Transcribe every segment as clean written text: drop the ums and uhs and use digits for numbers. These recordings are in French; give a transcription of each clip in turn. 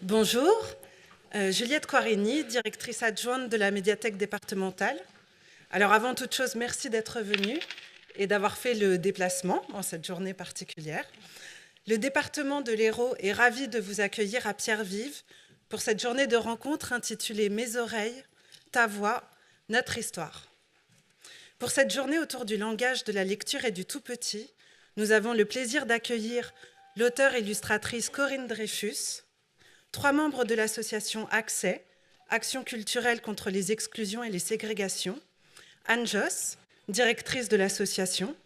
Bonjour, Juliette Quarini, directrice adjointe de la médiathèque départementale. Alors avant toute chose, merci d'être venue et d'avoir fait le déplacement en cette journée particulière. Le département de l'Hérault est ravi de vous accueillir à Pierre-Vive pour cette journée de rencontre intitulée « Mes oreilles, ta voix, notre histoire ». Pour cette journée autour du langage de la lecture et du tout-petit, nous avons le plaisir d'accueillir l'auteure-illustratrice Corinne Dreyfus, 3 membres de l'association Accès, Action culturelle contre les exclusions et les ségrégations, Anne Josse, directrice de l'association,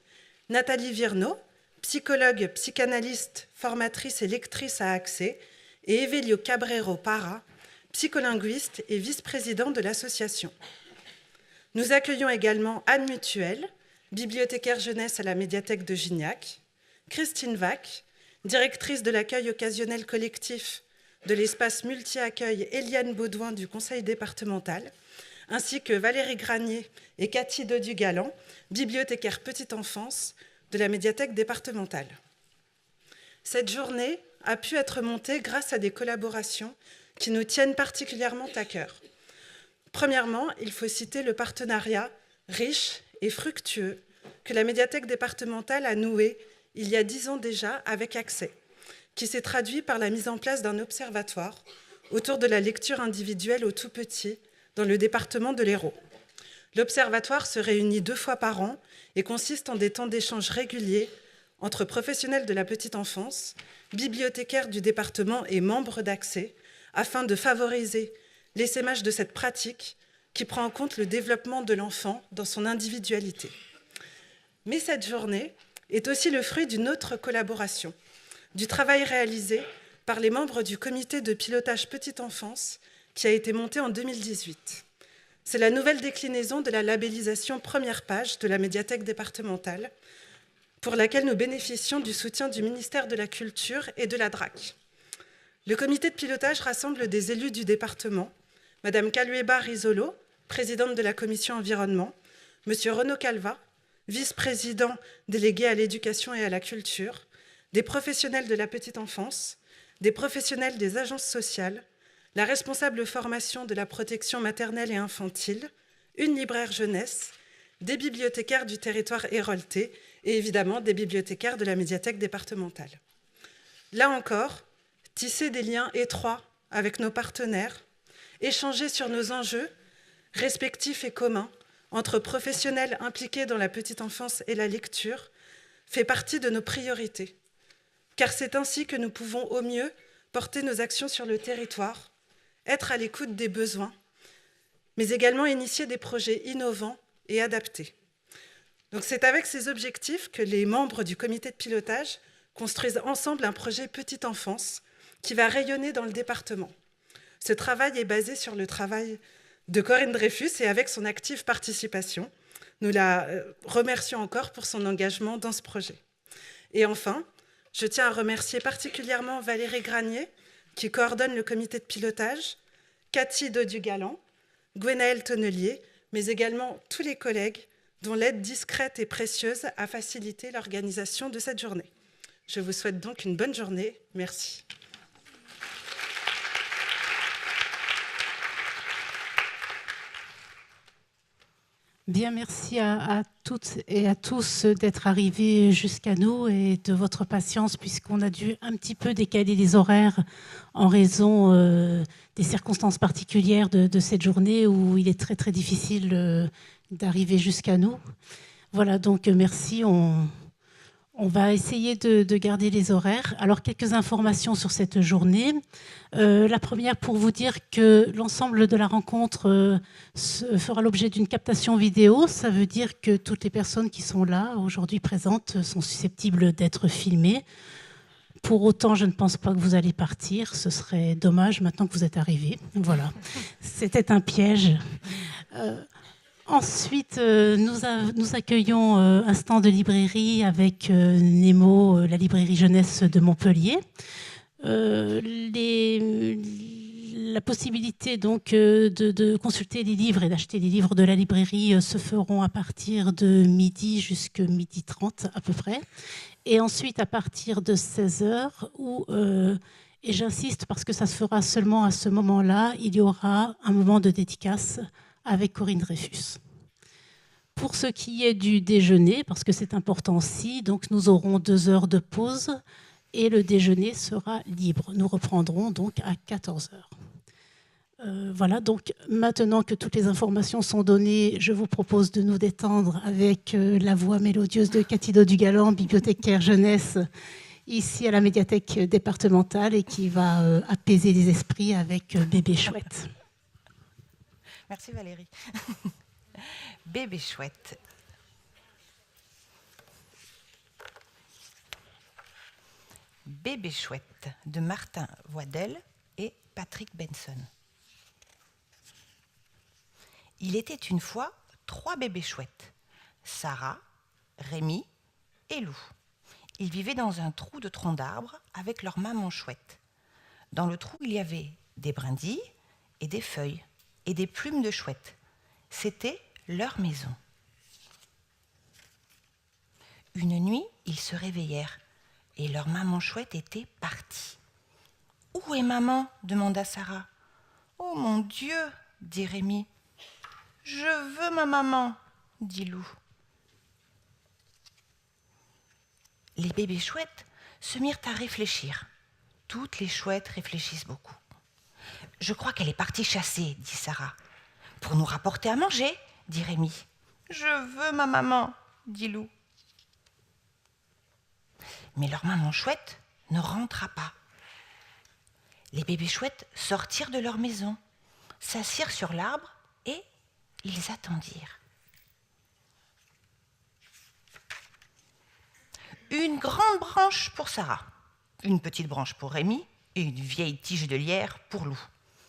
Nathalie Virneau, psychologue, psychanalyste, formatrice et lectrice à Accès, et Evelio Cabrero Parra, psycholinguiste et vice-président de l'association. Nous accueillons également Anne Mutuel, bibliothécaire jeunesse à la médiathèque de Gignac, Christine Vac, directrice de l'accueil occasionnel collectif de l'espace multi-accueil Eliane Baudouin du conseil départemental, ainsi que Valérie Granier et Cathy Dodu-Galland, bibliothécaire petite enfance de la médiathèque départementale. Cette journée a pu être montée grâce à des collaborations qui nous tiennent particulièrement à cœur. Premièrement, il faut citer le partenariat riche et fructueux que la médiathèque départementale a noué il y a 10 ans déjà avec Accès, qui s'est traduit par la mise en place d'un observatoire autour de la lecture individuelle aux tout-petits dans le département de l'Hérault. L'observatoire se réunit 2 fois par an et consiste en des temps d'échange réguliers entre professionnels de la petite enfance, bibliothécaires du département et membres d'Accès, afin de favoriser l'essaimage de cette pratique qui prend en compte le développement de l'enfant dans son individualité. Mais cette journée est aussi le fruit d'une autre collaboration, du travail réalisé par les membres du comité de pilotage petite enfance qui a été monté en 2018. C'est la nouvelle déclinaison de la labellisation première page de la médiathèque départementale, pour laquelle nous bénéficions du soutien du ministère de la Culture et de la DRAC. Le comité de pilotage rassemble des élus du département, Madame Kalueba Rizolo, présidente de la commission environnement, Monsieur Renaud Calva, vice-président délégué à l'éducation et à la culture, des professionnels de la petite enfance, des professionnels des agences sociales, la responsable formation de la protection maternelle et infantile, une libraire jeunesse, des bibliothécaires du territoire héroltais et évidemment des bibliothécaires de la médiathèque départementale. Là encore, tisser des liens étroits avec nos partenaires, échanger sur nos enjeux respectifs et communs entre professionnels impliqués dans la petite enfance et la lecture fait partie de nos priorités. Car c'est ainsi que nous pouvons au mieux porter nos actions sur le territoire, être à l'écoute des besoins, mais également initier des projets innovants et adaptés. Donc c'est avec ces objectifs que les membres du comité de pilotage construisent ensemble un projet petite enfance qui va rayonner dans le département. Ce travail est basé sur le travail de Corinne Dreyfus et avec son active participation. Nous la remercions encore pour son engagement dans ce projet. Et enfin, je tiens à remercier particulièrement Valérie Granier, qui coordonne le comité de pilotage, Cathy Dodu-Galland, Gwenaëlle Tonnelier, mais également tous les collègues dont l'aide discrète et précieuse a facilité l'organisation de cette journée. Je vous souhaite donc une bonne journée. Merci. Bien, merci à toutes et à tous d'être arrivés jusqu'à nous et de votre patience, puisqu'on a dû un petit peu décaler les horaires en raison des circonstances particulières de cette journée où il est très très difficile d'arriver jusqu'à nous. Voilà, donc merci. On va essayer de garder les horaires. Alors, quelques informations sur cette journée. La première, pour vous dire que l'ensemble de la rencontre fera l'objet d'une captation vidéo. Ça veut dire que toutes les personnes qui sont là, aujourd'hui présentes, sont susceptibles d'être filmées. Pour autant, je ne pense pas que vous allez partir. Ce serait dommage maintenant que vous êtes arrivés. Voilà, c'était un piège. Ensuite, nous accueillons un stand de librairie avec Nemo, la librairie jeunesse de Montpellier. La possibilité donc de consulter les livres et d'acheter les livres de la librairie se feront à partir de midi jusqu'à 12h30 à peu près. Et ensuite, à partir de 16h, où Et j'insiste parce que ça se fera seulement à ce moment-là. Il y aura un moment de dédicace avec Corinne Dreyfus. Pour ce qui est du déjeuner, parce que c'est important aussi, donc nous aurons 2 heures de pause et le déjeuner sera libre. Nous reprendrons donc à 14 heures. Voilà, donc maintenant que toutes les informations sont données, je vous propose de nous détendre avec la voix mélodieuse de Cathy Dugalan, bibliothécaire jeunesse, ici à la médiathèque départementale, et qui va apaiser les esprits avec Bébé Chouette. Merci Valérie. Bébé Chouette. Bébé Chouette de Martin Voidel et Patrick Benson. Il était une fois 3 bébés chouettes, Sarah, Rémi et Lou. Ils vivaient dans un trou de tronc d'arbre avec leur maman chouette. Dans le trou, il y avait des brindilles et des feuilles et des plumes de chouette. C'était leur maison. Une nuit, ils se réveillèrent et leur maman chouette était partie. « Où est maman ?» demanda Sarah. « Oh mon Dieu !» dit Rémi. « Je veux ma maman !» dit Lou. Les bébés chouettes se mirent à réfléchir. Toutes les chouettes réfléchissent beaucoup. « Je crois qu'elle est partie chasser, » dit Sarah. « Pour nous rapporter à manger, » dit Rémi. « Je veux ma maman, » dit Lou. Mais leur maman chouette ne rentra pas. Les bébés chouettes sortirent de leur maison, s'assirent sur l'arbre et ils attendirent. Une grande branche pour Sarah, une petite branche pour Rémi et une vieille tige de lierre pour Lou.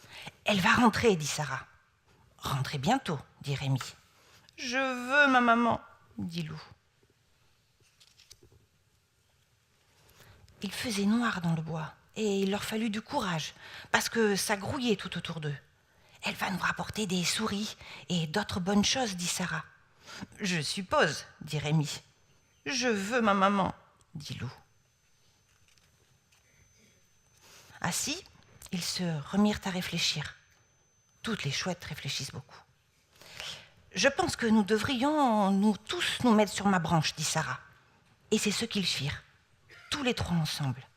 « Elle va rentrer, » dit Sarah. « Rentrez bientôt, » dit Rémi. « Je veux ma maman, » dit Lou. Il faisait noir dans le bois et il leur fallut du courage parce que ça grouillait tout autour d'eux. « Elle va nous rapporter des souris et d'autres bonnes choses, » dit Sarah. « Je suppose, » dit Rémi. « Je veux ma maman, » dit Lou. Assis, ils se remirent à réfléchir. Toutes les chouettes réfléchissent beaucoup. « Je pense que nous devrions nous tous nous mettre sur ma branche, » dit Sarah. Et c'est ce qu'ils firent, tous les 3 ensemble.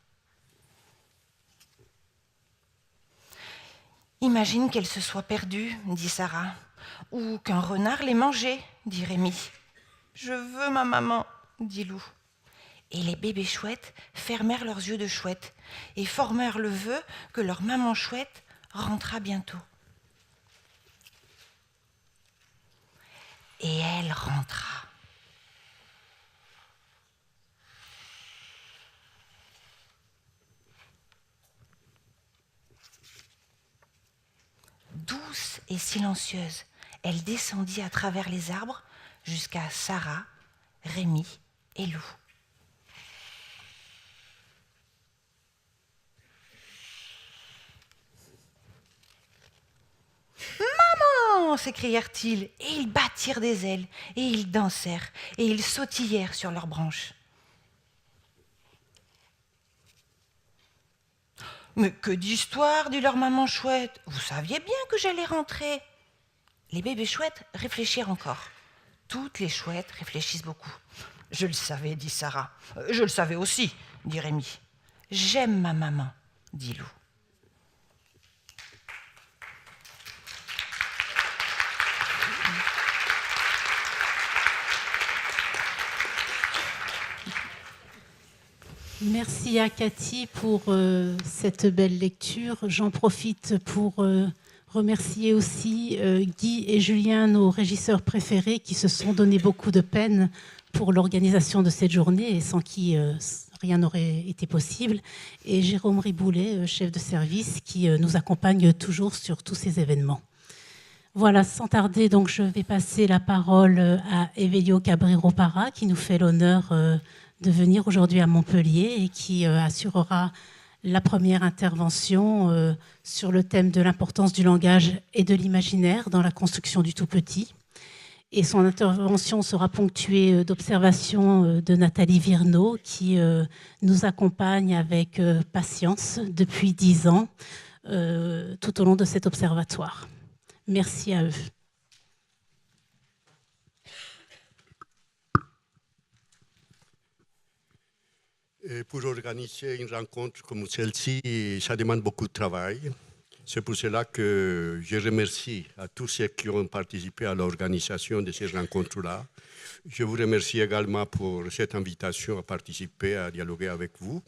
« Imagine qu'elle se soit perdue, » dit Sarah. « Ou qu'un renard l'ait mangée, » dit Rémi. « Je veux ma maman, » dit Lou. Et les bébés chouettes fermèrent leurs yeux de chouette et formèrent le vœu que leur maman chouette rentrera bientôt. Et elle rentra. Douce et silencieuse, elle descendit à travers les arbres jusqu'à Sarah, Rémi et Lou. « Maman !» s'écrièrent-ils, et ils battirent des ailes, et ils dansèrent, et ils sautillèrent sur leurs branches. « Mais que d'histoire !» dit leur maman chouette. « Vous saviez bien que j'allais rentrer !» Les bébés chouettes réfléchirent encore. Toutes les chouettes réfléchissent beaucoup. « Je le savais, » dit Sarah. « Je le savais aussi, » dit Rémi. « J'aime ma maman, » dit Lou. Merci à Cathy pour cette belle lecture. J'en profite pour remercier aussi Guy et Julien, nos régisseurs préférés, qui se sont donné beaucoup de peine pour l'organisation de cette journée et sans qui rien n'aurait été possible. Et Jérôme Riboulet, chef de service, qui nous accompagne toujours sur tous ces événements. Voilà, sans tarder, donc je vais passer la parole à Evelio Cabrero-Parra, qui nous fait l'honneur de venir aujourd'hui à Montpellier et qui assurera la première intervention sur le thème de l'importance du langage et de l'imaginaire dans la construction du tout-petit. Et son intervention sera ponctuée d'observations de Nathalie Virneau, qui nous accompagne avec patience depuis 10 ans tout au long de cet observatoire. Merci à eux. Et pour organiser une rencontre comme celle-ci, ça demande beaucoup de travail. C'est pour cela que je remercie à tous ceux qui ont participé à l'organisation de ces rencontres-là. Je vous remercie également pour cette invitation à participer, à dialoguer avec vous.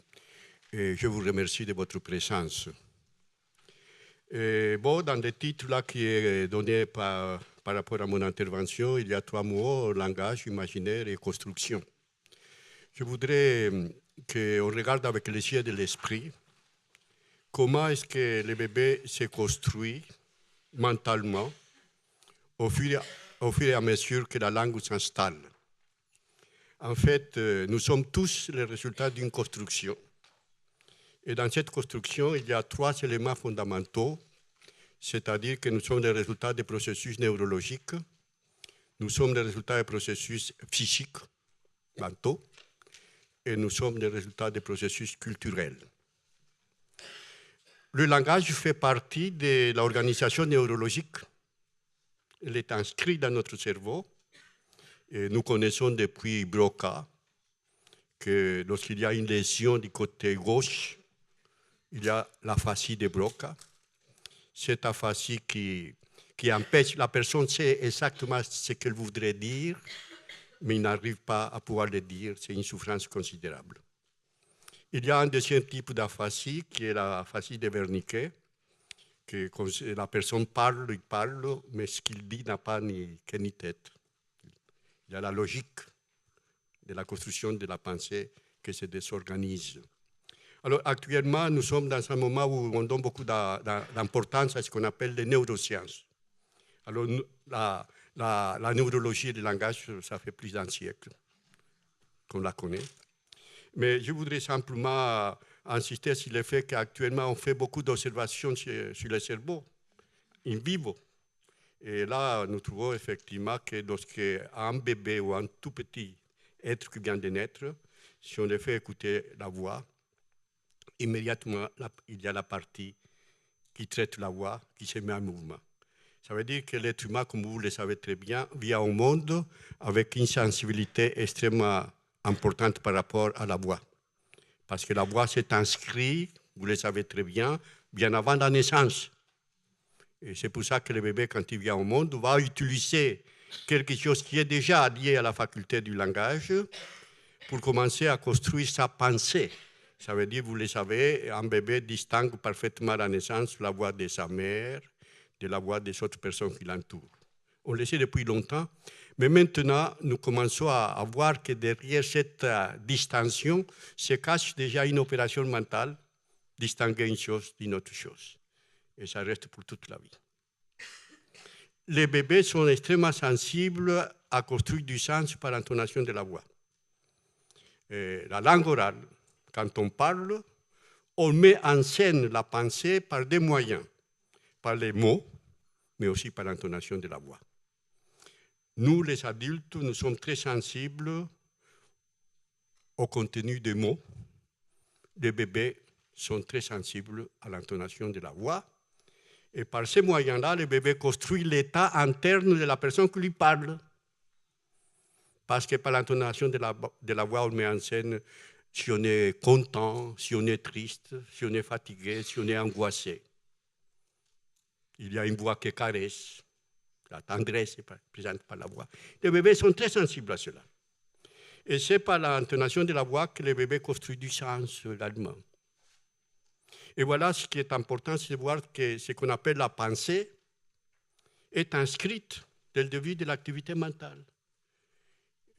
Et je vous remercie de votre présence. Et bon, dans le titre là qui est donné par rapport à mon intervention, il y a 3 mots, langage, imaginaire et construction. Je voudrais qu'on regarde avec les yeux de l'esprit comment est-ce que le bébé se construit mentalement au fur et à mesure que la langue s'installe. En fait, nous sommes tous les résultats d'une construction. Et dans cette construction, il y a 3 éléments fondamentaux, c'est-à-dire que nous sommes les résultats des processus neurologiques, nous sommes les résultats des processus physiques, mentaux, et nous sommes les résultats des processus culturels. Le langage fait partie de l'organisation neurologique. Il est inscrit dans notre cerveau. Et nous connaissons depuis Broca que lorsqu'il y a une lésion du côté gauche, il y a l'aphasie de Broca. Cette aphasie qui empêche, la personne sait exactement ce qu'elle voudrait dire, mais il n'arrive pas à pouvoir le dire, c'est une souffrance considérable. Il y a un deuxième type d'aphasie qui est l'aphasie de Wernicke, que quand la personne parle, il parle, mais ce qu'il dit n'a pas ni queue ni tête. Il y a la logique de la construction de la pensée qui se désorganise. Alors actuellement, nous sommes dans un moment où on donne beaucoup d'importance à ce qu'on appelle les neurosciences. Alors la neurologie du langage, ça fait plus d'un siècle qu'on la connaît. Mais je voudrais simplement insister sur le fait qu'actuellement, on fait beaucoup d'observations sur le cerveau, in vivo. Et là, nous trouvons effectivement que lorsqu'un bébé ou un tout petit être qui vient de naître, si on le fait écouter la voix, immédiatement, il y a la partie qui traite la voix, qui se met en mouvement. Ça veut dire que l'être humain, comme vous le savez très bien, vient au monde avec une sensibilité extrêmement importante par rapport à la voix. Parce que la voix s'est inscrite, vous le savez très bien avant la naissance. Et c'est pour ça que le bébé, quand il vient au monde, va utiliser quelque chose qui est déjà lié à la faculté du langage pour commencer à construire sa pensée. Ça veut dire, vous le savez, un bébé distingue parfaitement à la naissance la voix de sa mère, de la voix des autres personnes qui l'entourent. On le sait depuis longtemps, mais maintenant, nous commençons à voir que derrière cette distinction se cache déjà une opération mentale, distinguer une chose d'une autre chose. Et ça reste pour toute la vie. Les bébés sont extrêmement sensibles à construire du sens par l'intonation de la voix. Et la langue orale, quand on parle, on met en scène la pensée par des moyens, par les mots, mais aussi par l'intonation de la voix. Nous, les adultes, nous sommes très sensibles au contenu des mots. Les bébés sont très sensibles à l'intonation de la voix. Et par ces moyens-là, le bébé construit l'état interne de la personne qui lui parle. Parce que par l'intonation de la voix, on met en scène si on est content, si on est triste, si on est fatigué, si on est angoissé. Il y a une voix qui caresse, la tendresse est présente par la voix. Les bébés sont très sensibles à cela. Et c'est par l'intonation de la voix que les bébés construisent du sens également. Et voilà ce qui est important, c'est de voir que ce qu'on appelle la pensée est inscrite dès le début de l'activité mentale.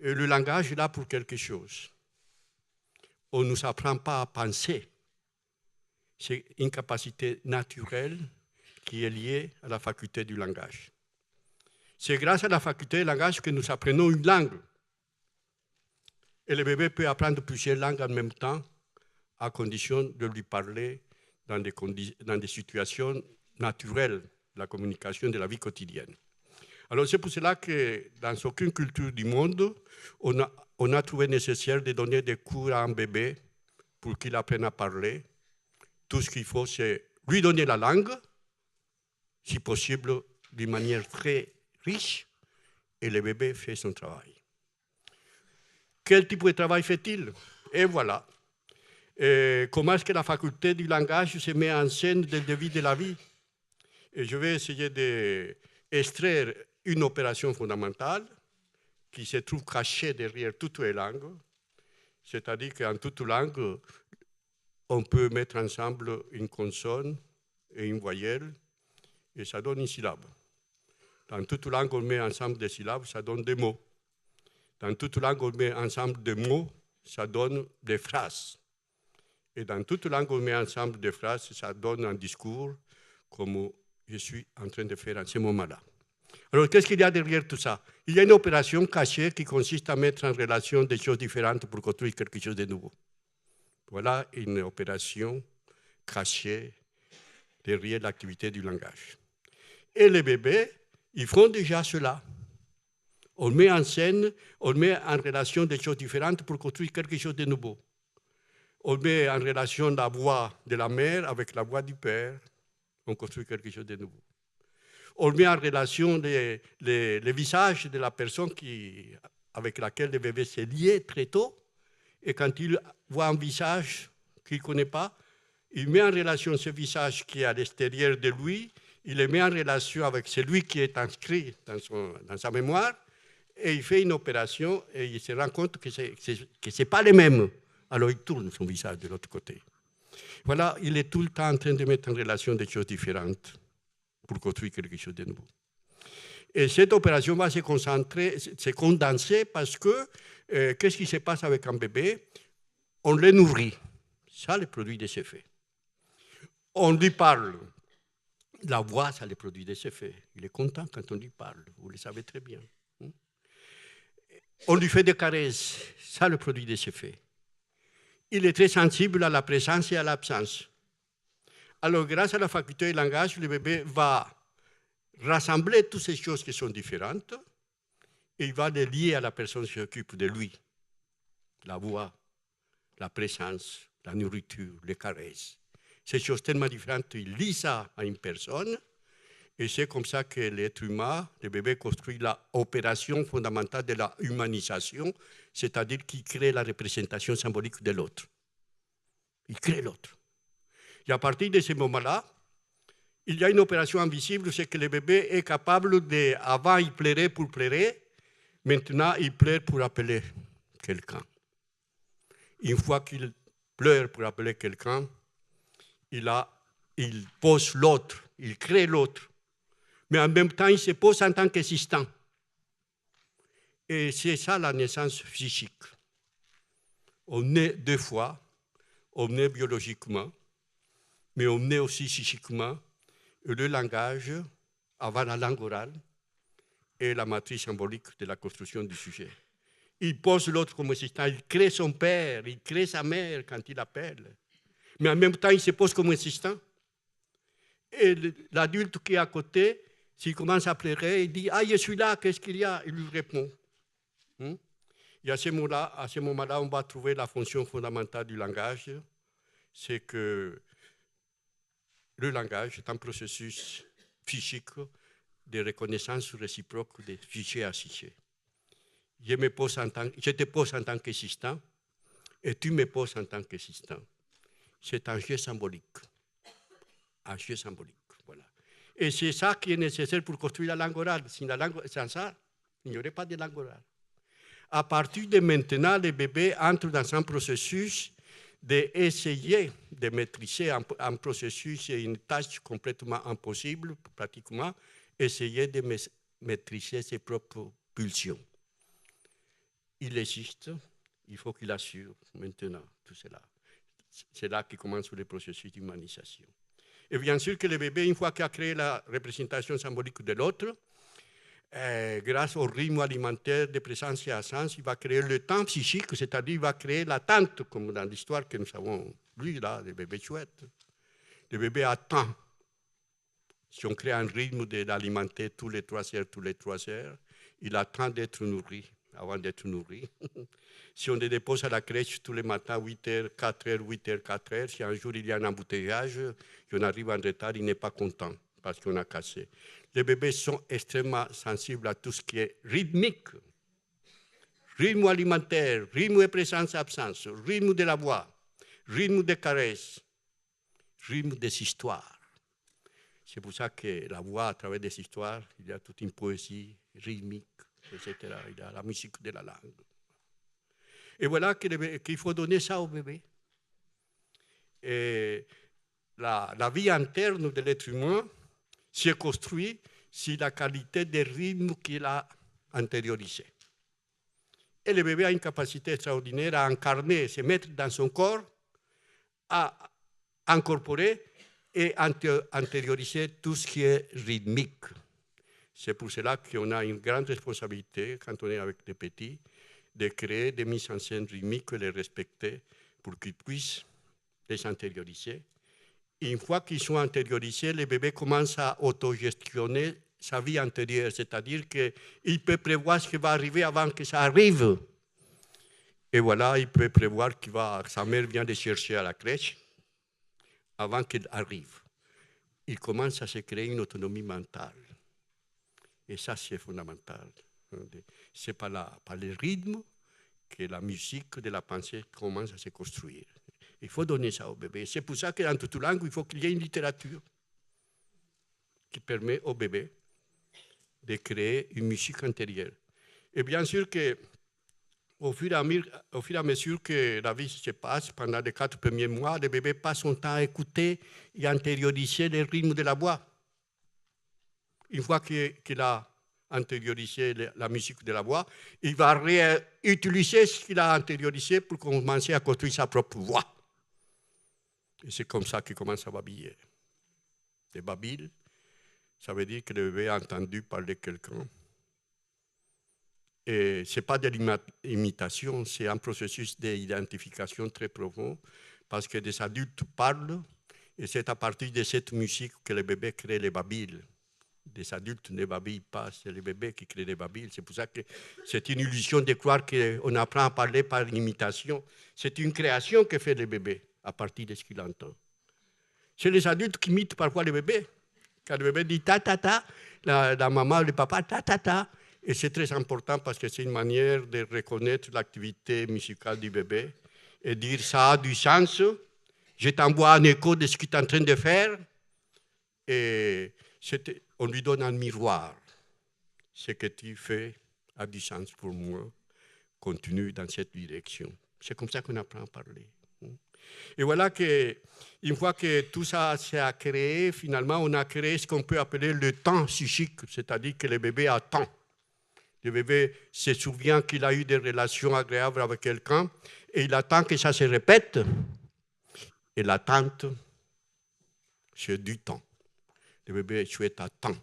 Et le langage est là pour quelque chose. On ne nous apprend pas à penser. C'est une capacité naturelle qui est liée à la faculté du langage. C'est grâce à la faculté du langage que nous apprenons une langue. Et le bébé peut apprendre plusieurs langues en même temps, à condition de lui parler dans des situations naturelles de la communication de la vie quotidienne. Alors c'est pour cela que dans aucune culture du monde, on a trouvé nécessaire de donner des cours à un bébé pour qu'il apprenne à parler. Tout ce qu'il faut, c'est lui donner la langue, si possible, d'une manière très riche, et le bébé fait son travail. Quel type de travail fait-il? Et voilà. Comment est-ce que la faculté du langage se met en scène dès le début de la vie? Et je vais essayer d'extraire une opération fondamentale qui se trouve cachée derrière toutes les langues. C'est-à-dire qu'en toute langue, on peut mettre ensemble une consonne et une voyelle, et ça donne une syllabe. Dans toute langue, on met ensemble des syllabes, ça donne des mots. Dans toute langue, on met ensemble des mots, ça donne des phrases. Et dans toute langue, on met ensemble des phrases, ça donne un discours, comme je suis en train de faire en ce moment-là. Alors, qu'est-ce qu'il y a derrière tout ça? Il y a une opération cachée qui consiste à mettre en relation des choses différentes pour construire quelque chose de nouveau. Voilà une opération cachée derrière l'activité du langage. Et les bébés, ils font déjà cela. On met en scène, on met en relation des choses différentes pour construire quelque chose de nouveau. On met en relation la voix de la mère avec la voix du père, on construit quelque chose de nouveau. On met en relation les visages de la personne avec laquelle le bébé s'est lié très tôt, et quand il voit un visage qu'il ne connaît pas, il met en relation ce visage qui est à l'extérieur de lui, il le met en relation avec celui qui est inscrit dans sa mémoire, et il fait une opération et il se rend compte que ce n'est pas les mêmes. Alors il tourne son visage de l'autre côté. Voilà, il est tout le temps en train de mettre en relation des choses différentes pour construire quelque chose de nouveau. Et cette opération va se condenser parce que qu'est-ce qui se passe avec un bébé? On le nourrit. Ça, le produit des effets. On lui parle. La voix, ça le produit des effets. Il est content quand on lui parle. Vous le savez très bien. On lui fait des caresses. Ça, le produit des effets. Il est très sensible à la présence et à l'absence. Alors, grâce à la faculté du langage, le bébé va rassembler toutes ces choses qui sont différentes et il va les lier à la personne qui s'occupe de lui. La voix, la présence, la nourriture, les caresses. Ces choses tellement différentes, il lie ça à une personne et c'est comme ça que l'être humain, le bébé, construit l'opération fondamentale de la humanisation, c'est-à-dire qu'il crée la représentation symbolique de l'autre. Il crée l'autre. Et à partir de ce moment-là, il y a une opération invisible, c'est que le bébé est capable de, avant il pleurait pour pleurer, maintenant il pleure pour appeler quelqu'un. Une fois qu'il pleure pour appeler quelqu'un, il pose l'autre, il crée l'autre. Mais en même temps, il se pose en tant qu'assistant. Et c'est ça la naissance psychique. On naît deux fois, on naît biologiquement, mais on naît aussi psychiquement. Et le langage, avant la langue orale, est la matrice symbolique de la construction du sujet. Il pose l'autre comme assistant, il crée son père, il crée sa mère quand il appelle. Mais en même temps, il se pose comme assistant. Et l'adulte qui est à côté, s'il commence à pleurer, il dit « Ah, je suis là, qu'est-ce qu'il y a ?» Il lui répond. Et à ce moment-là, on va trouver la fonction fondamentale du langage, c'est que le langage est un processus physique de reconnaissance réciproque des fichiers à fichiers. Je te pose en tant qu'assistant et tu me poses en tant qu'assistant. C'est un jeu symbolique. Un jeu symbolique, voilà. Et c'est ça qui est nécessaire pour construire la langue orale. Sans ça, il n'y aurait pas de langue orale. À partir de maintenant, les bébés entrent dans un processus d'essayer de maîtriser un processus et une tâche complètement impossible, pratiquement, essayer de maîtriser ses propres pulsions. Il existe, il faut qu'il assure maintenant tout cela. C'est là que commence le processus d'humanisation. Et bien sûr que le bébé, une fois qu'il a créé la représentation symbolique de l'autre, grâce au rythme alimentaire de présence et absence, il va créer le temps psychique, c'est-à-dire il va créer l'attente, comme dans l'histoire que nous avons lue là, le bébé chouette. Le bébé attend Si on crée un rythme de l'alimenter tous les 3 heures, il attend d'être nourri avant d'être nourri. Si on le dépose à la crèche tous les matins, 8h, 4h, 8h, 4h, si un jour il y a un embouteillage, qu'on arrive en retard, il n'est pas content parce qu'on a cassé. Les bébés sont extrêmement sensibles à tout ce qui est rythmique. Rythme alimentaire, rythme de présence-absence, rythme de la voix, rythme des caresses, rythme des histoires. C'est pour ça que la voix, à travers des histoires, il y a toute une poésie rythmique, etc. Il y a la musique de la langue. Et voilà qu'il faut donner ça au bébé. Et la vie interne de l'être humain se construit sur la qualité des rythmes qu'il a intériorisés. Et le bébé a une capacité extraordinaire à incarner, se mettre dans son corps, à incorporer et intérioriser tout ce qui est rythmique. C'est pour cela qu'on a une grande responsabilité, quand on est avec les petits, de créer des mises en scène rythmiques et les respecter pour qu'ils puissent les intérioriser. Et une fois qu'ils sont intériorisés, les bébés commencent à autogestionner sa vie intérieure, c'est-à-dire qu'il peut prévoir ce qui va arriver avant que ça arrive. Et voilà, il peut prévoir que sa mère vient de chercher à la crèche avant qu'elle arrive. Il commence à se créer une autonomie mentale. Et ça, c'est fondamental. C'est par le rythme que la musique de la pensée commence à se construire. Il faut donner ça au bébé. C'est pour ça que dans toute langue, il faut qu'il y ait une littérature qui permet au bébé de créer une musique intérieure. Et bien sûr qu'au fur et à mesure que la vie se passe, pendant les 4 premiers mois, le bébé passe son temps à écouter et à intérioriser les rythmes de la voix. Une fois qu'il a intériorisé la musique de la voix, il va réutiliser ce qu'il a intériorisé pour commencer à construire sa propre voix. Et c'est comme ça qu'il commence à babiller. Le babil, ça veut dire que le bébé a entendu parler quelqu'un. Et ce n'est pas de l'imitation, c'est un processus d'identification très profond, parce que des adultes parlent, et c'est à partir de cette musique que le bébé crée les babils. Des adultes ne babillent pas, c'est les bébés qui créent les babils. C'est pour ça que c'est une illusion de croire qu'on apprend à parler par l'imitation. C'est une création que fait le bébé à partir de ce qu'il entend. C'est les adultes qui imitent parfois le bébé. Quand le bébé dit ta ta ta, la maman, le papa ta ta ta. Et c'est très important parce que c'est une manière de reconnaître l'activité musicale du bébé et dire ça a du sens, je t'envoie un écho de ce que tu es en train de faire. Et on lui donne un miroir. Ce que tu fais a du sens pour moi. Continue dans cette direction. C'est comme ça qu'on apprend à parler. Et voilà qu'une fois que tout ça s'est créé, finalement, on a créé ce qu'on peut appeler le temps psychique, c'est-à-dire que le bébé attend. Le bébé se souvient qu'il a eu des relations agréables avec quelqu'un et il attend que ça se répète. Et l'attente, c'est du temps. Le bébé souhaite attendre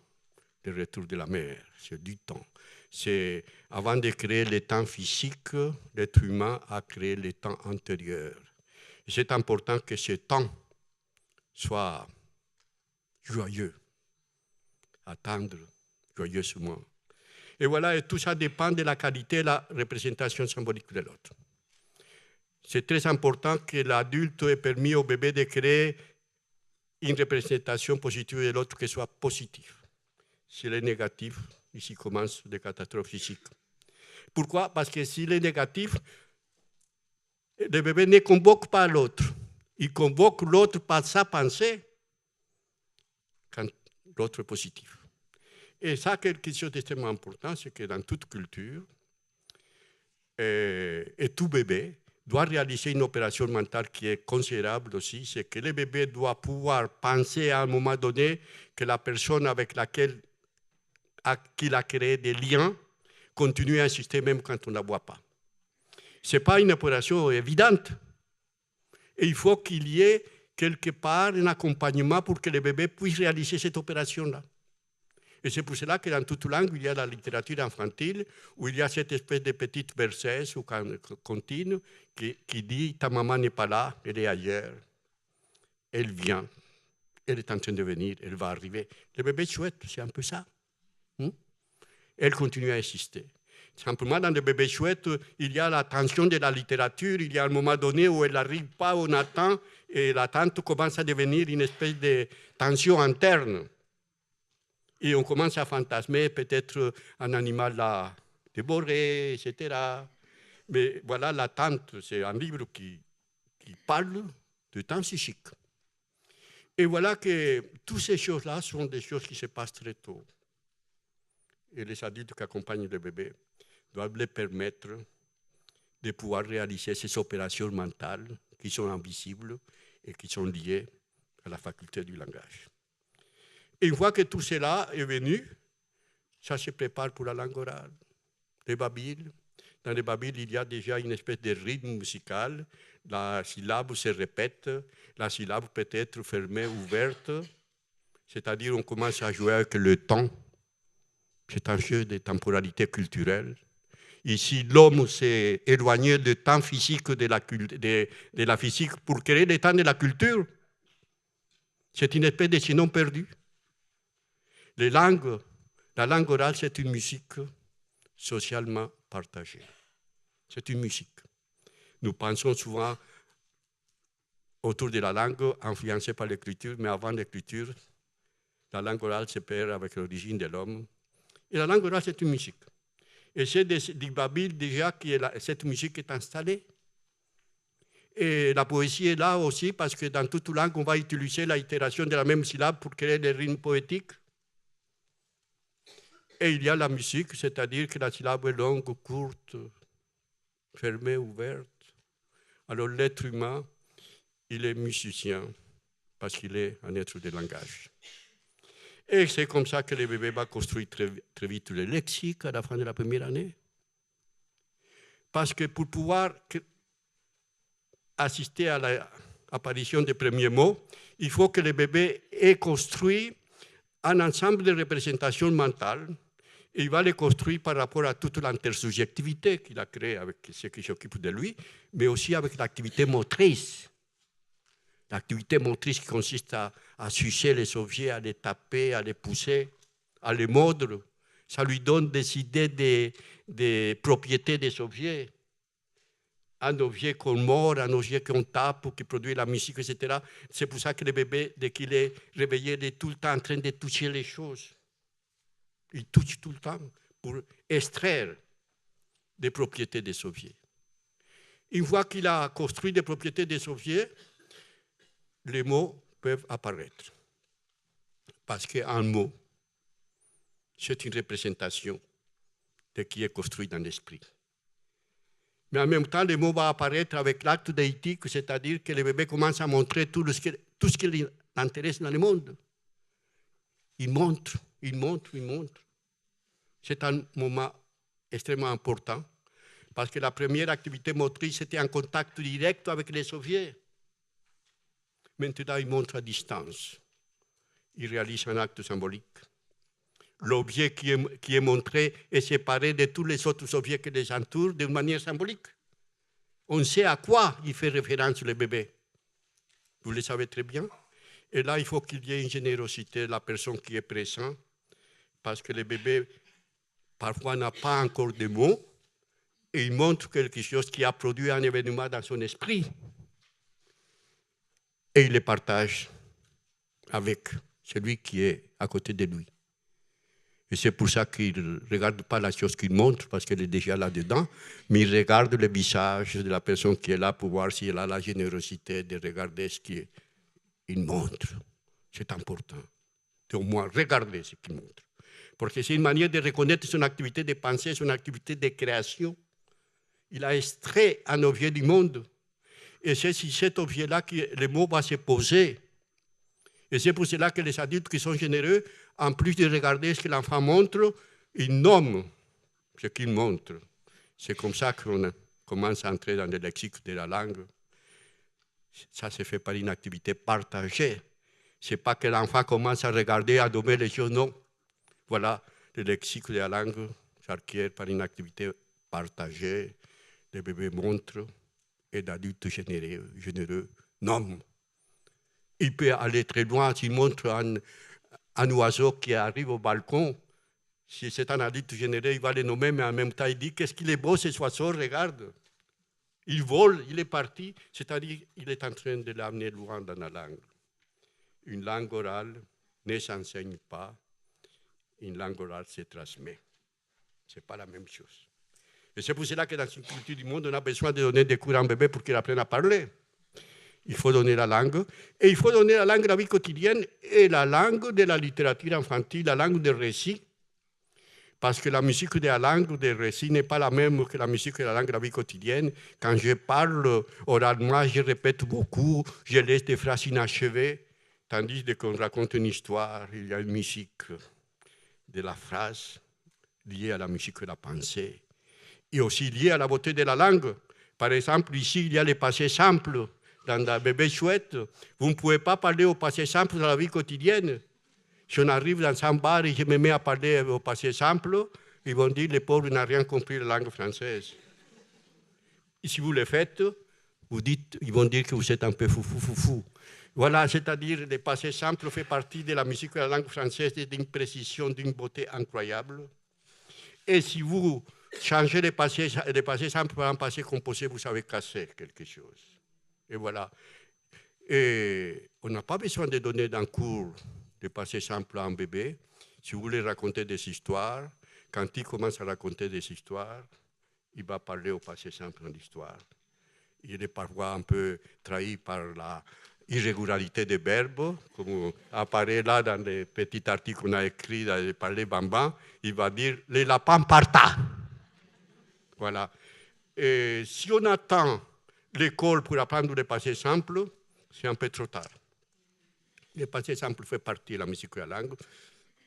le retour de la mère, c'est du temps. C'est avant de créer le temps physique, l'être humain a créé le temps antérieur. Et c'est important que ce temps soit joyeux, attendre joyeusement. Et voilà, et tout ça dépend de la qualité et la représentation symbolique de l'autre. C'est très important que l'adulte ait permis au bébé de créer une représentation positive de l'autre qui soit positive. S'il est négatif, ici commencent des catastrophes physiques. Pourquoi? Parce que s'il est négatif, le bébé ne convoque pas l'autre. Il convoque l'autre par sa pensée quand l'autre est positif. Et ça, quelque chose d'extrêmement important, c'est que dans toute culture, et tout bébé doit réaliser une opération mentale qui est considérable aussi, c'est que le bébé doit pouvoir penser à un moment donné que la personne avec laquelle qu'il a créé des liens continue à insister même quand on ne la voit pas. Ce n'est pas une opération évidente. Et il faut qu'il y ait quelque part un accompagnement pour que le bébé puisse réaliser cette opération-là. Et c'est pour cela que dans toute langue, il y a la littérature infantile, où il y a cette espèce de petite berceuse ou continue qui dit « ta maman n'est pas là, elle est ailleurs, elle vient, elle est en train de venir, elle va arriver. Le bébé chouette, c'est un peu ça. Elle continue à insister. Simplement, dans le bébé chouette, il y a la tension de la littérature, il y a un moment donné où elle n'arrive pas, on attend, et l'attente commence à devenir une espèce de tension interne. Et on commence à fantasmer peut-être un animal là dévoré, etc. Mais voilà, l'attente, c'est un livre qui parle de temps psychique. Et voilà que toutes ces choses-là sont des choses qui se passent très tôt. Et les adultes qui accompagnent le bébé doivent les permettre de pouvoir réaliser ces opérations mentales qui sont invisibles et qui sont liées à la faculté du langage. Et une fois que tout cela est venu, ça se prépare pour la langue orale. Les babyles. Dans les babyles, il y a déjà une espèce de rythme musical. La syllabe se répète, la syllabe peut être fermée, ouverte. C'est-à-dire on commence à jouer avec le temps. C'est un jeu de temporalité culturelle. Ici, l'homme s'est éloigné du temps physique de la physique pour créer le temps de la culture. C'est une espèce de chaînon perdu. La langue orale, c'est une musique socialement partagée. C'est une musique. Nous pensons souvent autour de la langue influencée par l'écriture, mais avant l'écriture, la langue orale se perd avec l'origine de l'homme. Et la langue orale, c'est une musique. Et c'est du Babyle déjà que cette musique est installée. Et la poésie est là aussi parce que dans toute langue, on va utiliser l'itération de la même syllabe pour créer des rimes poétiques. Et il y a la musique, c'est-à-dire que la syllabe est longue, courte, fermée, ouverte. Alors l'être humain, il est musicien parce qu'il est un être de langage. Et c'est comme ça que le bébé va construire très vite le lexique à la fin de la première année. Parce que pour pouvoir assister à l'apparition des premiers mots, il faut que le bébé ait construit un ensemble de représentations mentales. Et il va les construire par rapport à toute l'intersubjectivité qu'il a créée avec ceux qui s'occupent de lui, mais aussi avec l'activité motrice. L'activité motrice qui consiste à sucer les objets, à les taper, à les pousser, à les mordre. Ça lui donne des idées des propriétés des objets. Un objet qu'on mord, un objet qu'on tape, qui produit la musique, etc. C'est pour ça que le bébé, dès qu'il est réveillé, il est tout le temps en train de toucher les choses. Il touche tout le temps pour extraire des propriétés des objets. Une fois qu'il a construit des propriétés des objets, les mots peuvent apparaître. Parce qu'un mot, c'est une représentation de ce qui est construit dans l'esprit. Mais en même temps, le mot va apparaître avec l'acte d'éthique, c'est-à-dire que le bébé commence à montrer tout ce qui l'intéresse dans le monde. Il montre. C'est un moment extrêmement important parce que la première activité motrice était en contact direct avec les objets. Maintenant, il montre à distance. Il réalise un acte symbolique. L'objet qui est montré est séparé de tous les autres objets qui les entourent d'une manière symbolique. On sait à quoi il fait référence le bébé. Vous le savez très bien. Et là, il faut qu'il y ait une générosité de la personne qui est présente parce que le bébé parfois n'a pas encore de mots, et il montre quelque chose qui a produit un événement dans son esprit. Et il le partage avec celui qui est à côté de lui. Et c'est pour ça qu'il ne regarde pas la chose qu'il montre, parce qu'elle est déjà là-dedans, mais il regarde le visage de la personne qui est là pour voir si elle a la générosité de regarder ce qu'il montre. C'est important. Au moins, regarder ce qu'il montre. Parce que c'est une manière de reconnaître son activité de pensée, son activité de création. Il a extrait un objet du monde. Et c'est sur cet objet-là que le mot va se poser. Et c'est pour cela que les adultes qui sont généreux, en plus de regarder ce que l'enfant montre, ils nomment ce qu'il montre. C'est comme ça qu'on commence à entrer dans le lexique de la langue. Ça se fait par une activité partagée. Ce n'est pas que l'enfant commence à regarder, à nommer les choses, non. Voilà, le lexique de la langue s'acquiert par une activité partagée. Les bébés montrent et d'adultes généreux nomment. Il peut aller très loin. S'il montre un oiseau qui arrive au balcon, si c'est un adulte généreux, il va le nommer, mais en même temps, il dit « Qu'est-ce qu'il est beau, ce oiseau, regarde !» Il vole, il est parti, c'est-à-dire qu'il est en train de l'amener loin dans la langue. Une langue orale ne s'enseigne pas, une langue orale se transmet. Ce n'est pas la même chose. Et c'est pour cela que dans une culture du monde, on a besoin de donner des cours à un bébé pour qu'il apprenne à parler. Il faut donner la langue, et il faut donner la langue de la vie quotidienne et la langue de la littérature infantile, la langue des récits, parce que la musique de la langue des récits n'est pas la même que la musique de la langue de la vie quotidienne. Quand je parle oralement, je répète beaucoup, je laisse des phrases inachevées, tandis que quand on raconte une histoire, il y a une musique de la phrase liée à la musique de la pensée, et aussi liée à la beauté de la langue. Par exemple, ici, il y a les passés simples. Dans la bébé chouette, vous ne pouvez pas parler au passé simple dans la vie quotidienne. Si on arrive dans un bar et je me mets à parler au passé simple, ils vont dire les pauvres n'ont rien compris de la langue française. Et si vous le faites, ils vont dire que vous êtes un peu fou. Voilà, c'est-à-dire le passé simple fait partie de la musique de la langue française d'une précision, d'une beauté incroyable. Et si vous changez les passés simples par un passé composé, vous savez casser quelque chose. Et voilà. Et on n'a pas besoin de donner d'un cours de passé simple à un bébé. Si vous voulez raconter des histoires, quand il commence à raconter des histoires, il va parler au passé simple en histoire. Il est parfois un peu trahi par la irrégularité des verbes, comme apparaît là dans les petits articles qu'on a écrits dans les parler bambins, il va dire « les lapins partent ». Voilà. Et si on attend l'école pour apprendre le passé simple, c'est un peu trop tard. Le passé simple fait partie de la musique de la langue,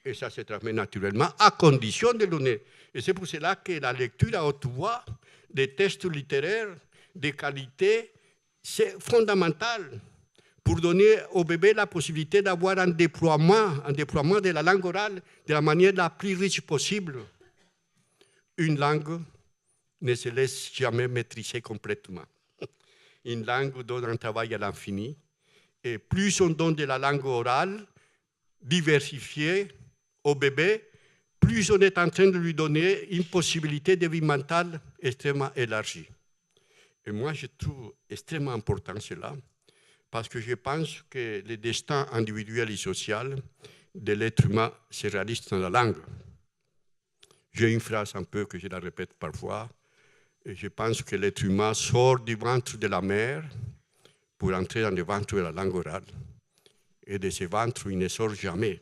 et ça se transmet naturellement, à condition de donner. Et c'est pour cela que la lecture à haute voix, des textes littéraires de qualité, c'est fondamental pour donner au bébé la possibilité d'avoir un déploiement de la langue orale de la manière la plus riche possible. Une langue ne se laisse jamais maîtriser complètement. Une langue donne un travail à l'infini. Et plus on donne de la langue orale diversifiée au bébé, plus on est en train de lui donner une possibilité de vie mentale extrêmement élargie. Et moi, je trouve extrêmement important cela, parce que je pense que le destin individuel et social de l'être humain se réalise dans la langue. J'ai une phrase un peu que je la répète parfois, et je pense que l'être humain sort du ventre de la mère pour entrer dans le ventre de la langue orale. Et de ce ventre, il ne sort jamais.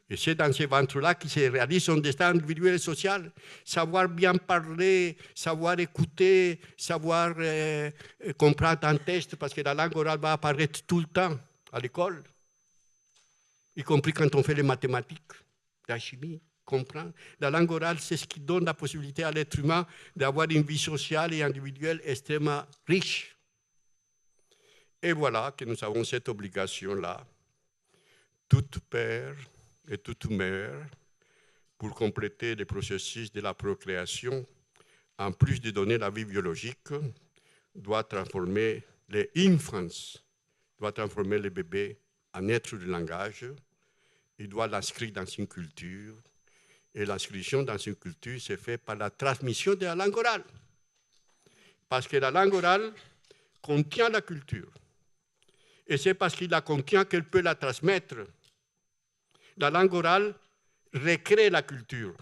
Et c'est dans ce ventre-là qu'il se réalise son destin individuel et social. Savoir bien parler, savoir écouter, savoir comprendre un texte, parce que la langue orale va apparaître tout le temps à l'école, y compris quand on fait les mathématiques, la chimie. Comprendre. La langue orale, c'est ce qui donne la possibilité à l'être humain d'avoir une vie sociale et individuelle extrêmement riche. Et voilà que nous avons cette obligation-là, tout père et toute mère, pour compléter le processus de la procréation, en plus de donner la vie biologique, doit transformer les infants, doit transformer le bébé en être de langage, il doit l'inscrire dans une culture, et l'inscription dans une culture se fait par la transmission de la langue orale. Parce que la langue orale contient la culture. Et c'est parce qu'il la contient qu'elle peut la transmettre. La langue orale recrée la culture.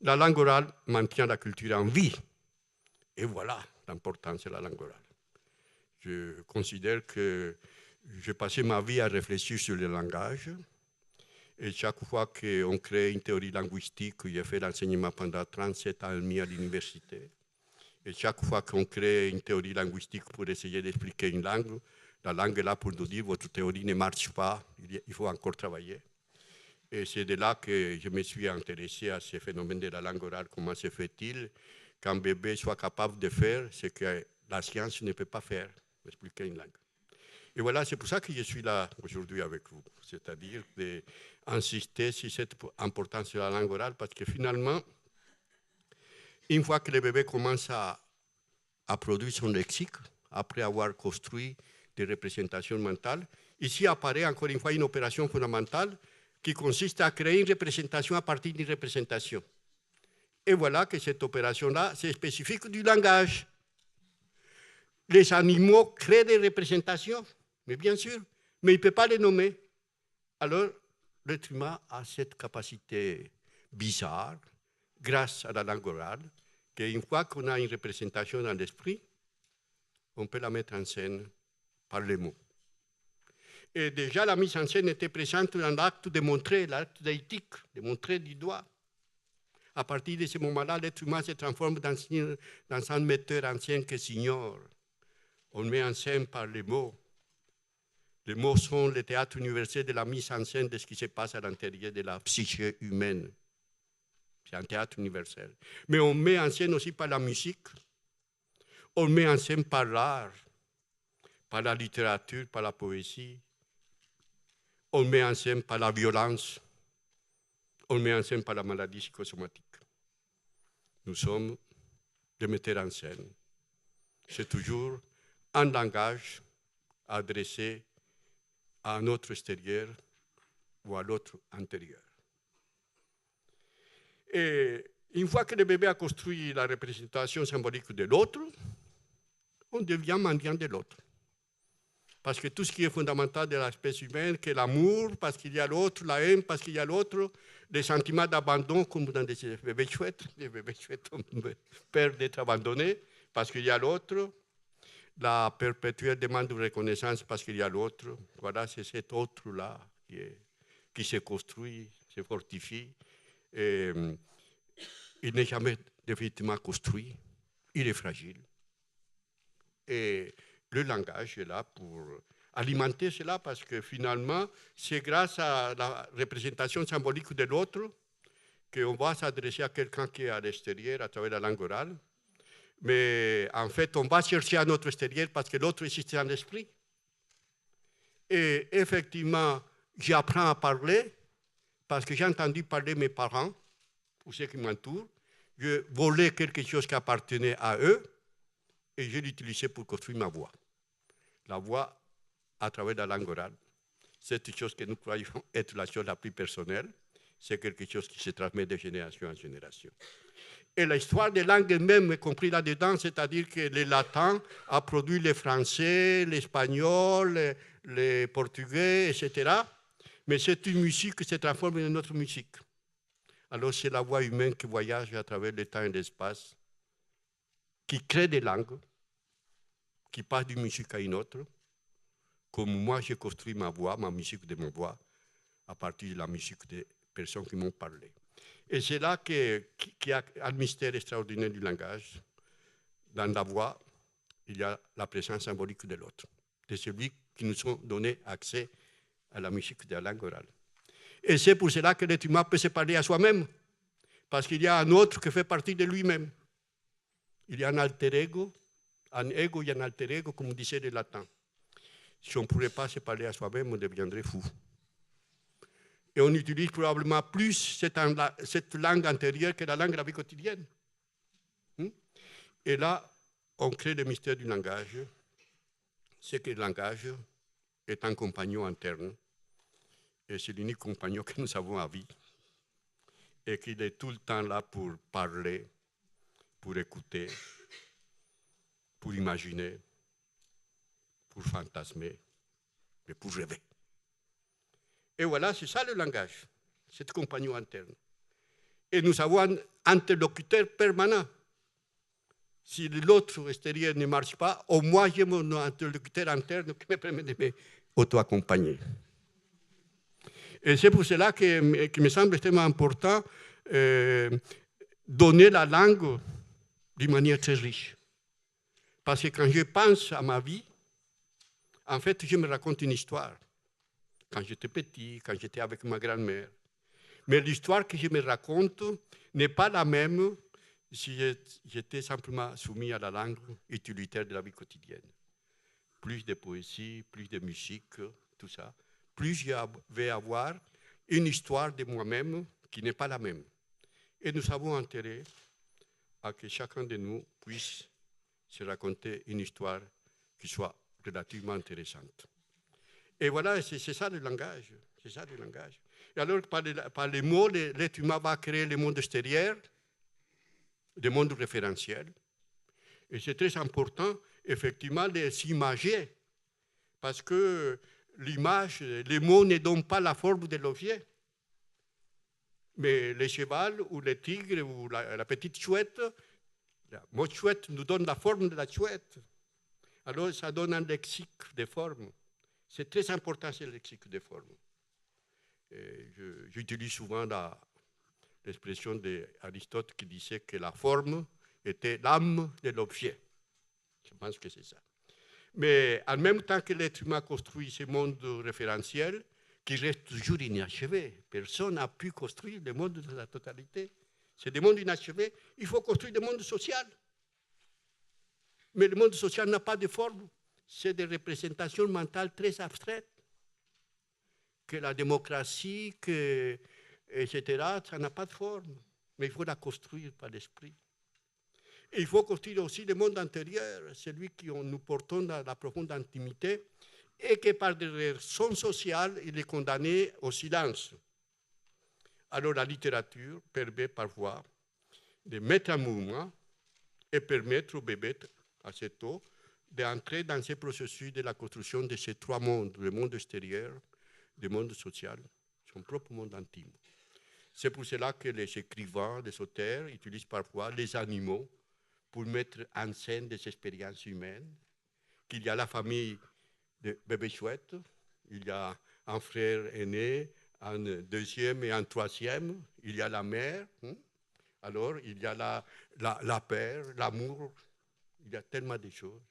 La langue orale maintient la culture en vie. Et voilà l'importance de la langue orale. Je considère que j'ai passé ma vie à réfléchir sur le langage. Et chaque fois qu'on crée une théorie linguistique, j'ai fait l'enseignement pendant 37 ans et demi à l'université. Et chaque fois qu'on crée une théorie linguistique pour essayer d'expliquer une langue, la langue est là pour nous dire votre théorie ne marche pas, il faut encore travailler. Et c'est de là que je me suis intéressé à ce phénomène de la langue orale. Comment se fait-il qu'un bébé soit capable de faire ce que la science ne peut pas faire, expliquer une langue. Et voilà, c'est pour ça que je suis là aujourd'hui avec vous, c'est-à-dire d'insister sur cette importance de la langue orale, parce que finalement, une fois que le bébé commence à produire son lexique, après avoir construit des représentations mentales, Ici apparaît encore une fois une opération fondamentale qui consiste à créer une représentation à partir d'une représentation. Et voilà que cette opération-là, c'est spécifique du langage. Les animaux créent des représentations, mais bien sûr, mais il ne peut pas les nommer. Alors, l'être humain a cette capacité bizarre, grâce à la langue orale, qu'une fois qu'on a une représentation dans l'esprit, on peut la mettre en scène par les mots. Et déjà, la mise en scène était présente dans l'acte de montrer, l'acte d'éthique, de montrer du doigt. À partir de ce moment-là, l'être humain se transforme dans un metteur en scène qui s'ignore. On met en scène par les mots. Les mots sont le théâtre universel de la mise en scène de ce qui se passe à l'intérieur de la psyché humaine. C'est un théâtre universel. Mais on met en scène aussi par la musique. On met en scène par l'art, par la littérature, par la poésie. On met en scène par la violence. On met en scène par la maladie psychosomatique. Nous sommes des metteurs en scène. C'est toujours un langage adressé à un autre extérieur ou à l'autre intérieur. Et une fois que le bébé a construit la représentation symbolique de l'autre, on devient mendiant de l'autre. Parce que tout ce qui est fondamental de l'espèce humaine, que l'amour, parce qu'il y a l'autre, la haine, parce qu'il y a l'autre, les sentiments d'abandon, comme dans des bébés chouettes, les bébés chouettes ont peur d'être abandonnés, parce qu'il y a l'autre, la perpétuelle demande de reconnaissance, parce qu'il y a l'autre. Voilà, c'est cet autre-là qui se construit, se fortifie. Et il n'est jamais définitivement construit, il est fragile. Et le langage est là pour alimenter cela, parce que finalement, c'est grâce à la représentation symbolique de l'autre qu'on va s'adresser à quelqu'un qui est à l'extérieur à travers la langue orale. Mais en fait, on va chercher à notre extérieur parce que l'autre existe dans l'esprit. Et effectivement, j'apprends à parler parce que j'ai entendu parler mes parents ou ceux qui m'entourent. Je volais quelque chose qui appartenait à eux et je l'utilisais pour construire ma voix. La voix à travers la langue orale. C'est une chose que nous croyons être la chose la plus personnelle. C'est quelque chose qui se transmet de génération en génération. Et l'histoire des langues même est comprise là-dedans, c'est-à-dire que le latin a produit le français, l'espagnol, le portugais, etc. Mais c'est une musique qui se transforme en une autre musique. Alors c'est la voix humaine qui voyage à travers le temps et l'espace, qui crée des langues, qui passe d'une musique à une autre, comme moi j'ai construit ma voix, ma musique de ma voix, à partir de la musique des personnes qui m'ont parlé. Et c'est là qu'il y a un mystère extraordinaire du langage. Dans la voix, il y a la présence symbolique de l'autre, de celui qui nous a donné accès à la musique de la langue orale. Et c'est pour cela que l'être humain peut se parler à soi-même, parce qu'il y a un autre qui fait partie de lui-même. Il y a un alter ego, un ego et un alter ego, comme disait le latin. Si on ne pourrait pas se parler à soi-même, on deviendrait fou. Et on utilise probablement plus cette langue intérieure que la langue de la vie quotidienne. Et là, on crée le mystère du langage. C'est que le langage est un compagnon interne. Et c'est l'unique compagnon que nous avons à vie. Et qu'il est tout le temps là pour parler, pour écouter, pour imaginer, pour fantasmer, et pour rêver. Et voilà, c'est ça le langage, cet compagnon interne. Et nous avons un interlocuteur permanent. Si l'autre extérieur ne marche pas, au moins j'ai mon interlocuteur interne qui me permet de m'auto-accompagner. Et c'est pour cela qu'il me semble extrêmement important donner la langue d'une manière très riche. Parce que quand je pense à ma vie, en fait, je me raconte une histoire. Quand j'étais petit, quand j'étais avec ma grand-mère. Mais l'histoire que je me raconte n'est pas la même si j'étais simplement soumis à la langue utilitaire de la vie quotidienne. Plus de poésie, plus de musique, tout ça. Plus je vais avoir une histoire de moi-même qui n'est pas la même. Et nous avons intérêt à que chacun de nous puisse se raconter une histoire qui soit relativement intéressante. Et voilà, c'est ça le langage. C'est ça le langage. Et alors, par les mots, l'être humain va créer le monde extérieur, le monde référentiel. Et c'est très important, effectivement, de s'imager. Parce que l'image, les mots ne donnent pas la forme de l'objet. Mais le cheval ou le tigre ou la petite chouette, le mot chouette nous donne la forme de la chouette. Alors, ça donne un lexique de forme. C'est très important, ce lexique de forme. J'utilise souvent l'expression d'Aristote qui disait que la forme était l'âme de l'objet. Je pense que c'est ça. Mais en même temps que l'être humain construit ce monde référentiel, qui reste toujours inachevé, personne n'a pu construire le monde de la totalité. C'est des mondes inachevés. Il faut construire le monde social. Mais le monde social n'a pas de forme. C'est des représentations mentales très abstraites. Que la démocratie, etc., ça n'a pas de forme. Mais il faut la construire par l'esprit. Et il faut construire aussi le monde intérieur, celui que nous portons dans la profonde intimité, et que par des raisons sociales, il est condamné au silence. Alors la littérature permet parfois de mettre en mouvement et permettre au bébé, assez tôt, d'entrer dans ce processus de la construction de ces trois mondes, le monde extérieur, le monde social, son propre monde intime. C'est pour cela que les écrivains, les auteurs utilisent parfois les animaux pour mettre en scène des expériences humaines, qu'il y a la famille de bébés chouettes, il y a un frère aîné, un deuxième et un troisième, il y a la mère, alors il y a la peur, l'amour, il y a tellement de choses.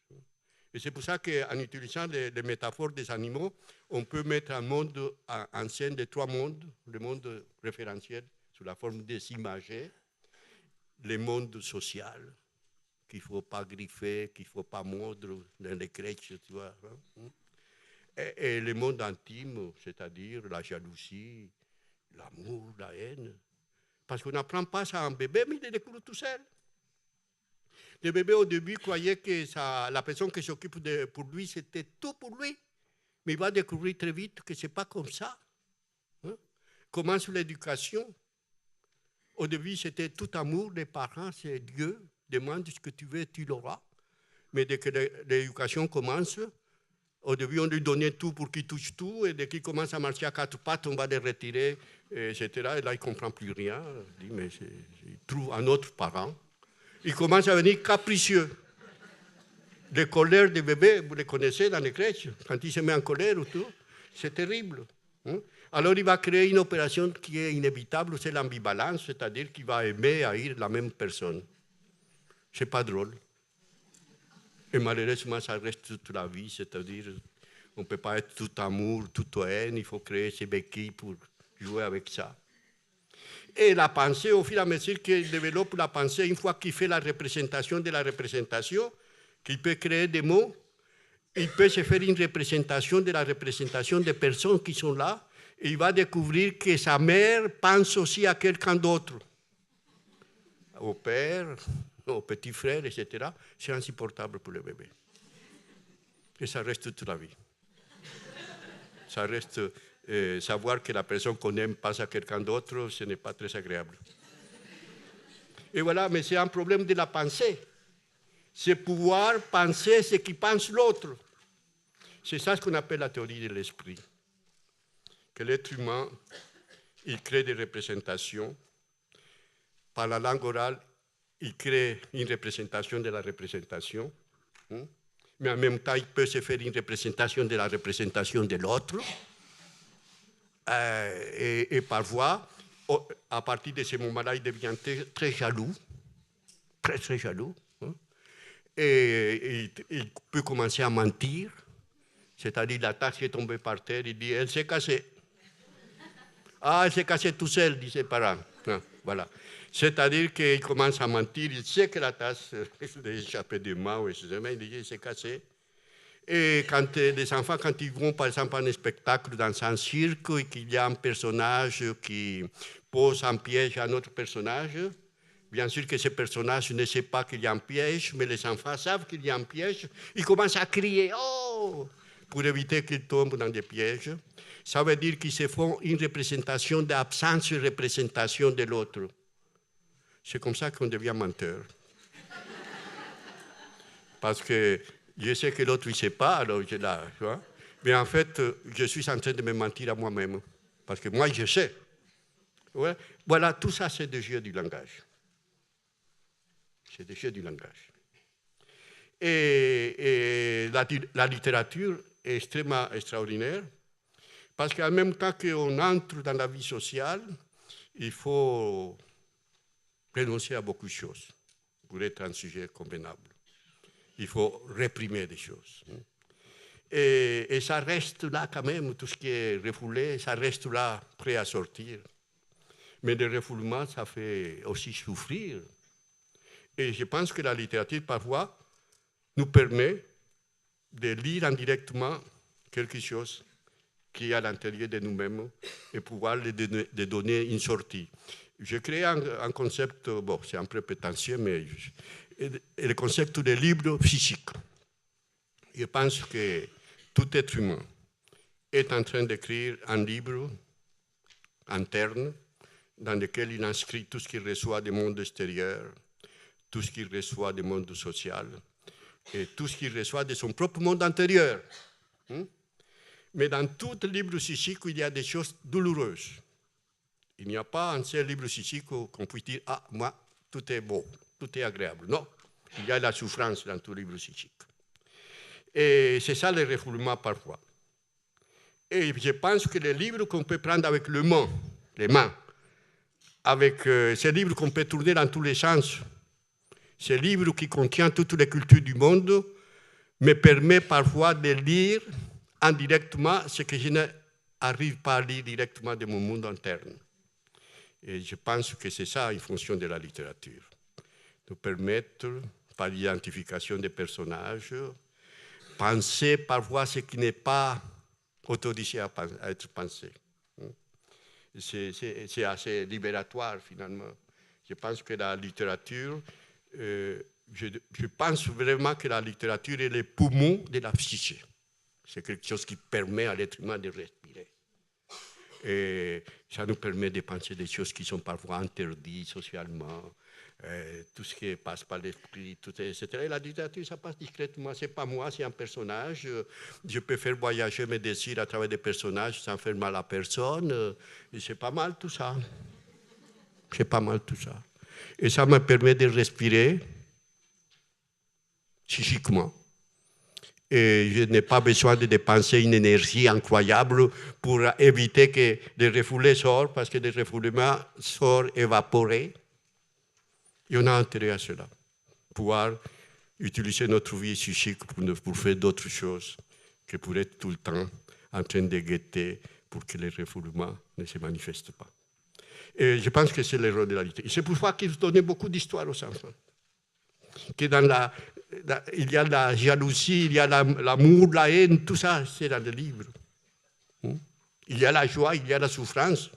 Et c'est pour ça qu'en utilisant les métaphores des animaux, on peut mettre un monde en scène de trois mondes, le monde référentiel sous la forme des imagés, le monde social, qu'il ne faut pas griffer, qu'il ne faut pas mordre dans les crèches, tu vois. Et le monde intime, c'est-à-dire la jalousie, l'amour, la haine. Parce qu'on n'apprend pas ça à un bébé, mais il le découvre tout seul. Le bébé, au début, croyait que la personne qui s'occupe pour lui, c'était tout pour lui. Mais il va découvrir très vite que ce n'est pas comme ça. Commence l'éducation. Au début, c'était tout amour des parents, c'est Dieu. Demande ce que tu veux, tu l'auras. Mais dès que l'éducation commence, au début, on lui donnait tout pour qu'il touche tout. Et dès qu'il commence à marcher à quatre pattes, on va les retirer, etc. Et là, il ne comprend plus rien. Il dit, mais il trouve un autre parent. Il commence à devenir capricieux. Les colères des bébés, vous les connaissez dans les crèches, quand il se met en colère ou tout, c'est terrible. Alors il va créer une opération qui est inévitable, c'est l'ambivalence, c'est-à-dire qu'il va aimer et haïr la même personne. C'est pas drôle. Et malheureusement, ça reste toute la vie, c'est-à-dire on ne peut pas être tout amour, toute haine, il faut créer ces béquilles pour jouer avec ça. Et la pensée, au fur et à mesure qu'il développe la pensée, une fois qu'il fait la représentation de la représentation, qu'il peut créer des mots, il peut se faire une représentation de la représentation des personnes qui sont là, et il va découvrir que sa mère pense aussi à quelqu'un d'autre, au père, au petit frère, etc. C'est insupportable pour le bébé. Et ça reste toute la vie. Ça reste... savoir que la personne qu'on aime passe à quelqu'un d'autre, ce n'est pas très agréable. Et voilà, mais c'est un problème de la pensée. C'est pouvoir penser ce qui pense l'autre. C'est ça ce qu'on appelle la théorie de l'esprit. Que l'être humain, il crée des représentations. Par la langue orale, il crée une représentation de la représentation. Mais en même temps, il peut se faire une représentation de la représentation de l'autre. Et parfois, à partir de ce moment-là, il devient très jaloux, très jaloux. Et il peut commencer à mentir, c'est-à-dire la tasse qui est tombée par terre, il dit, elle s'est cassée. Ah, elle s'est cassée tout seul, disent ses parents. Voilà. C'est-à-dire qu'il commence à mentir, il sait que la tasse est échappée des mains, il dit, elle s'est cassée. Et quand les enfants, quand ils vont par exemple à un spectacle dans un cirque et qu'il y a un personnage qui pose un piège à un autre personnage, bien sûr que ce personnage ne sait pas qu'il y a un piège, mais les enfants savent qu'il y a un piège, ils commencent à crier « Oh !» pour éviter qu'ils tombent dans des pièges. Ça veut dire qu'ils se font une représentation d'absence de représentation de l'autre. C'est comme ça qu'on devient menteur. Parce que je sais que l'autre ne sait pas, alors je là, tu vois. Mais en fait, je suis en train de me mentir à moi-même. Parce que moi, je sais. Ouais. Voilà, tout ça, c'est des jeux du langage. C'est des jeux du langage. Et la littérature est extrêmement extraordinaire, parce qu'en même temps qu'on entre dans la vie sociale, il faut renoncer à beaucoup de choses pour être un sujet convenable. Il faut réprimer des choses. Et ça reste là quand même, tout ce qui est refoulé, ça reste là, prêt à sortir. Mais le refoulement, ça fait aussi souffrir. Et je pense que la littérature, parfois, nous permet de lire indirectement quelque chose qui est à l'intérieur de nous-mêmes et pouvoir lui donner une sortie. J'ai créé un concept, bon, c'est un peu prétentieux, mais le concept de livre physique. Je pense que tout être humain est en train d'écrire un livre interne dans lequel il inscrit tout ce qu'il reçoit du monde extérieur, tout ce qu'il reçoit du monde social et tout ce qu'il reçoit de son propre monde intérieur. Mais dans tout livre psychique, il y a des choses douloureuses. Il n'y a pas un seul livre psychique qu'on puisse dire « Ah, moi, tout est beau, tout est agréable ». Non, il y a la souffrance dans tout livre psychique. Et c'est ça le refoulement parfois. Et je pense que les livres qu'on peut prendre avec les mains, avec ces livres qu'on peut tourner dans tous les sens, ces livres qui contiennent toutes les cultures du monde, me permet parfois de lire indirectement ce que je n'arrive pas à lire directement de mon monde interne. Et je pense que c'est ça une fonction de la littérature. Nous permettre, par l'identification des personnages, penser parfois ce qui n'est pas autorisé à être pensé. C'est assez libératoire finalement. Je pense que la littérature, je pense vraiment que la littérature est le poumon de la psyché. C'est quelque chose qui permet à l'être humain de respirer. Et ça nous permet de penser des choses qui sont parfois interdites socialement, tout ce qui passe par l'esprit, etc. Et la littérature, ça passe discrètement. Ce n'est pas moi, c'est un personnage. Je peux faire voyager mes désirs à travers des personnages sans faire mal à personne. Et c'est pas mal tout ça. C'est pas mal tout ça. Et ça me permet de respirer psychiquement. Et je n'ai pas besoin de dépenser une énergie incroyable pour éviter que le refoulé sorte, parce que le refoulement sort évaporé. Et on a intérêt à cela, pouvoir utiliser notre vie psychique pour faire d'autres choses que pour être tout le temps en train de guetter pour que le refoulement ne se manifeste pas. Et je pense que c'est le rôle de la littérature. C'est pour ça qu'il faut donner beaucoup d'histoires aux enfants. Que il y a la jalousie, il y a l'amour, la haine, tout ça, c'est dans le livre. Il y a la joie, il y a la souffrance.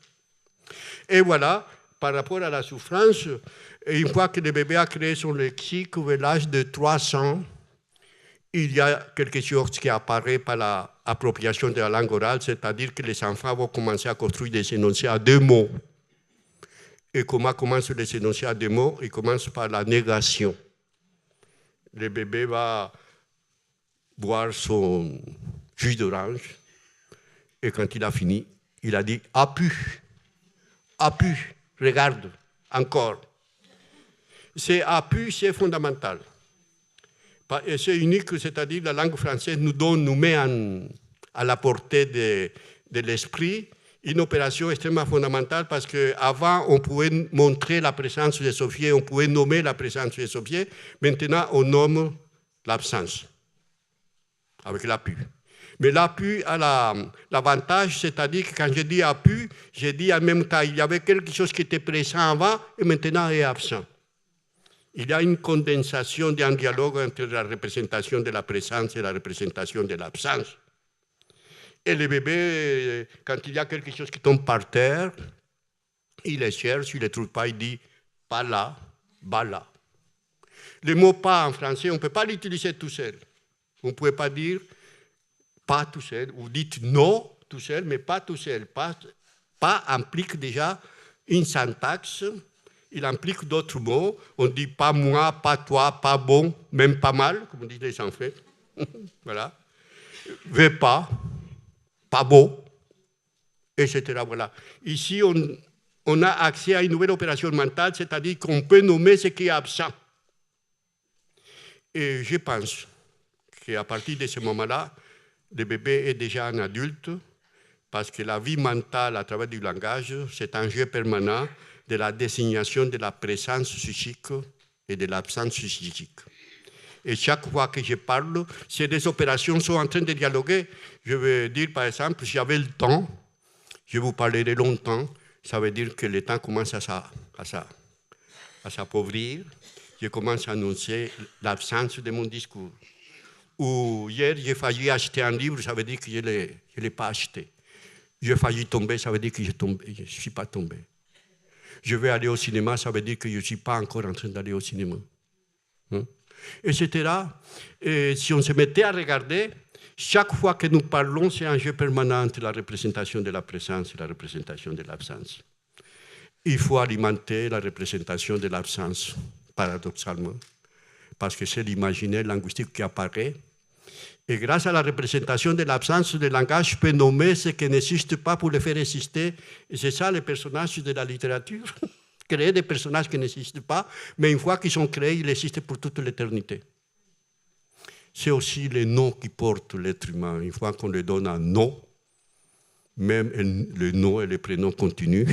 Et voilà, par rapport à la souffrance, une fois que le bébé a créé son lexique, vers l'âge de 3 ans, il y a quelque chose qui apparaît par l'appropriation de la langue orale, c'est-à-dire que les enfants vont commencer à construire des énoncés à 2 mots. Et comment commencent les énoncés à 2 mots? Ils commencent par la négation. Le bébé va boire son jus d'orange et quand il a fini, il a dit « A pu, regarde, encore ». C'est « a pu », c'est fondamental. Et c'est unique, c'est-à-dire la langue française nous met à la portée de l'esprit une opération extrêmement fondamentale parce qu'avant, on pouvait montrer la présence des objets, on pouvait nommer la présence des objets. Maintenant, on nomme l'absence avec l'appui. Mais l'appui a l'avantage, c'est-à-dire que quand je dis appui, je dis en même temps, il y avait quelque chose qui était présent avant et maintenant est absent. Il y a une condensation d'un dialogue entre la représentation de la présence et la représentation de l'absence. Et le bébé, quand il y a quelque chose qui tombe par terre, il le cherche, il ne le trouve pas, il dit « pas là, bas là ». Le mot « pas » en français, on ne peut pas l'utiliser tout seul. On ne pouvait pas dire pas tout seul, ou dites non tout seul, mais pas tout seul. Pas implique déjà une syntaxe, il implique d'autres mots. On dit pas moi, pas toi, pas bon, même pas mal, comme disent les enfants. Voilà. Veux pas beau, etc. Voilà. Ici, on a accès à une nouvelle opération mentale, c'est-à-dire qu'on peut nommer ce qui est absent. Et je pense qu'à partir de ce moment-là, le bébé est déjà un adulte, parce que la vie mentale à travers du langage, c'est un jeu permanent de la désignation de la présence psychique et de l'absence psychique. Et chaque fois que je parle, ces deux opérations sont en train de dialoguer. Je veux dire, par exemple, si j'avais le temps, je vous parlerai longtemps, ça veut dire que le temps commence à s'appauvrir. Je commence à annoncer l'absence de mon discours. Ou hier, j'ai failli acheter un livre, ça veut dire que je ne l'ai pas acheté. J'ai failli tomber, ça veut dire que je ne suis pas tombé. Je vais aller au cinéma, ça veut dire que je ne suis pas encore en train d'aller au cinéma. Etc. Et si on se mettait à regarder, chaque fois que nous parlons, c'est un jeu permanent entre la représentation de la présence et la représentation de l'absence. Il faut alimenter la représentation de l'absence, paradoxalement, parce que c'est l'imaginaire linguistique qui apparaît. Et grâce à la représentation de l'absence, le langage peut nommer ce qui n'existe pas pour le faire exister. Et c'est ça le personnage de la littérature. Créer des personnages qui n'existent pas, mais une fois qu'ils sont créés, ils existent pour toute l'éternité. C'est aussi les noms qui portent l'être humain. Une fois qu'on lui donne un nom, même le nom et le prénom continuent,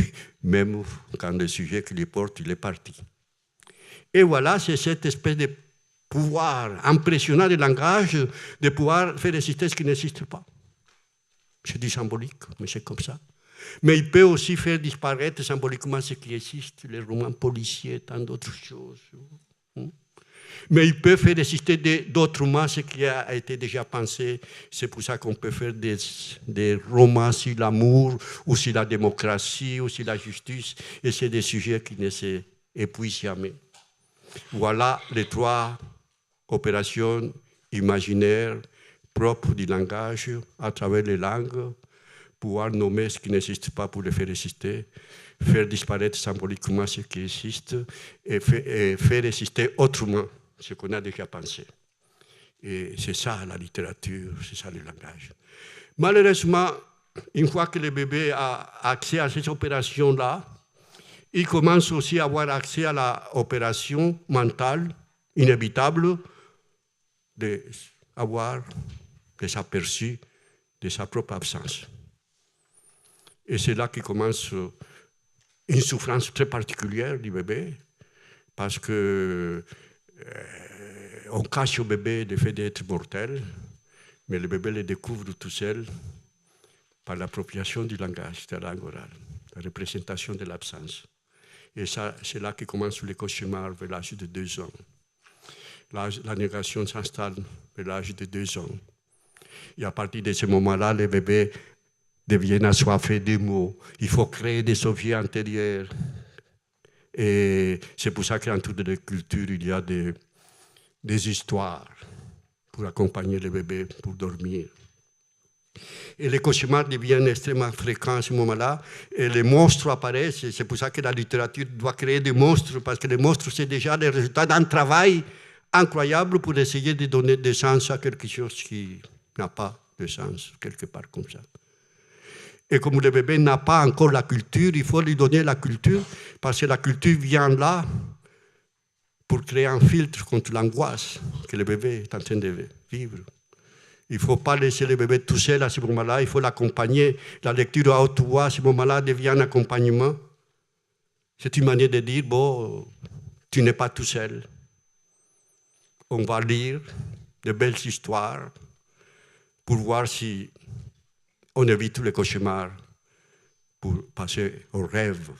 même quand le sujet qui les porte, il est parti. Et voilà, c'est cette espèce de pouvoir impressionnant du langage de pouvoir faire exister ce qui n'existe pas. C'est du symbolique, mais c'est comme ça. Mais il peut aussi faire disparaître symboliquement ce qui existe, les romans policiers, tant d'autres choses. Mais il peut faire exister d'autres romans, ce qui a été déjà pensé. C'est pour ça qu'on peut faire des romans sur l'amour, ou sur la démocratie, ou sur la justice. Et c'est des sujets qui ne s'épuisent jamais. Voilà les trois opérations imaginaires propres du langage à travers les langues, pouvoir nommer ce qui n'existe pas pour le faire exister, faire disparaître symboliquement ce qui existe et faire exister autrement ce qu'on a déjà pensé. Et c'est ça la littérature, c'est ça le langage. Malheureusement, une fois que le bébé a accès à ces opérations-là, il commence aussi à avoir accès à l'opération mentale inévitable d'avoir des aperçus de sa propre absence. Et c'est là que commence une souffrance très particulière du bébé, parce que on cache au bébé le fait d'être mortel, mais le bébé le découvre tout seul par l'appropriation du langage, de la langue orale, la représentation de l'absence. Et ça, c'est là que commence le cauchemar vers l'âge de 2 ans. La négation s'installe vers l'âge de 2 ans. Et à partir de ce moment-là, les bébés deviennent assoiffés des mots. Il faut créer des objets antérieurs. Et c'est pour ça qu'en toute la culture, il y a des histoires pour accompagner les bébés pour dormir. Et les cauchemars deviennent extrêmement fréquents à ce moment-là. Et les monstres apparaissent. C'est pour ça que la littérature doit créer des monstres, parce que les monstres, c'est déjà le résultat d'un travail incroyable pour essayer de donner des sens à quelque chose qui n'a pas de sens, quelque part comme ça. Et comme le bébé n'a pas encore la culture, il faut lui donner la culture, parce que la culture vient là pour créer un filtre contre l'angoisse que le bébé est en train de vivre. Il ne faut pas laisser le bébé tout seul à ce moment-là, il faut l'accompagner. La lecture à haute voix à ce moment-là devient un accompagnement. C'est une manière de dire, bon, tu n'es pas tout seul. On va lire de belles histoires pour voir si on évite tous les cauchemars pour passer au rêve.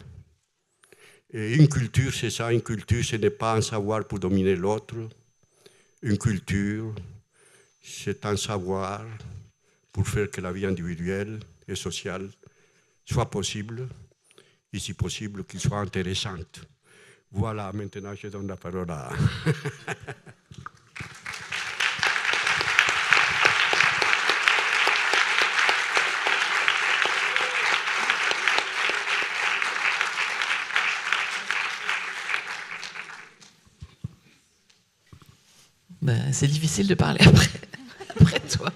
Et une culture, c'est ça, une culture, ce n'est pas un savoir pour dominer l'autre. Une culture, c'est un savoir pour faire que la vie individuelle et sociale soit possible, et si possible, qu'elle soit intéressante. Voilà, maintenant je donne la parole à... c'est difficile de parler après toi.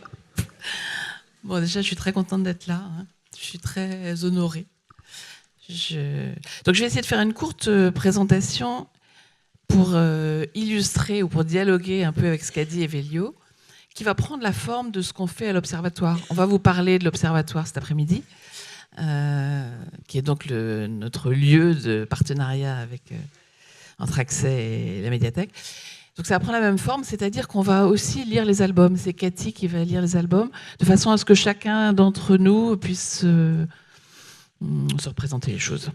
Bon, déjà, je suis très contente d'être là. Hein. Je suis très honorée. Donc, je vais essayer de faire une courte présentation pour illustrer ou pour dialoguer un peu avec ce qu'a dit Evelio, qui va prendre la forme de ce qu'on fait à l'Observatoire. On va vous parler de l'Observatoire cet après-midi, qui est donc notre lieu de partenariat entre Accès et la médiathèque. Donc ça va prendre la même forme, c'est-à-dire qu'on va aussi lire les albums. C'est Cathy qui va lire les albums, de façon à ce que chacun d'entre nous puisse se représenter les choses.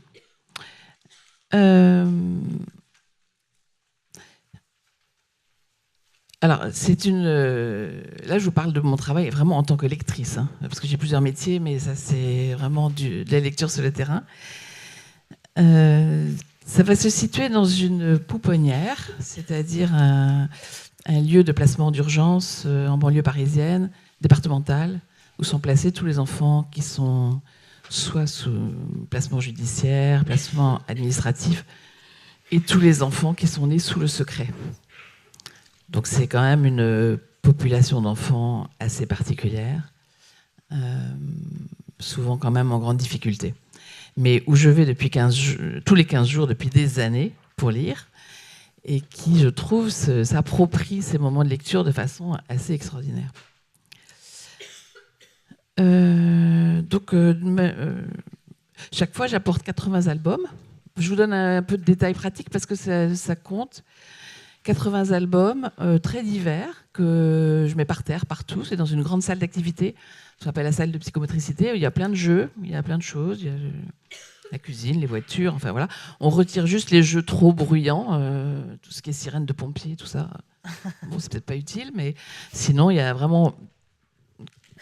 Alors, là, je vous parle de mon travail vraiment en tant que lectrice, hein, parce que j'ai plusieurs métiers, mais ça, c'est vraiment de la lecture sur le terrain. Ça va se situer dans une pouponnière, c'est-à-dire un lieu de placement d'urgence en banlieue parisienne, départementale, où sont placés tous les enfants qui sont soit sous placement judiciaire, placement administratif, et tous les enfants qui sont nés sous le secret. Donc c'est quand même une population d'enfants assez particulière, souvent quand même en grande difficulté. Mais où je vais tous les 15 jours depuis des années pour lire, et qui, je trouve, s'approprie ces moments de lecture de façon assez extraordinaire. Chaque fois, j'apporte 80 albums. Je vous donne un peu de détails pratiques parce que ça compte. 80 albums très divers que je mets par terre, partout. C'est dans une grande salle d'activité. Ça s'appelle la salle de psychomotricité. Il y a plein de jeux, il y a plein de choses. Il y a la cuisine, les voitures, enfin voilà. On retire juste les jeux trop bruyants, tout ce qui est sirène de pompiers, tout ça. Bon, c'est peut-être pas utile, mais sinon, il y a vraiment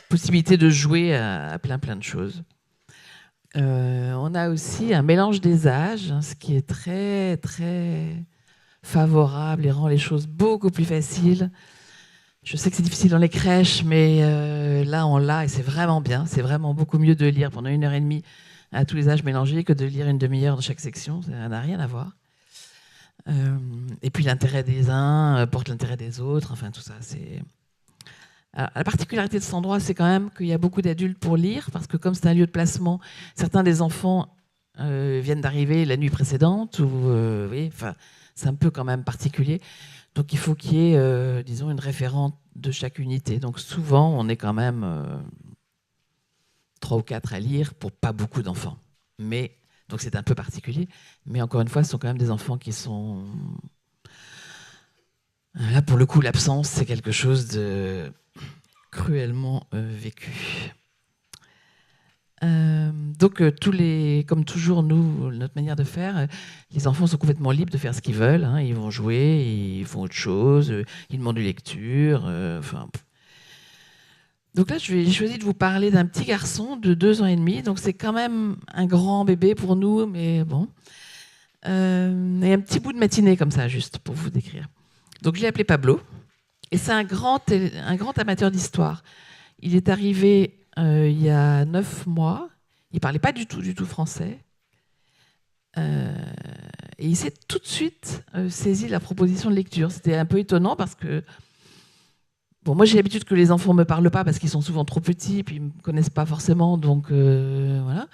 possibilité de jouer à plein de choses. On a aussi un mélange des âges, hein, ce qui est très, très favorable et rend les choses beaucoup plus faciles. Je sais que c'est difficile dans les crèches, mais là, on l'a et c'est vraiment bien. C'est vraiment beaucoup mieux de lire pendant 1h30 à tous les âges mélangés que de lire une demi-heure dans chaque section. Ça n'a rien à voir. Et puis l'intérêt des uns porte l'intérêt des autres. Enfin, tout ça, c'est... Alors, la particularité de cet endroit, c'est quand même qu'il y a beaucoup d'adultes pour lire, parce que comme c'est un lieu de placement, certains des enfants viennent d'arriver la nuit précédente, ou oui, enfin, c'est un peu quand même particulier. Donc il faut qu'il y ait, disons, une référente de chaque unité. Donc souvent, on est quand même 3 ou 4 à lire pour pas beaucoup d'enfants. Mais, donc c'est un peu particulier. Mais encore une fois, ce sont quand même des enfants qui sont... Là, pour le coup, l'absence, c'est quelque chose de cruellement vécu. Donc, comme toujours, nous, notre manière de faire, les enfants sont complètement libres de faire ce qu'ils veulent. Hein. Ils vont jouer, ils font autre chose, ils demandent une lecture. Donc là, j'ai choisi de vous parler d'un petit garçon de 2 ans et demi. Donc, c'est quand même un grand bébé pour nous, mais bon. Et un petit bout de matinée comme ça, juste pour vous décrire. Donc, je l'ai appelé Pablo. Et c'est un grand amateur d'histoire. Il est arrivé il y a 9 mois. Il ne parlait pas du tout français. Et il s'est tout de suite saisi la proposition de lecture. C'était un peu étonnant parce que... Bon, moi, j'ai l'habitude que les enfants ne me parlent pas parce qu'ils sont souvent trop petits, puis ils ne me connaissent pas forcément. Donc, voilà.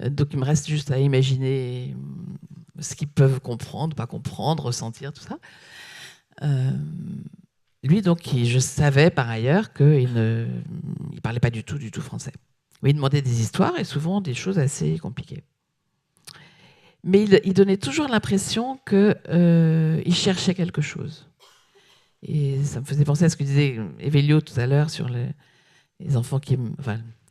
Donc, il me reste juste à imaginer ce qu'ils peuvent comprendre, pas comprendre, ressentir, tout ça. Lui, donc, je savais par ailleurs qu'il ne parlait pas du tout français. Mais il demandait des histoires et souvent des choses assez compliquées. Mais il donnait toujours l'impression qu'il cherchait quelque chose. Et ça me faisait penser à ce que disait Evelio tout à l'heure sur les enfants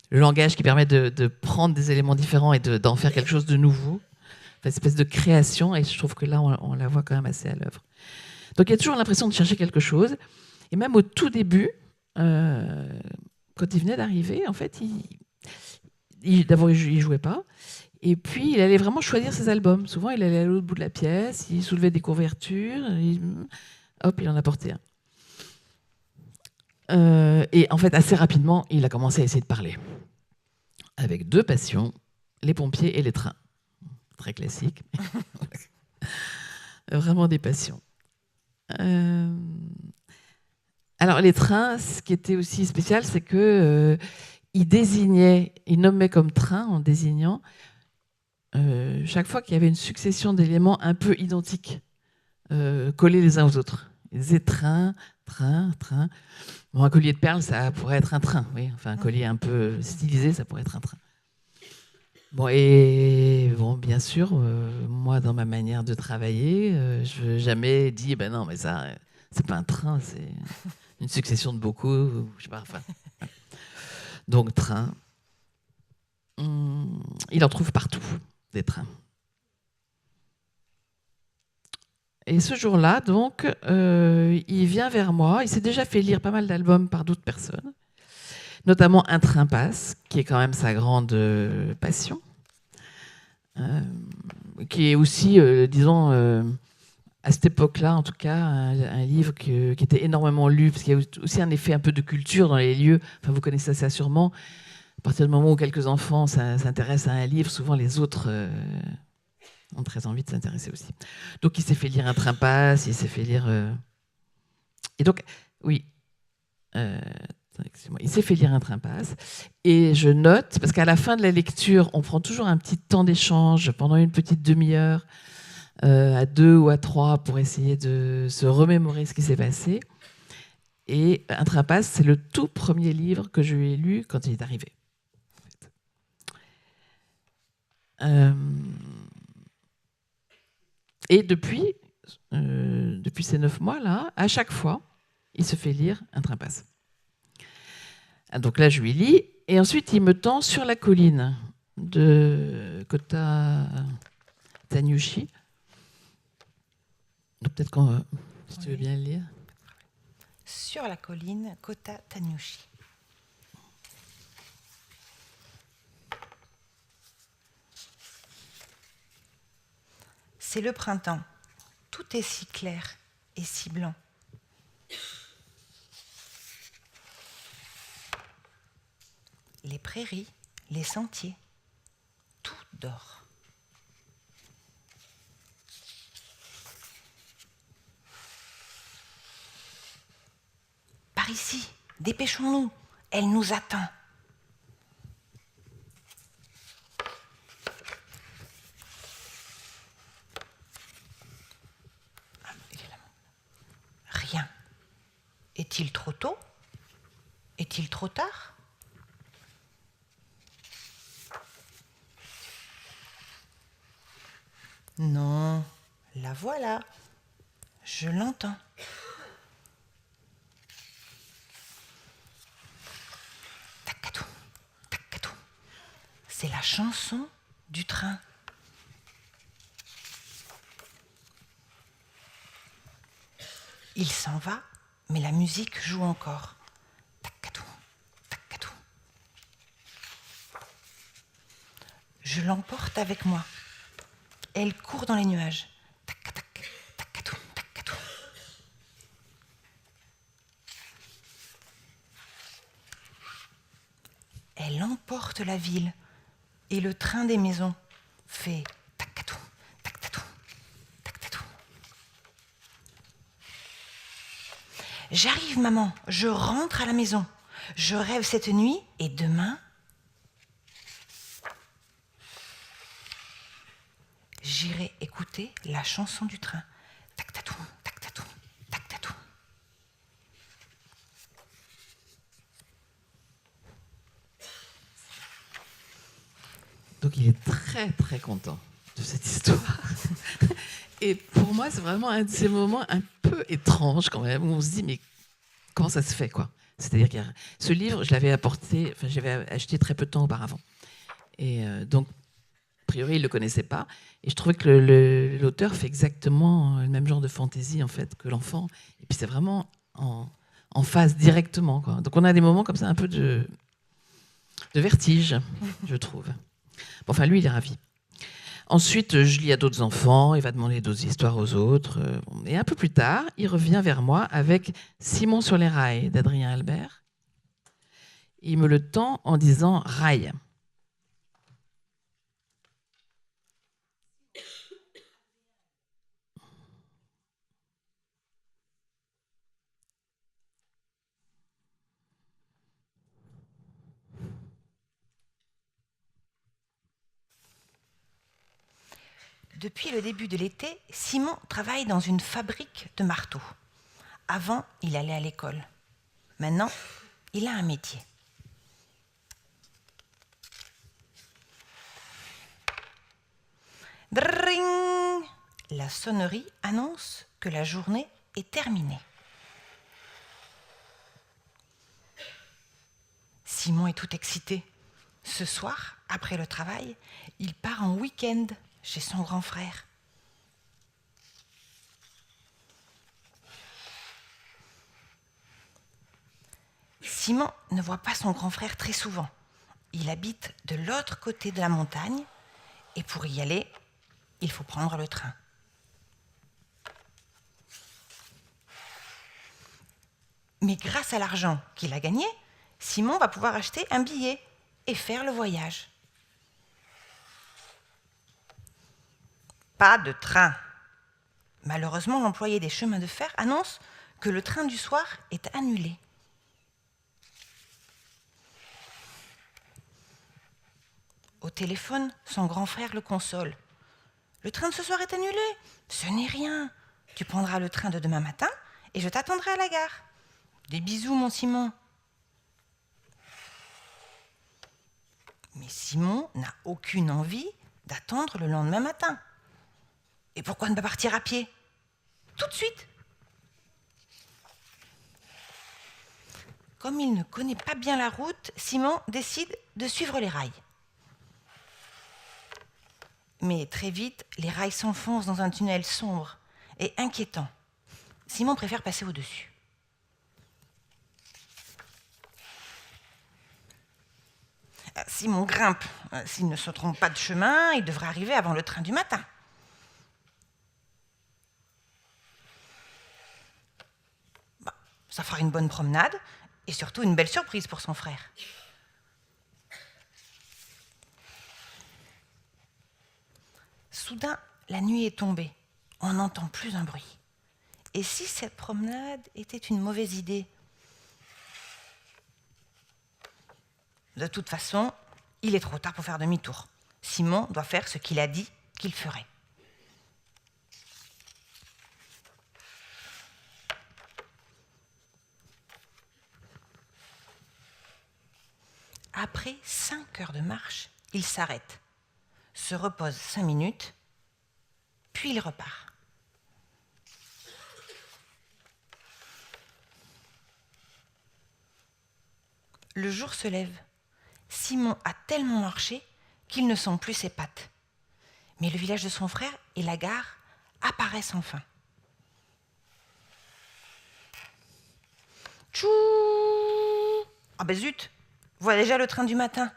le langage qui permet de prendre des éléments différents et d'en faire quelque chose de nouveau. Une espèce de création, et je trouve que là, on la voit quand même assez à l'œuvre. Donc il y a toujours l'impression de chercher quelque chose. Et même au tout début, quand il venait d'arriver, en fait, d'abord, il ne jouait pas. Et puis, il allait vraiment choisir ses albums. Souvent, il allait à l'autre bout de la pièce, il soulevait des couvertures, hop, il en apportait un. Et en fait, assez rapidement, il a commencé à essayer de parler. Avec 2 passions, les pompiers et les trains. Très classique. Vraiment des passions. Alors, les trains, ce qui était aussi spécial, c'est que il nommait comme train en désignant chaque fois qu'il y avait une succession d'éléments un peu identiques, collés les uns aux autres. Il disait train, train, train. Bon, un collier de perles, ça pourrait être un train, oui. Enfin, un collier un peu stylisé, ça pourrait être un train. Bon, et bon, bien sûr, moi, dans ma manière de travailler, je n'ai jamais dit, ben non, mais ça, c'est pas un train, c'est une succession de beaucoup, je sais pas, enfin. Donc, train. Il en trouve partout, des trains. Et ce jour-là, donc, il vient vers moi. Il s'est déjà fait lire pas mal d'albums par d'autres personnes, notamment Un train passe, qui est quand même sa grande passion, qui est aussi, disons, à cette époque-là, en tout cas, un livre qui était énormément lu, parce qu'il y a aussi un effet un peu de culture dans les lieux. Enfin, vous connaissez ça sûrement. À partir du moment où quelques enfants s'intéressent à un livre, souvent les autres ont très envie de s'intéresser aussi. Donc, il s'est fait lire Un train passe, il s'est fait lire... Et donc, oui, il s'est fait lire Un train passe. Et je note, parce qu'à la fin de la lecture, on prend toujours un petit temps d'échange pendant une petite demi-heure, à 2 ou à 3, pour essayer de se remémorer ce qui s'est passé. Et Un train passe, c'est le tout premier livre que je lui ai lu quand il est arrivé. Et depuis ces 9 mois-là, à chaque fois, il se fait lire Un train passe. Donc là, je lui lis, et ensuite, il me tend Sur la colline de Kota Tanyushi. Donc peut-être si tu veux bien le lire. Sur la colline, Kota Tanyushi. C'est le printemps. Tout est si clair et si blanc. Les prairies, les sentiers, tout dort. Par ici, dépêchons-nous, elle nous attend. Rien. Est-il trop tôt? Est-il trop tard? Non, la voilà. Je l'entends. Tacatou, tacatou. C'est la chanson du train. Il s'en va, mais la musique joue encore. Tacatou, tacatou. Je l'emporte avec moi. Elle court dans les nuages. Tac, tac, tacatou, tacatou. Elle emporte la ville et le train des maisons fait tacatou, tacatou, tacatou. J'arrive, maman, je rentre à la maison. Je rêve cette nuit et demain, j'irai écouter la chanson du train. Tac-tatou, tac-tatou, tac-tatou. Donc il est très très content de cette histoire. Et pour moi, c'est vraiment un de ces moments un peu étranges quand même, où on se dit, mais comment ça se fait, quoi? C'est-à-dire que ce livre, je l'avais apporté, enfin, j'avais acheté très peu de temps auparavant. Et donc, a priori, il ne le connaissait pas. Et je trouvais que l'auteur fait exactement le même genre de fantaisie, en fait, que l'enfant. Et puis c'est vraiment en phase directement, quoi. Donc on a des moments comme ça, un peu de vertige, je trouve. Bon, enfin, lui, il est ravi. Ensuite, je lis à d'autres enfants, il va demander d'autres histoires aux autres. Et un peu plus tard, il revient vers moi avec Simon sur les rails d'Adrien Albert. Il me le tend en disant rail. Depuis le début de l'été, Simon travaille dans une fabrique de marteaux. Avant, il allait à l'école. Maintenant, il a un métier. Dring! La sonnerie annonce que la journée est terminée. Simon est tout excité. Ce soir, après le travail, il part en week-end chez son grand frère. Simon ne voit pas son grand frère très souvent. Il habite de l'autre côté de la montagne et pour y aller, il faut prendre le train. Mais grâce à l'argent qu'il a gagné, Simon va pouvoir acheter un billet et faire le voyage. Pas de train. Malheureusement, l'employé des chemins de fer annonce que le train du soir est annulé. Au téléphone, son grand frère le console. « Le train de ce soir est annulé. Ce n'est rien. Tu prendras le train de demain matin et je t'attendrai à la gare. Des bisous, mon Simon. » Mais Simon n'a aucune envie d'attendre le lendemain matin. Et pourquoi ne pas partir à pied? Tout de suite. Comme il ne connaît pas bien la route, Simon décide de suivre les rails. Mais très vite, les rails s'enfoncent dans un tunnel sombre et inquiétant. Simon préfère passer au-dessus. Simon grimpe. S'il ne se trompe pas de chemin, il devrait arriver avant le train du matin. Ça fera une bonne promenade et surtout une belle surprise pour son frère. Soudain, la nuit est tombée. On n'entend plus un bruit. Et si cette promenade était une mauvaise idée? De toute façon, il est trop tard pour faire demi-tour. Simon doit faire ce qu'il a dit qu'il ferait. Après 5 heures de marche, il s'arrête, se repose 5 minutes, puis il repart. Le jour se lève. Simon a tellement marché qu'il ne sent plus ses pattes. Mais le village de son frère et la gare apparaissent enfin. Tchou! Ah ben zut! Voilà déjà le train du matin.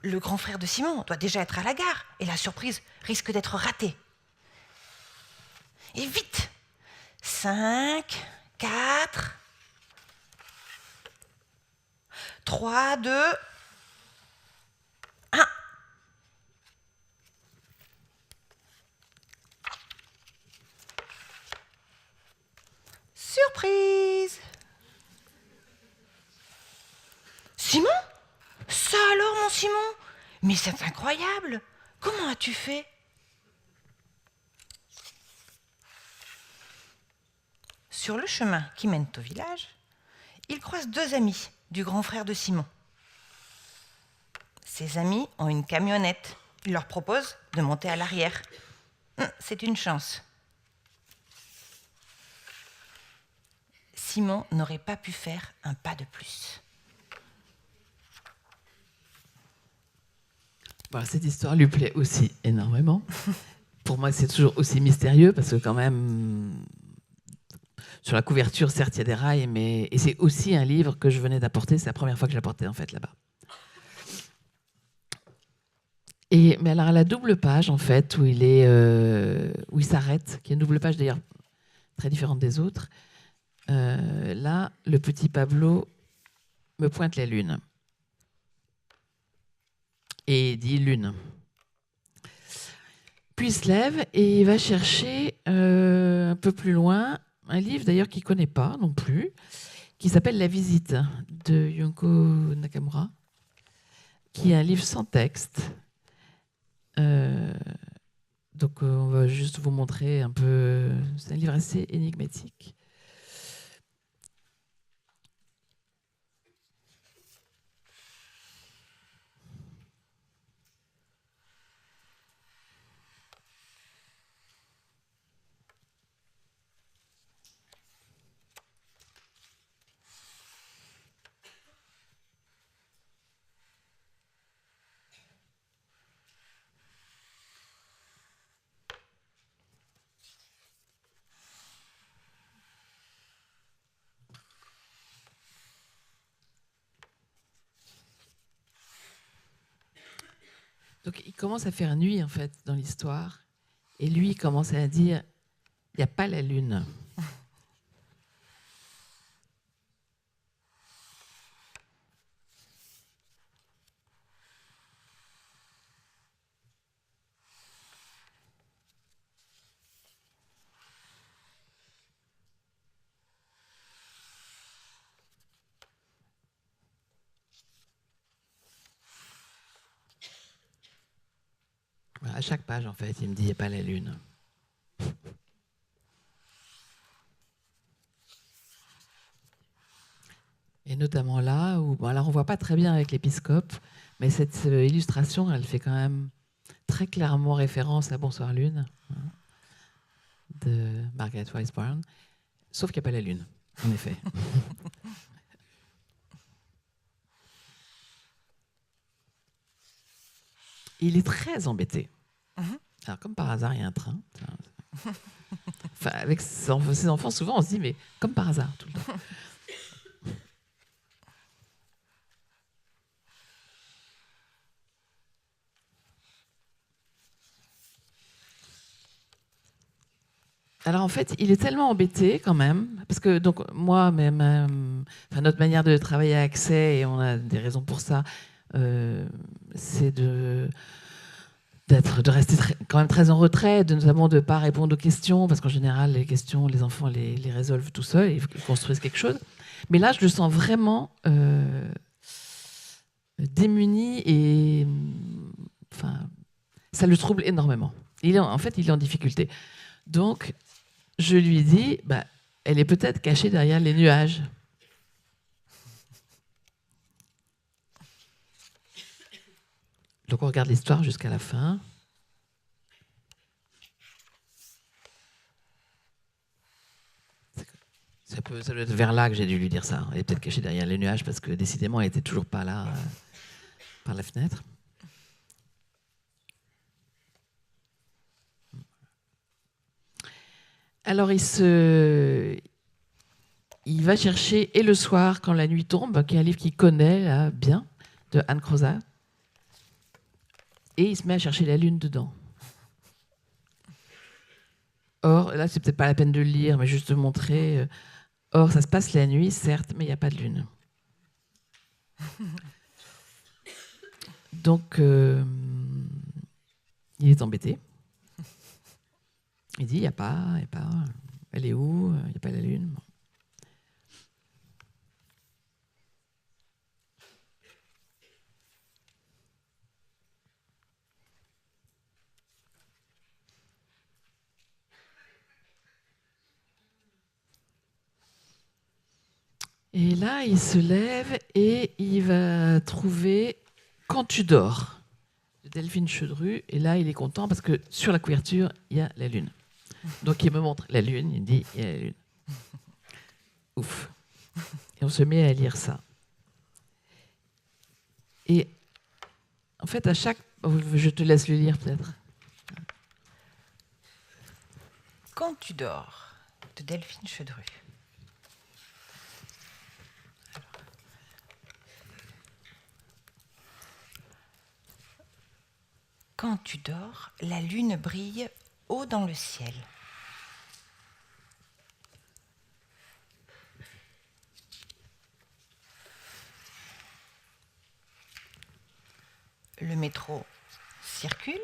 Le grand frère de Simon doit déjà être à la gare et la surprise risque d'être ratée. Et vite! 5, 4, 3, 2, 1. Surprise! Simon? Ça alors, mon Simon? Mais c'est incroyable! Comment as-tu fait? Sur le chemin qui mène au village, il croise 2 amis du grand frère de Simon. Ces amis ont une camionnette. Il leur propose de monter à l'arrière. C'est une chance. Simon n'aurait pas pu faire un pas de plus. Voilà, cette histoire lui plaît aussi énormément. Pour moi, c'est toujours aussi mystérieux parce que quand même, sur la couverture, certes, il y a des rails, mais et c'est aussi un livre que je venais d'apporter. C'est la première fois que je l'apportais en fait là-bas. Mais alors, à la double page, en fait, où il s'arrête, qui est une double page d'ailleurs très différente des autres, là, le petit Pablo me pointe la lune. Et dit lune. Puis il se lève et il va chercher un peu plus loin un livre d'ailleurs qu'il ne connaît pas non plus, qui s'appelle La Visite de Yoko Nakamura, qui est un livre sans texte, Donc on va juste vous montrer un peu. C'est un livre assez énigmatique. Donc il commence à faire nuit en fait dans l'histoire, et lui il commence à dire il n'y a pas la lune. Voilà, à chaque page en fait il me dit il n'y a pas la lune. Et notamment là où, bon, alors on voit pas très bien avec l'épiscope, mais cette illustration, elle fait quand même très clairement référence à Bonsoir Lune, hein, de Margaret Wise Brown, sauf qu'il n'y a pas la lune, en effet. Il est très embêté. Alors comme par hasard, il y a un train. Enfin, avec ses enfants, souvent on se dit, mais comme par hasard, tout le temps. Alors en fait, il est tellement embêté quand même, parce que donc moi, même, enfin, notre manière de travailler à Accès, et on a des raisons pour ça, c'est de rester quand même très en retrait, notamment de ne pas répondre aux questions, parce qu'en général, les questions, les enfants les résolvent tout seuls, ils construisent quelque chose. Mais là, je le sens vraiment démuni, et enfin, ça le trouble énormément. En fait, il est en difficulté. Donc, je lui dis, bah, elle est peut-être cachée derrière les nuages. Donc on regarde l'histoire jusqu'à la fin. Ça doit être vers là que j'ai dû lui dire ça. Elle est peut-être cachée derrière les nuages parce que décidément, elle n'était toujours pas là par la fenêtre. Alors il va chercher Et le soir, quand la nuit tombe, qui est un livre qu'il connaît là, bien, de Anne Crozat. Et il se met à chercher la lune dedans. Or, là, c'est peut-être pas la peine de le lire, mais juste de montrer. Or, ça se passe la nuit, certes, mais il n'y a pas de lune. Donc, il est embêté. Il dit, il n'y a pas, elle est où? Il n'y a pas la lune. Et là, il se lève et il va trouver Quand tu dors, de Delphine Chedru. Et là, il est content parce que sur la couverture, il y a la lune. Donc, il me montre la lune, il me dit, il y a la lune. Ouf. Et on se met à lire ça. Et en fait, à chaque... Je te laisse le lire peut-être. Quand tu dors, de Delphine Chedru. Quand tu dors, la lune brille haut dans le ciel. Le métro circule.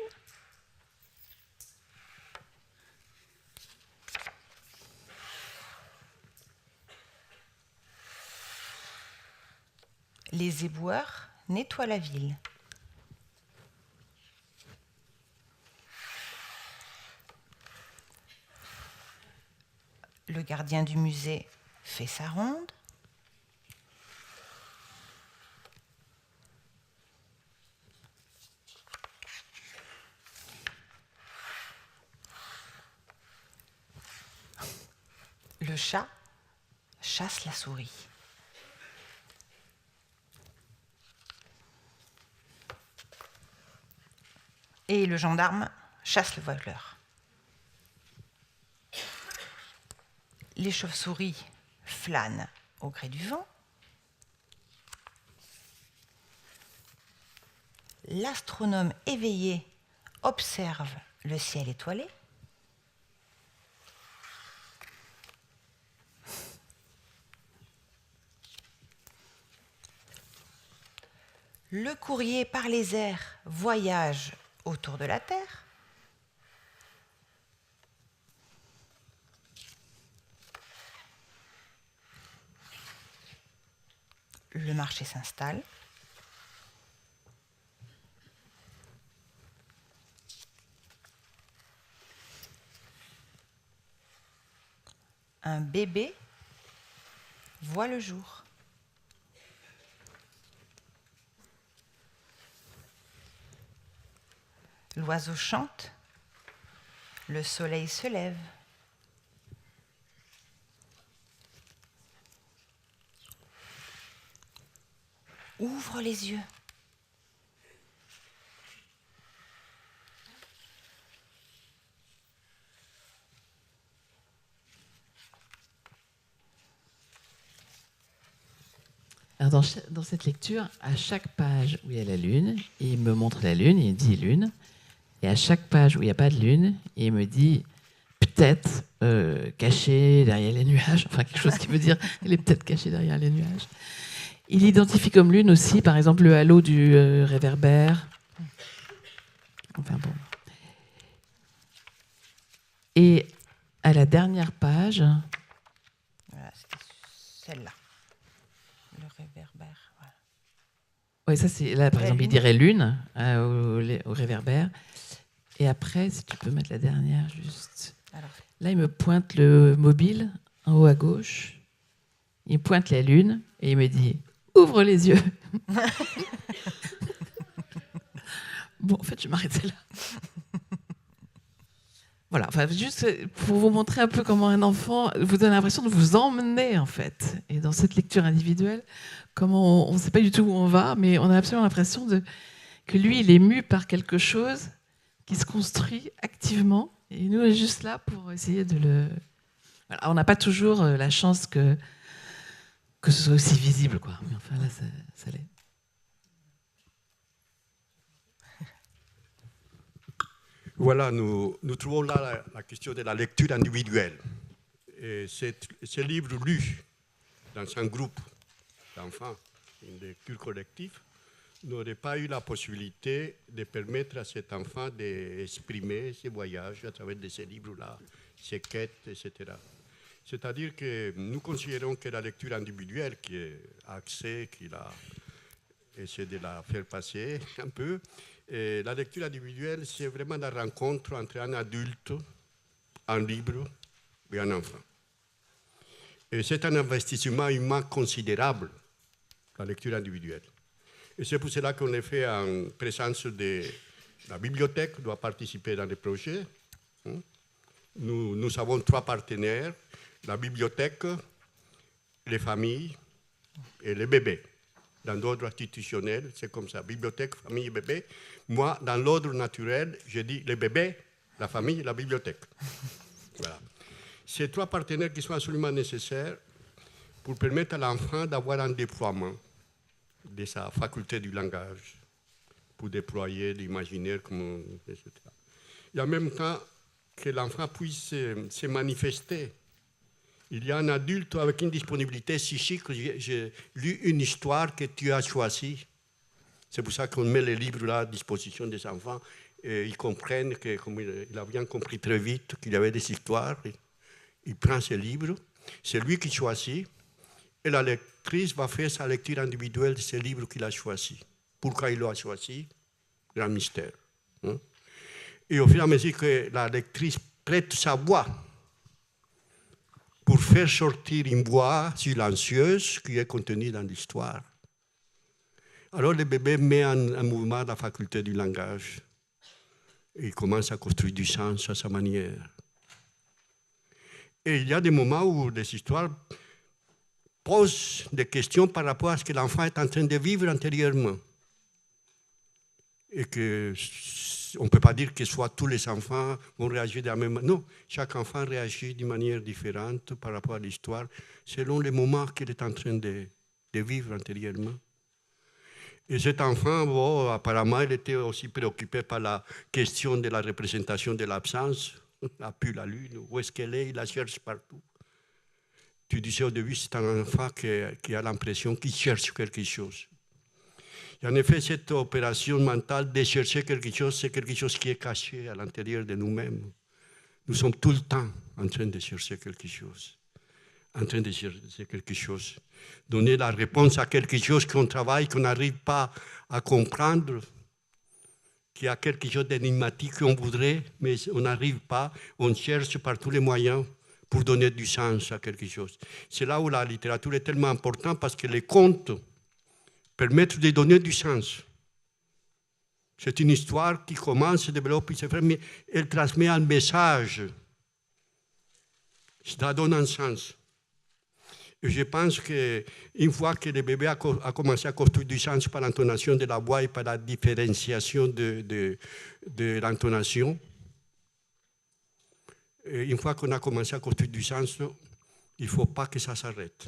Les éboueurs nettoient la ville. Le gardien du musée fait sa ronde. Le chat chasse la souris. Et le gendarme chasse le voleur. Les chauves-souris flânent au gré du vent. L'astronome éveillé observe le ciel étoilé. Le courrier par les airs voyage autour de la Terre. Le marché s'installe. Un bébé voit le jour. L'oiseau chante, le soleil se lève. Ouvre les yeux. Alors dans cette lecture, à chaque page où il y a la lune, il me montre la lune, il dit lune. Et à chaque page où il n'y a pas de lune, il me dit peut-être cachée derrière les nuages, enfin quelque chose qui veut dire elle est peut-être cachée derrière les nuages. Il identifie comme lune aussi, par exemple, le halo du réverbère. Enfin bon. Et à la dernière page... Voilà, c'était celle-là. Le réverbère. Voilà. Oui, ça c'est là, par exemple, il dirait lune au réverbère. Et après, si tu peux mettre la dernière, juste. Alors, là, il me pointe le mobile en haut à gauche. Il pointe la lune et il me dit ouvre les yeux. Bon, en fait, je m'arrêtais là. Voilà, enfin, juste pour vous montrer un peu comment un enfant vous donne l'impression de vous emmener, en fait. Et dans cette lecture individuelle, comment on ne sait pas du tout où on va, mais on a absolument l'impression que lui, il est mu par quelque chose qui se construit activement. Et nous, on est juste là pour essayer de le... Voilà, on n'a pas toujours la chance que ce soit aussi visible, quoi. Mais enfin, là, ça l'est. Voilà, nous trouvons là la question de la lecture individuelle. Et ce livre lu dans un groupe d'enfants, une lecture collective, n'aurait pas eu la possibilité de permettre à cet enfant d'exprimer ses voyages à travers de ces livres-là, ses quêtes, etc. C'est-à-dire que nous considérons que la lecture individuelle, qui est axée, qu'il a essayé de la faire passer un peu, et la lecture individuelle, c'est vraiment la rencontre entre un adulte, un livre et un enfant. Et c'est un investissement humain considérable, la lecture individuelle. Et c'est pour cela qu'on est fait en présence de la bibliothèque, qui doit participer dans les projets. Nous avons 3 partenaires, la bibliothèque, les familles et les bébés. Dans l'ordre institutionnel, c'est comme ça, bibliothèque, famille et bébé. Moi, dans l'ordre naturel, je dis les bébés, la famille et la bibliothèque. Voilà. Ces 3 partenaires qui sont absolument nécessaires pour permettre à l'enfant d'avoir un déploiement de sa faculté du langage, pour déployer l'imaginaire, etc. Et en même temps, que l'enfant puisse se manifester. Il y a un adulte avec une disponibilité psychique. J'ai lu une histoire que tu as choisie. C'est pour ça qu'on met les livres là à disposition des enfants. Et ils comprennent que, comme il a bien compris très vite qu'il y avait des histoires, il prend ce livre, c'est lui qui choisit, et la lectrice va faire sa lecture individuelle de ce livre qu'il a choisi. Pourquoi il l'a choisi? Grand mystère. Et au fur et à mesure que la lectrice prête sa voix, pour faire sortir une voix silencieuse qui est contenue dans l'histoire. Alors le bébé met en mouvement la faculté du langage. Et il commence à construire du sens à sa manière. Et il y a des moments où les histoires posent des questions par rapport à ce que l'enfant est en train de vivre intérieurement. Et qu'on ne peut pas dire que soit tous les enfants vont réagir de la même manière. Non, chaque enfant réagit d'une manière différente par rapport à l'histoire, selon les moments qu'il est en train de vivre intérieurement. Et cet enfant, bon, apparemment, il était aussi préoccupé par la question de la représentation de l'absence. La pu la lune, où est-ce qu'elle est? Il la cherche partout. Tu disais au début, c'est un enfant qui a l'impression qu'il cherche quelque chose. Et en effet, cette opération mentale de chercher quelque chose, c'est quelque chose qui est caché à l'intérieur de nous-mêmes. Nous sommes tout le temps en train de chercher quelque chose. En train de chercher quelque chose. Donner la réponse à quelque chose qu'on travaille, qu'on n'arrive pas à comprendre, qu'il y a quelque chose d'énigmatique qu'on voudrait, mais on n'arrive pas. On cherche par tous les moyens pour donner du sens à quelque chose. C'est là où la littérature est tellement importante parce que les contes permettent de donner du sens. C'est une histoire qui commence, se développe, puis se fait, mais elle transmet un message. Ça donne un sens. Et je pense qu'une fois que le bébé a commencé à construire du sens par l'intonation de la voix et par la différenciation de l'intonation, une fois qu'on a commencé à construire du sens, il ne faut pas que ça s'arrête.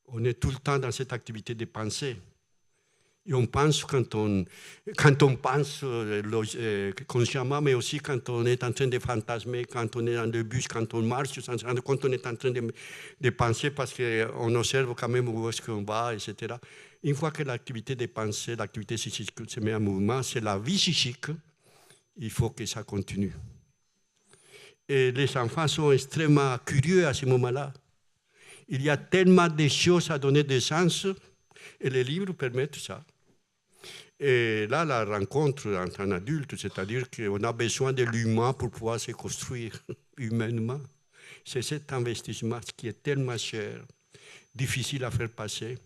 On est tout le temps dans cette activité de pensée. Et on pense quand on pense consciemment, mais aussi quand on est en train de fantasmer, quand on est dans le bus, quand on marche, quand on est en train de penser parce qu'on observe quand même où est-ce qu'on va, etc. Une fois que l'activité de pensée, l'activité psychique se met en mouvement, c'est la vie psychique, il faut que ça continue. Et les enfants sont extrêmement curieux à ce moment-là. Il y a tellement de choses à donner de sens, et les livres permettent ça. Et là, la rencontre entre un adulte, c'est-à-dire qu'on a besoin de l'humain pour pouvoir se construire humainement. C'est cet investissement qui est tellement cher, difficile à faire passer.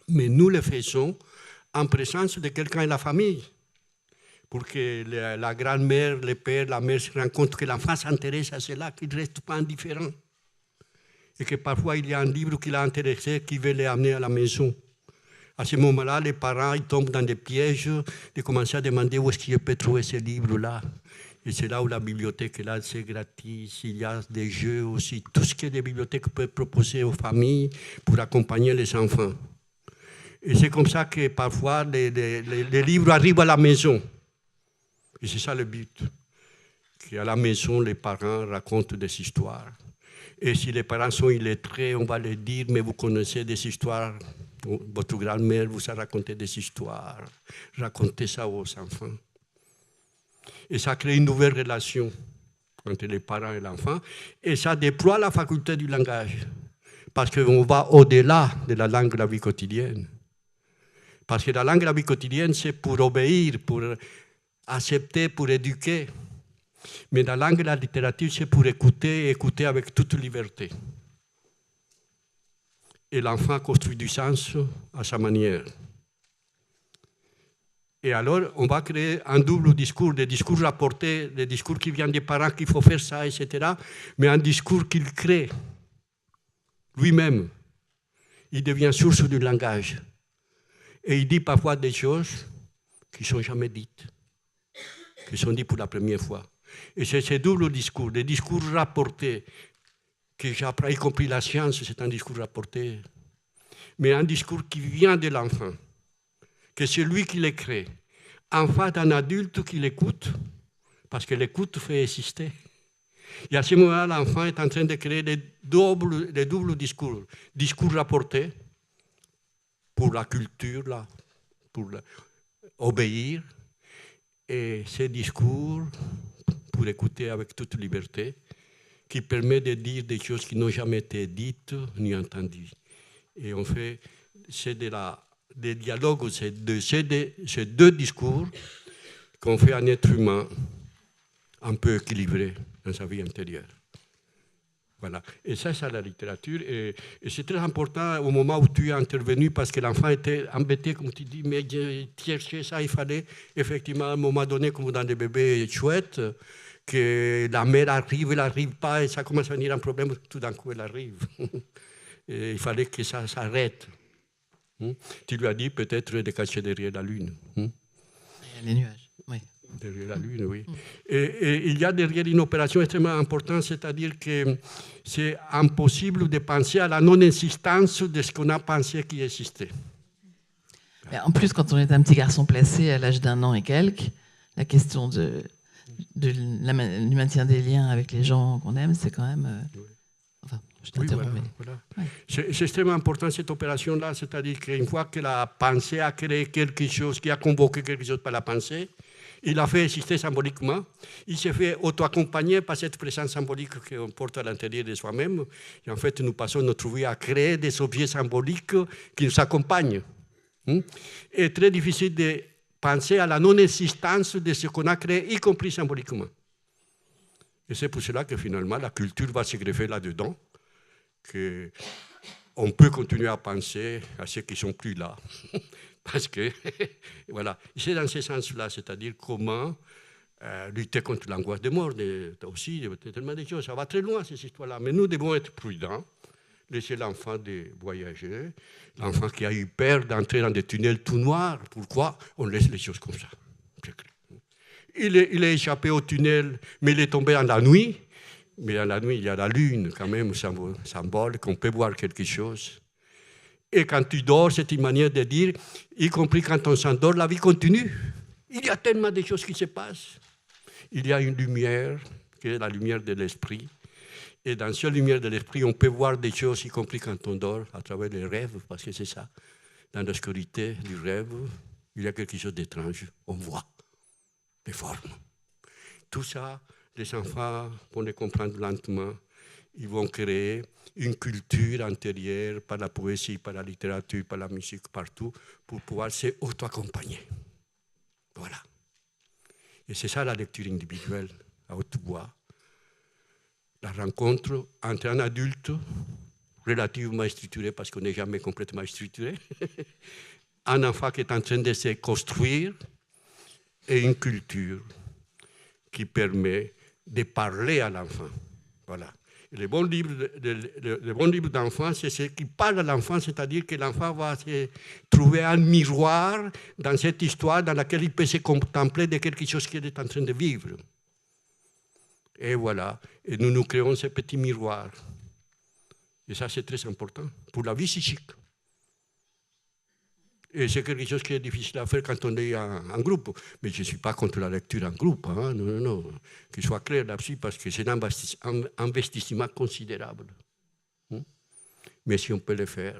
Mais nous le faisons en présence de quelqu'un de la famille, pour que la grand-mère, le père, la mère se rendent compte que l'enfant s'intéresse à cela, qu'il ne reste pas indifférent. Et que parfois, il y a un livre qui l'a intéressé, qui veut l'amener à la maison. À ce moment-là, les parents ils tombent dans des pièges de commencer à demander où est-ce qu'ils peuvent trouver ce livre-là. Et c'est là où la bibliothèque est là, c'est gratis. Il y a des jeux aussi, tout ce que les bibliothèques peuvent proposer aux familles pour accompagner les enfants. Et c'est comme ça que parfois les livres arrivent à la maison. Et c'est ça le but. Qu'à la maison, les parents racontent des histoires. Et si les parents sont illettrés, on va leur dire, mais vous connaissez des histoires. Votre grand-mère vous a raconté des histoires. Racontez ça aux enfants. Et ça crée une nouvelle relation entre les parents et l'enfant. Et ça déploie la faculté du langage. Parce qu'on va au-delà de la langue de la vie quotidienne. Parce que la langue de la vie quotidienne, c'est pour obéir, pour accepter, pour éduquer. Mais la langue de la littérature, c'est pour écouter et écouter avec toute liberté. Et l'enfant construit du sens à sa manière. Et alors, on va créer un double discours, des discours rapportés, des discours qui viennent des parents qu'il faut faire ça, etc. Mais un discours qu'il crée lui-même. Il devient source du langage. Et il dit parfois des choses qui ne sont jamais dites, qui sont dites pour la première fois. Et c'est ce double discours, des discours rapportés, que j'apprends, y compris la science, c'est un discours rapporté, mais un discours qui vient de l'enfant, que c'est lui qui le crée, en face d'un adulte qui l'écoute, parce que l'écoute fait exister. Et à ce moment-là, l'enfant est en train de créer des doubles discours. Discours rapportés pour la culture, là, pour obéir, et ces discours pour écouter avec toute liberté, qui permet de dire des choses qui n'ont jamais été dites ni entendues. Et on fait, c'est des dialogues, c'est ces deux discours qu'on fait un être humain un peu équilibré dans sa vie intérieure. Voilà. Et ça, c'est la littérature. Et c'est très important au moment où tu es intervenu parce que l'enfant était embêté, comme tu dis, mais chercher ça, il fallait effectivement à un moment donné, comme dans des bébés chouettes, que la mère arrive, elle n'arrive pas, et ça commence à venir un problème, tout d'un coup, elle arrive. Et il fallait que ça s'arrête. Tu lui as dit peut-être de cacher derrière la lune. Les nuages, oui. Derrière la lune, oui. Et il y a derrière une opération extrêmement importante, c'est-à-dire que c'est impossible de penser à la non-existence de ce qu'on a pensé qui existait. Mais en plus, quand on est un petit garçon placé à l'âge d'1 an et quelques, la question du maintien des liens avec les gens qu'on aime, c'est quand même... Enfin, je t'interromps. Oui, voilà. Ouais. C'est extrêmement important cette opération-là, c'est-à-dire qu'une fois que la pensée a créé quelque chose, qui a convoqué quelque chose par la pensée, il a fait exister symboliquement, il s'est fait auto-accompagner par cette présence symbolique qu'on porte à l'intérieur de soi-même. Et en fait, nous passons notre vie à créer des objets symboliques qui nous accompagnent. Et très difficile de penser à la non-existence de ce qu'on a créé, y compris symboliquement. Et c'est pour cela que finalement, la culture va se greffer là-dedans, qu'on peut continuer à penser à ceux qui ne sont plus là. Parce que, voilà, c'est dans ce sens-là, c'est-à-dire comment lutter contre l'angoisse de mort, aussi, tellement de choses. Ça va très loin, ces histoires-là. Mais nous devons être prudents, laisser l'enfant voyager, l'enfant qui a eu peur d'entrer dans des tunnels tout noirs. Pourquoi on laisse les choses comme ça? Il est échappé au tunnel, mais il est tombé dans la nuit. Mais dans la nuit, il y a la lune, quand même, symbole, qu'on peut voir quelque chose. Et quand tu dors, c'est une manière de dire, y compris quand on s'endort, la vie continue. Il y a tellement de choses qui se passent. Il y a une lumière, qui est la lumière de l'esprit. Et dans cette lumière de l'esprit, on peut voir des choses, y compris quand on dort, à travers les rêves, parce que c'est ça. Dans l'obscurité du rêve, il y a quelque chose d'étrange. On voit des formes. Tout ça, les enfants vont les comprendre lentement. Ils vont créer une culture intérieure par la poésie, par la littérature, par la musique, partout, pour pouvoir s'auto-accompagner. Voilà. Et c'est ça la lecture individuelle, à haute voix. La rencontre entre un adulte relativement structuré, parce qu'on n'est jamais complètement structuré, un enfant qui est en train de se construire, et une culture qui permet de parler à l'enfant. Voilà. Le bon livre d'enfant, c'est ce qui parle à l'enfant, c'est-à-dire que l'enfant va se trouver un miroir dans cette histoire dans laquelle il peut se contempler de quelque chose qu'il est en train de vivre. Et voilà. Et nous créons ce petit miroir. Et ça, c'est très important pour la vie psychique. Et c'est quelque chose qui est difficile à faire quand on est en groupe. Mais je ne suis pas contre la lecture en groupe. Hein. Non. Qu'il soit clair là-dessus, parce que c'est un investissement considérable. Mais si on peut le faire,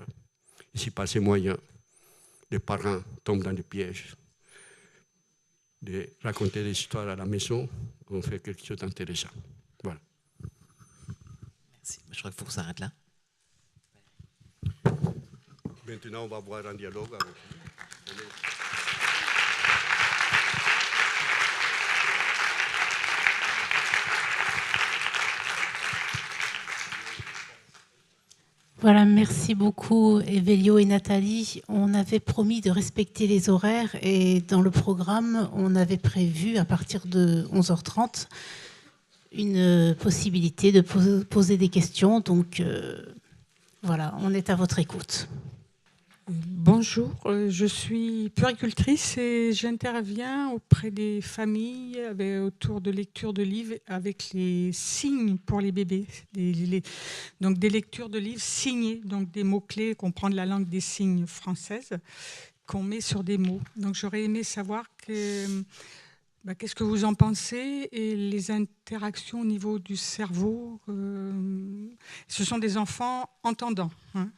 et si par ces moyens, les parents tombent dans des pièges, de raconter des histoires à la maison, on fait quelque chose d'intéressant. Voilà. Merci. Je crois qu'il faut qu'on s'arrête là. Maintenant, on va voir un dialogue avec vous. Voilà, merci beaucoup Evelio et Nathalie. On avait promis de respecter les horaires et dans le programme, on avait prévu à partir de 11h30 une possibilité de poser des questions. Donc voilà, on est à votre écoute. Bonjour, je suis puéricultrice et j'interviens auprès des familles autour de lecture de livres avec les signes pour les bébés. Donc des lectures de livres signés, donc des mots-clés qu'on prend de la langue des signes française, qu'on met sur des mots. Donc j'aurais aimé savoir qu'est-ce que vous en pensez et les interactions au niveau du cerveau. Ce sont des enfants entendants. Hein.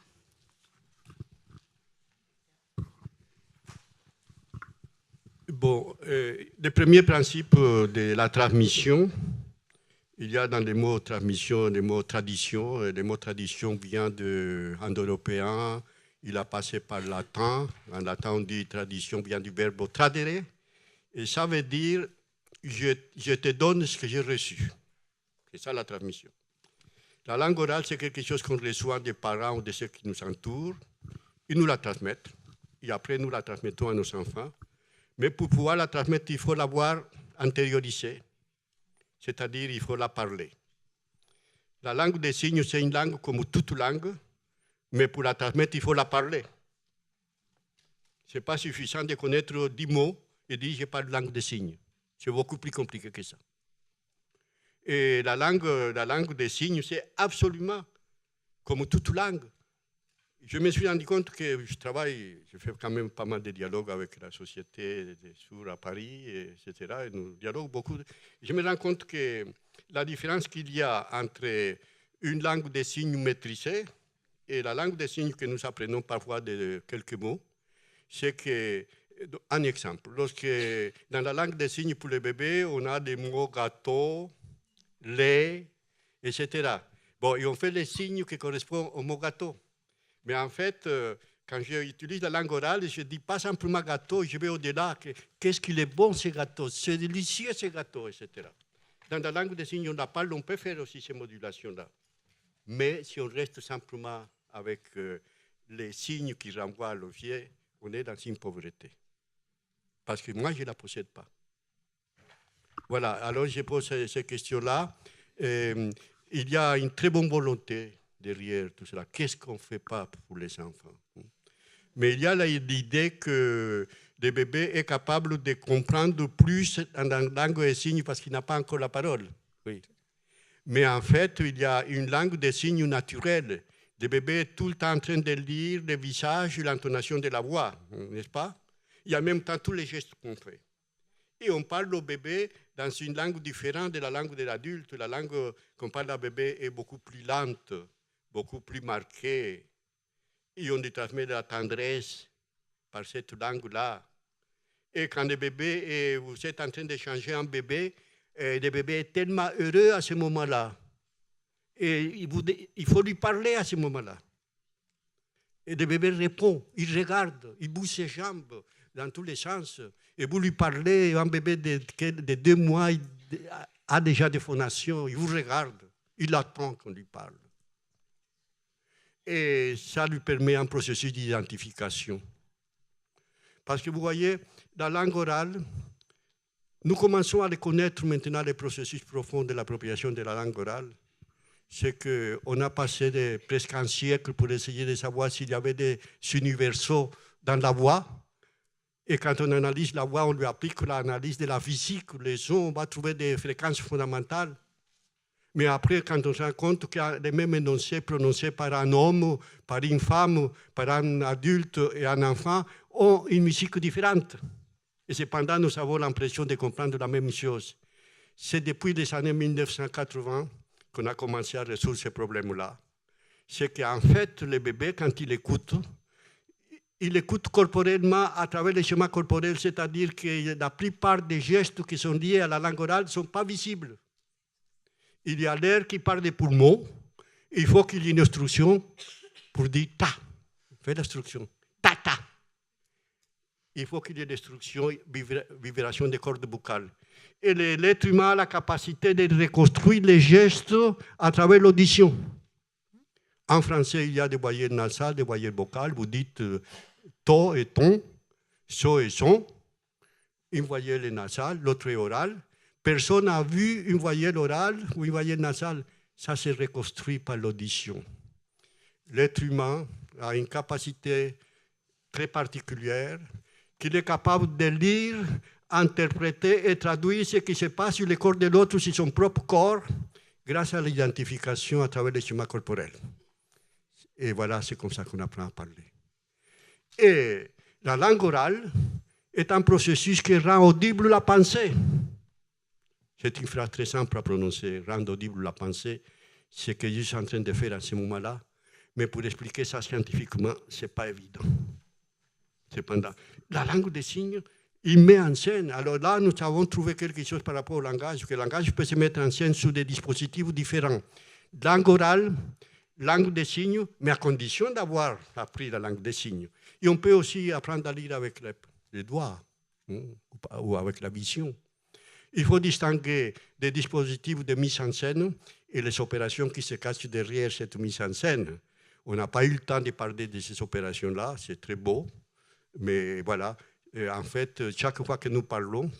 Bon, le premier principe de la transmission, il y a dans les mots transmission les mots tradition. Les mots tradition viennent d'indo-européen, il a passé par le latin. En latin, on dit tradition vient du verbe tradere. Et ça veut dire je te donne ce que j'ai reçu. C'est ça la transmission. La langue orale, c'est quelque chose qu'on reçoit des parents ou de ceux qui nous entourent. Ils nous la transmettent. Et après, nous la transmettons à nos enfants. Mais pour pouvoir la transmettre, il faut l'avoir intériorisée. C'est-à-dire, il faut la parler. La langue des signes, c'est une langue comme toute langue, mais pour la transmettre, il faut la parler. Ce n'est pas suffisant de connaître 10 mots et dire « je parle langue des signes ». C'est beaucoup plus compliqué que ça. Et la langue des signes, c'est absolument comme toute langue. Je me suis rendu compte que je fais quand même pas mal de dialogues avec la Société des sourds à Paris, etc. Et nous dialoguons beaucoup. Je me rends compte que la différence qu'il y a entre une langue des signes maîtrisée et la langue des signes que nous apprenons parfois de quelques mots, c'est que, un exemple, lorsque dans la langue des signes pour les bébés, on a des mots gâteau, lait, etc. Bon, et on fait les signes qui correspondent au mot gâteau. Mais en fait, quand j'utilise la langue orale, je ne dis pas simplement gâteau, je vais au-delà. Qu'est-ce qu'il est bon ce gâteau, c'est délicieux ce gâteau, etc. Dans la langue des signes, on la parle, on peut faire aussi ces modulations-là. Mais si on reste simplement avec les signes qui renvoient à l'objet, on est dans une pauvreté. Parce que moi, je ne la possède pas. Voilà, alors je pose ces questions-là. Il y a une très bonne volonté derrière tout cela. Qu'est-ce qu'on ne fait pas pour les enfants? Mais il y a l'idée que le bébé est capable de comprendre plus en langue des signes parce qu'il n'a pas encore la parole. Oui. Mais en fait, il y a une langue des signes naturelle. Le bébé est tout le temps en train de lire le visage et l'intonation de la voix, n'est-ce pas? Il y a en même temps tous les gestes qu'on fait. Et on parle au bébé dans une langue différente de la langue de l'adulte. La langue qu'on parle au bébé est beaucoup plus lente, beaucoup plus marquée. Et on lui transmet de la tendresse par cette langue-là. Et quand le bébé, vous êtes en train d'échanger un bébé, le bébé est tellement heureux à ce moment-là. Et il faut lui parler à ce moment-là. Et le bébé répond, il regarde, il bouge ses jambes dans tous les sens. Et vous lui parlez, un bébé de 2 mois il a déjà des phonations, il vous regarde, il attend qu'on lui parle. Et ça lui permet un processus d'identification. Parce que vous voyez, la langue orale, nous commençons à reconnaître maintenant les processus profonds de l'appropriation de la langue orale. C'est qu'on a passé presque un siècle pour essayer de savoir s'il y avait des universaux dans la voix. Et quand on analyse la voix, on lui applique l'analyse de la physique, les sons, on va trouver des fréquences fondamentales. Mais après, quand on se rend compte qu'il y a les mêmes énoncés prononcés par un homme, par une femme, par un adulte et un enfant, ont une musique différente. Et cependant, nous avons l'impression de comprendre la même chose. C'est depuis les années 1980 qu'on a commencé à résoudre ces problèmes-là. C'est qu'en fait, le bébé, quand il écoute corporellement à travers les schémas corporels, c'est-à-dire que la plupart des gestes qui sont liés à la langue orale ne sont pas visibles. Il y a l'air qui part des poumons, il faut qu'il y ait une instruction pour dire « ta », fais l'instruction, « ta, ta ». Il faut qu'il y ait l'instruction, vibration des cordes vocales. Et l'être humain a la capacité de reconstruire les gestes à travers l'audition. En français, il y a des voyelles nasales, des voyelles vocales. Vous dites to et ton, so et son. Une voyelle est nasale, l'autre est orale. Personne n'a vu une voyelle orale ou une voyelle nasale. Ça se reconstruit par l'audition. L'être humain a une capacité très particulière qu'il est capable de lire, interpréter et traduire ce qui se passe sur le corps de l'autre, sur son propre corps, grâce à l'identification à travers les schémas corporels. Et voilà, c'est comme ça qu'on apprend à parler. Et la langue orale est un processus qui rend audible la pensée. C'est une phrase très simple à prononcer, rendre audible la pensée, ce que je suis en train de faire à ce moment-là. Mais pour expliquer ça scientifiquement, ce n'est pas évident. Cependant, la langue des signes, il met en scène. Alors là, nous avons trouvé quelque chose par rapport au langage, que le langage peut se mettre en scène sur des dispositifs différents. Langue orale, langue des signes, mais à condition d'avoir appris la langue des signes. Et on peut aussi apprendre à lire avec les doigts ou avec la vision. Il faut distinguer des dispositifs de mise en scène et les opérations qui se cachent derrière cette mise en scène. On n'a pas eu le temps de parler de ces opérations-là, c'est très beau, mais voilà. En fait, chaque fois que nous parlons,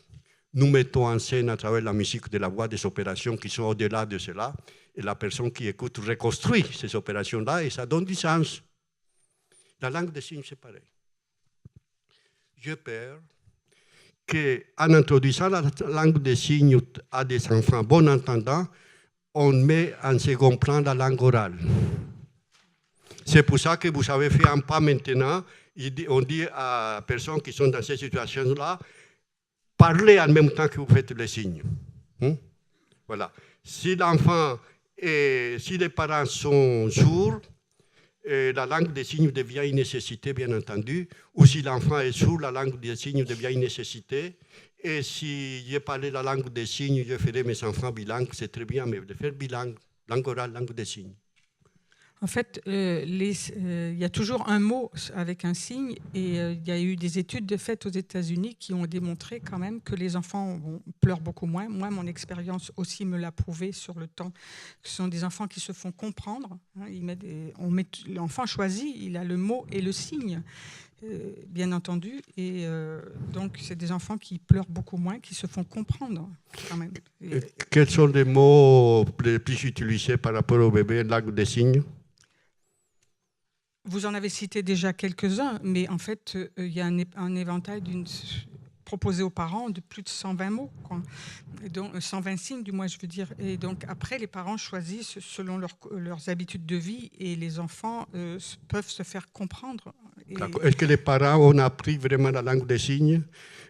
nous mettons en scène à travers la musique de la voix des opérations qui sont au-delà de cela, et la personne qui écoute reconstruit ces opérations-là, et ça donne du sens. La langue des signes, c'est pareil. J'ai peur qu'en introduisant la langue des signes à des enfants bon entendants, on met en second plan la langue orale. C'est pour ça que vous avez fait un pas maintenant. On dit à personnes qui sont dans ces situations-là, parlez en même temps que vous faites les signes. Voilà. Si l'enfant et si les parents sont sourds, la langue des signes devient une nécessité, bien entendu. Ou si l'enfant est sourd, la langue des signes devient une nécessité. Et si j'ai parlé la langue des signes, je ferai mes enfants bilingues, c'est très bien, mais de faire bilingue, langue orale, langue des signes. En fait, il y a toujours un mot avec un signe et il y a eu des études faites aux États-Unis qui ont démontré quand même que les enfants pleurent beaucoup moins. Moi, mon expérience aussi me l'a prouvé sur le temps. Ce sont des enfants qui se font comprendre. L'enfant choisit, il a le mot et le signe, bien entendu. Et donc, c'est des enfants qui pleurent beaucoup moins, qui se font comprendre quand même. Quels sont les mots les plus utilisés par rapport au bébé en langue des signes ? Vous en avez cité déjà quelques-uns, mais en fait, il y a un éventail proposé aux parents de plus de 120 mots, quoi. Et donc, 120 signes, du moins, je veux dire. Et donc, après, les parents choisissent selon leurs habitudes de vie et les enfants peuvent se faire comprendre. Est-ce que les parents ont appris vraiment la langue des signes ?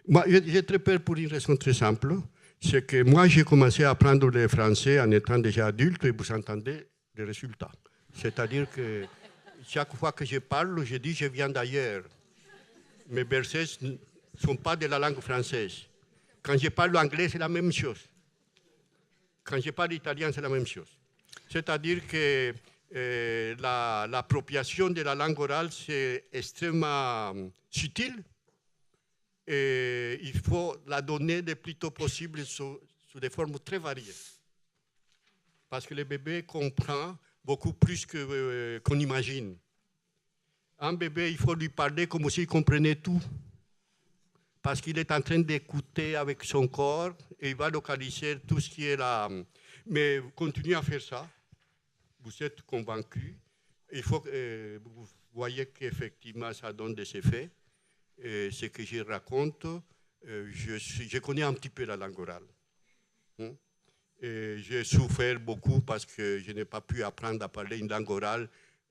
Moi, j'ai très peur pour une raison très simple. C'est que moi, j'ai commencé à apprendre le français en étant déjà adulte et vous entendez les résultats. C'est-à-dire que chaque fois que je parle, je dis je viens d'ailleurs. Mes versets ne sont pas de la langue française. Quand je parle anglais, c'est la même chose. Quand je parle italien, c'est la même chose. C'est-à-dire que l'appropriation de la langue orale, c'est extrêmement subtil et il faut la donner le plus tôt possible sous des formes très variées. Parce que le bébé comprend beaucoup plus qu'on imagine. Un bébé, il faut lui parler comme s'il comprenait tout. Parce qu'il est en train d'écouter avec son corps et il va localiser tout ce qui est là. Mais continuez à faire ça. Vous êtes convaincus. Il faut que vous voyez qu'effectivement, ça donne des effets. Et ce que je raconte, je connais un petit peu la langue orale. J'ai souffert beaucoup parce que je n'ai pas pu apprendre à parler une langue orale,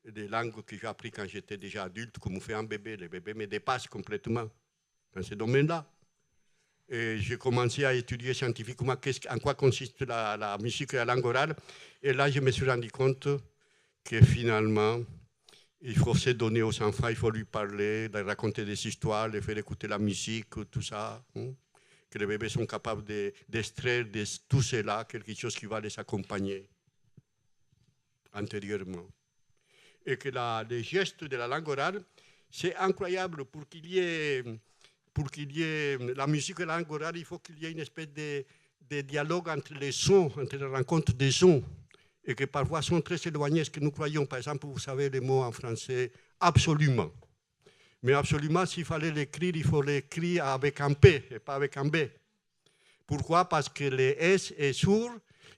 des langues que j'ai apprises quand j'étais déjà adulte, comme fait un bébé. Le bébé me dépasse complètement dans ce domaine-là. Et j'ai commencé à étudier scientifiquement en quoi consiste la musique et la langue orale. Et là, je me suis rendu compte que finalement, il faut se donner aux enfants, il faut lui parler, leur raconter des histoires, leur faire écouter la musique, tout ça. Que les bébés sont capables d'extraire de tout cela quelque chose qui va les accompagner antérieurement. Et que les gestes de la langue orale, c'est incroyable. Pour qu'il y ait la musique et la langue orale, il faut qu'il y ait une espèce de dialogue entre les sons, entre les rencontres des sons, et que parfois sont très éloignés. Ce que nous croyons, par exemple, vous savez les mots en français, absolument. Mais absolument, s'il fallait l'écrire, il faut l'écrire avec un P et pas avec un B. Pourquoi ? Parce que le S est sourd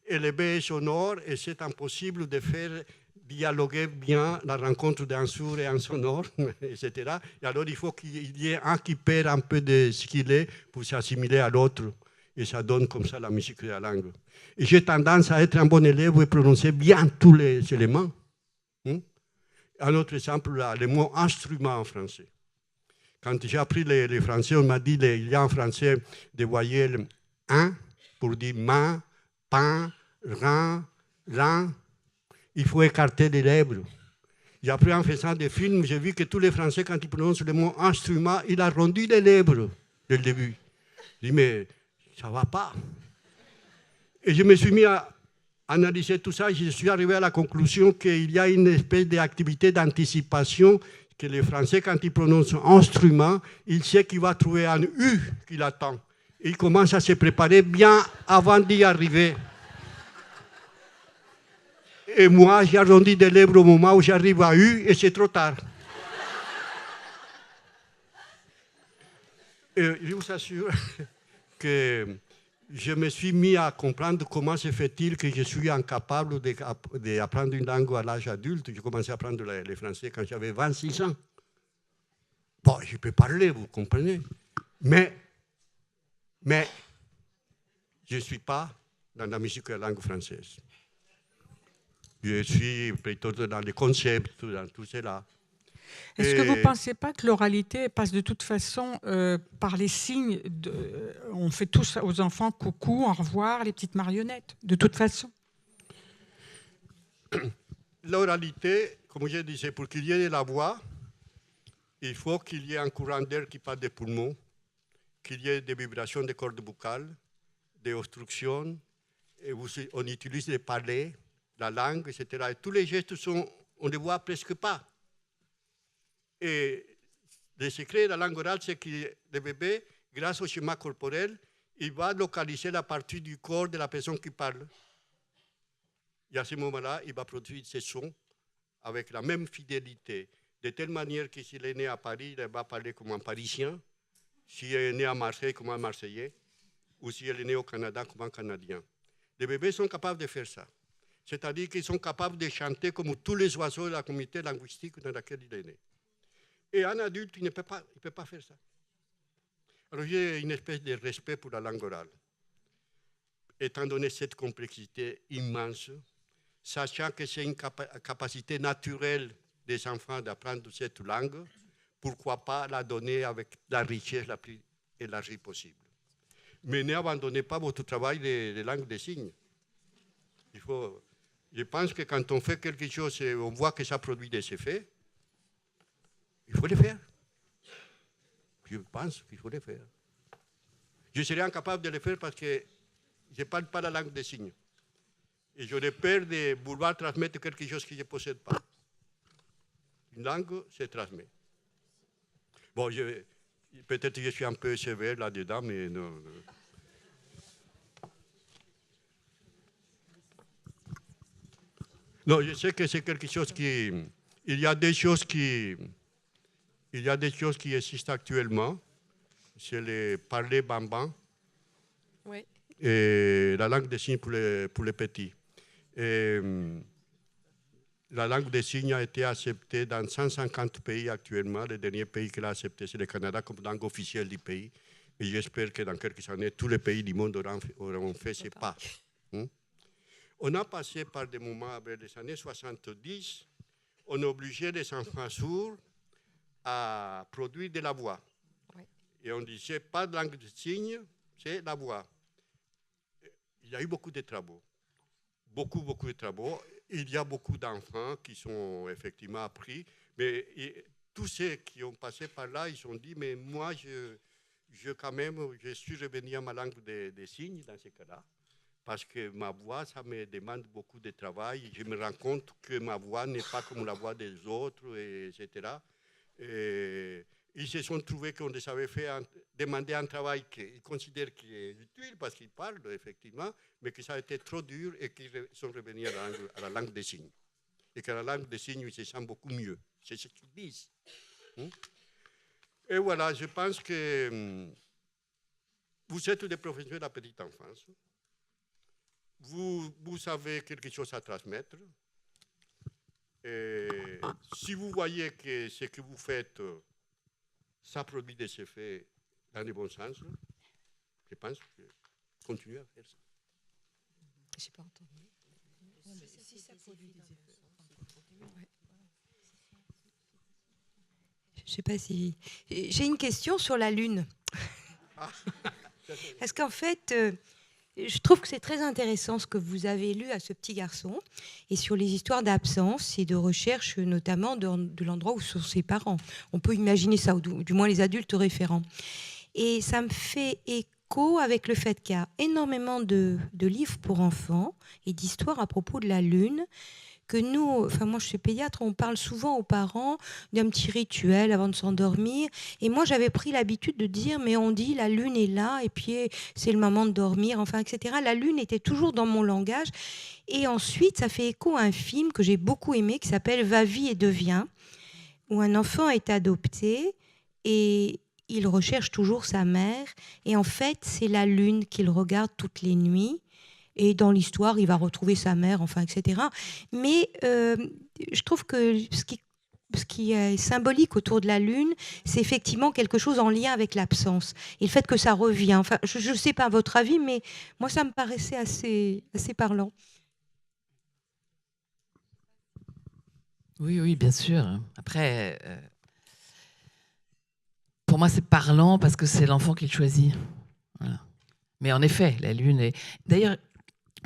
et le B est sonore et c'est impossible de faire dialoguer bien la rencontre d'un sourd et un sonore, etc. Et alors, il faut qu'il y ait un qui perd un peu de ce qu'il est pour s'assimiler à l'autre. Et ça donne comme ça la musique de la langue. Et j'ai tendance à être un bon élève et prononcer bien tous les éléments. Un autre exemple, le mot instrument en français. Quand j'ai appris le français, on m'a dit qu'il y a en français des voyelles 1 pour dire main, pain, rin, lin. Il faut écarter les lèvres. Et après, en faisant des films, j'ai vu que tous les Français, quand ils prononcent le mot instrument, ils arrondissent les lèvres dès le début. Je dis, mais ça ne va pas. Et je me suis mis à analyser tout ça et je suis arrivé à la conclusion qu'il y a une espèce d'activité d'anticipation que les Français, quand ils prononcent instrument, ils savent qu'il va trouver un U qui l'attend. Il commence à se préparer bien avant d'y arriver. Et moi, j'ai arrondi des lèvres au moment où j'arrive à U et c'est trop tard. Et je vous assure que je me suis mis à comprendre comment se fait-il que je suis incapable d'apprendre une langue à l'âge adulte. J'ai commencé à apprendre le français quand j'avais 26 ans. Bon, je peux parler, vous comprenez. Mais je ne suis pas dans la musique et la langue française. Je suis plutôt dans les concepts, dans tout cela. Est-ce que vous ne pensez pas que l'oralité passe de toute façon par les signes on fait tous aux enfants coucou, au revoir, les petites marionnettes, de toute façon? L'oralité, comme je disais, pour qu'il y ait de la voix, il faut qu'il y ait un courant d'air qui passe des poumons, qu'il y ait des vibrations des cordes vocales, des obstructions, et on utilise les palais, la langue, etc. Et tous les gestes, on ne les voit presque pas. Et le secret de la langue orale, c'est que le bébé, grâce au schéma corporel, il va localiser la partie du corps de la personne qui parle. Et à ce moment-là, il va produire ces sons avec la même fidélité, de telle manière que s'il est né à Paris, il va parler comme un Parisien, s'il est né à Marseille, comme un Marseillais, ou s'il est né au Canada, comme un Canadien. Les bébés sont capables de faire ça. C'est-à-dire qu'ils sont capables de chanter comme tous les oiseaux de la communauté linguistique dans laquelle il est né. Et un adulte, il ne peut pas faire ça. Alors j'ai une espèce de respect pour la langue orale. Étant donné cette complexité immense, sachant que c'est une capacité naturelle des enfants d'apprendre cette langue, pourquoi pas la donner avec la richesse la plus élargie possible. Mais n'abandonnez pas votre travail de langue des signes. Je pense que quand on fait quelque chose et on voit que ça produit des effets, il faut le faire. Je pense qu'il faut le faire. Je serais incapable de le faire parce que je ne parle pas la langue des signes. Et j'aurais peur de vouloir transmettre quelque chose que je ne possède pas. Une langue se transmet. Bon, peut-être que je suis un peu sévère là-dedans, mais non. Non, je sais que c'est quelque chose qui... Il y a des choses qui existent actuellement. C'est le parler bambin. Oui. Et la langue des signes pour les petits. Et, la langue des signes a été acceptée dans 150 pays actuellement. Le dernier pays qui l'a accepté, c'est le Canada comme langue officielle du pays. Et j'espère que dans quelques années, tous les pays du monde auront fait ce pas. On a passé par des moments, vers les années 70, on obligeait les enfants sourds à produire de la voix. Oui. Et on disait, pas de langue de signes, c'est la voix. Il y a eu beaucoup de travaux. Beaucoup de travaux. Il y a beaucoup d'enfants qui sont effectivement appris, mais tous ceux qui ont passé par là, ils ont dit, mais moi, je suis revenu à ma langue des signes dans ce cas-là, parce que ma voix, ça me demande beaucoup de travail. Je me rends compte que ma voix n'est pas comme la voix des autres, etc. Et ils se sont trouvés qu'on les avait fait demander un travail qu'ils considèrent qui est utile parce qu'ils parlent, effectivement, mais que ça a été trop dur et qu'ils sont revenus à la langue des signes. Et que la langue des signes, ils se sentent beaucoup mieux. C'est ce qu'ils disent. Et voilà, je pense que vous êtes des professionnels de la petite enfance. Vous avez quelque chose à transmettre. Et si vous voyez que ce que vous faites, ça produit des effets dans le bon sens, je pense que continuez à faire ça. Je n'ai pas entendu. Si ça produit des effets. Ouais. Je ne sais pas si... J'ai une question sur la Lune. Parce qu'en fait, je trouve que c'est très intéressant ce que vous avez lu à ce petit garçon et sur les histoires d'absence et de recherche, notamment de l'endroit où sont ses parents. On peut imaginer ça, ou du moins les adultes référents. Et ça me fait écho avec le fait qu'il y a énormément de livres pour enfants et d'histoires à propos de la Lune, que nous, enfin moi je suis pédiatre, on parle souvent aux parents d'un petit rituel avant de s'endormir. Et moi j'avais pris l'habitude de dire, mais on dit la lune est là et puis c'est le moment de dormir, enfin etc. La lune était toujours dans mon langage. Et ensuite ça fait écho à un film que j'ai beaucoup aimé qui s'appelle Va, vie et deviens, où un enfant est adopté et il recherche toujours sa mère. Et en fait, c'est la lune qu'il regarde toutes les nuits. Et dans l'histoire, il va retrouver sa mère, enfin, etc. Mais je trouve que ce qui est symbolique autour de la lune, c'est effectivement quelque chose en lien avec l'absence. Et le fait que ça revient. Enfin, je ne sais pas votre avis, mais moi, ça me paraissait assez parlant. Oui, bien sûr. Après, pour moi, c'est parlant parce que c'est l'enfant qui le choisit. Voilà. Mais en effet, la lune est... D'ailleurs,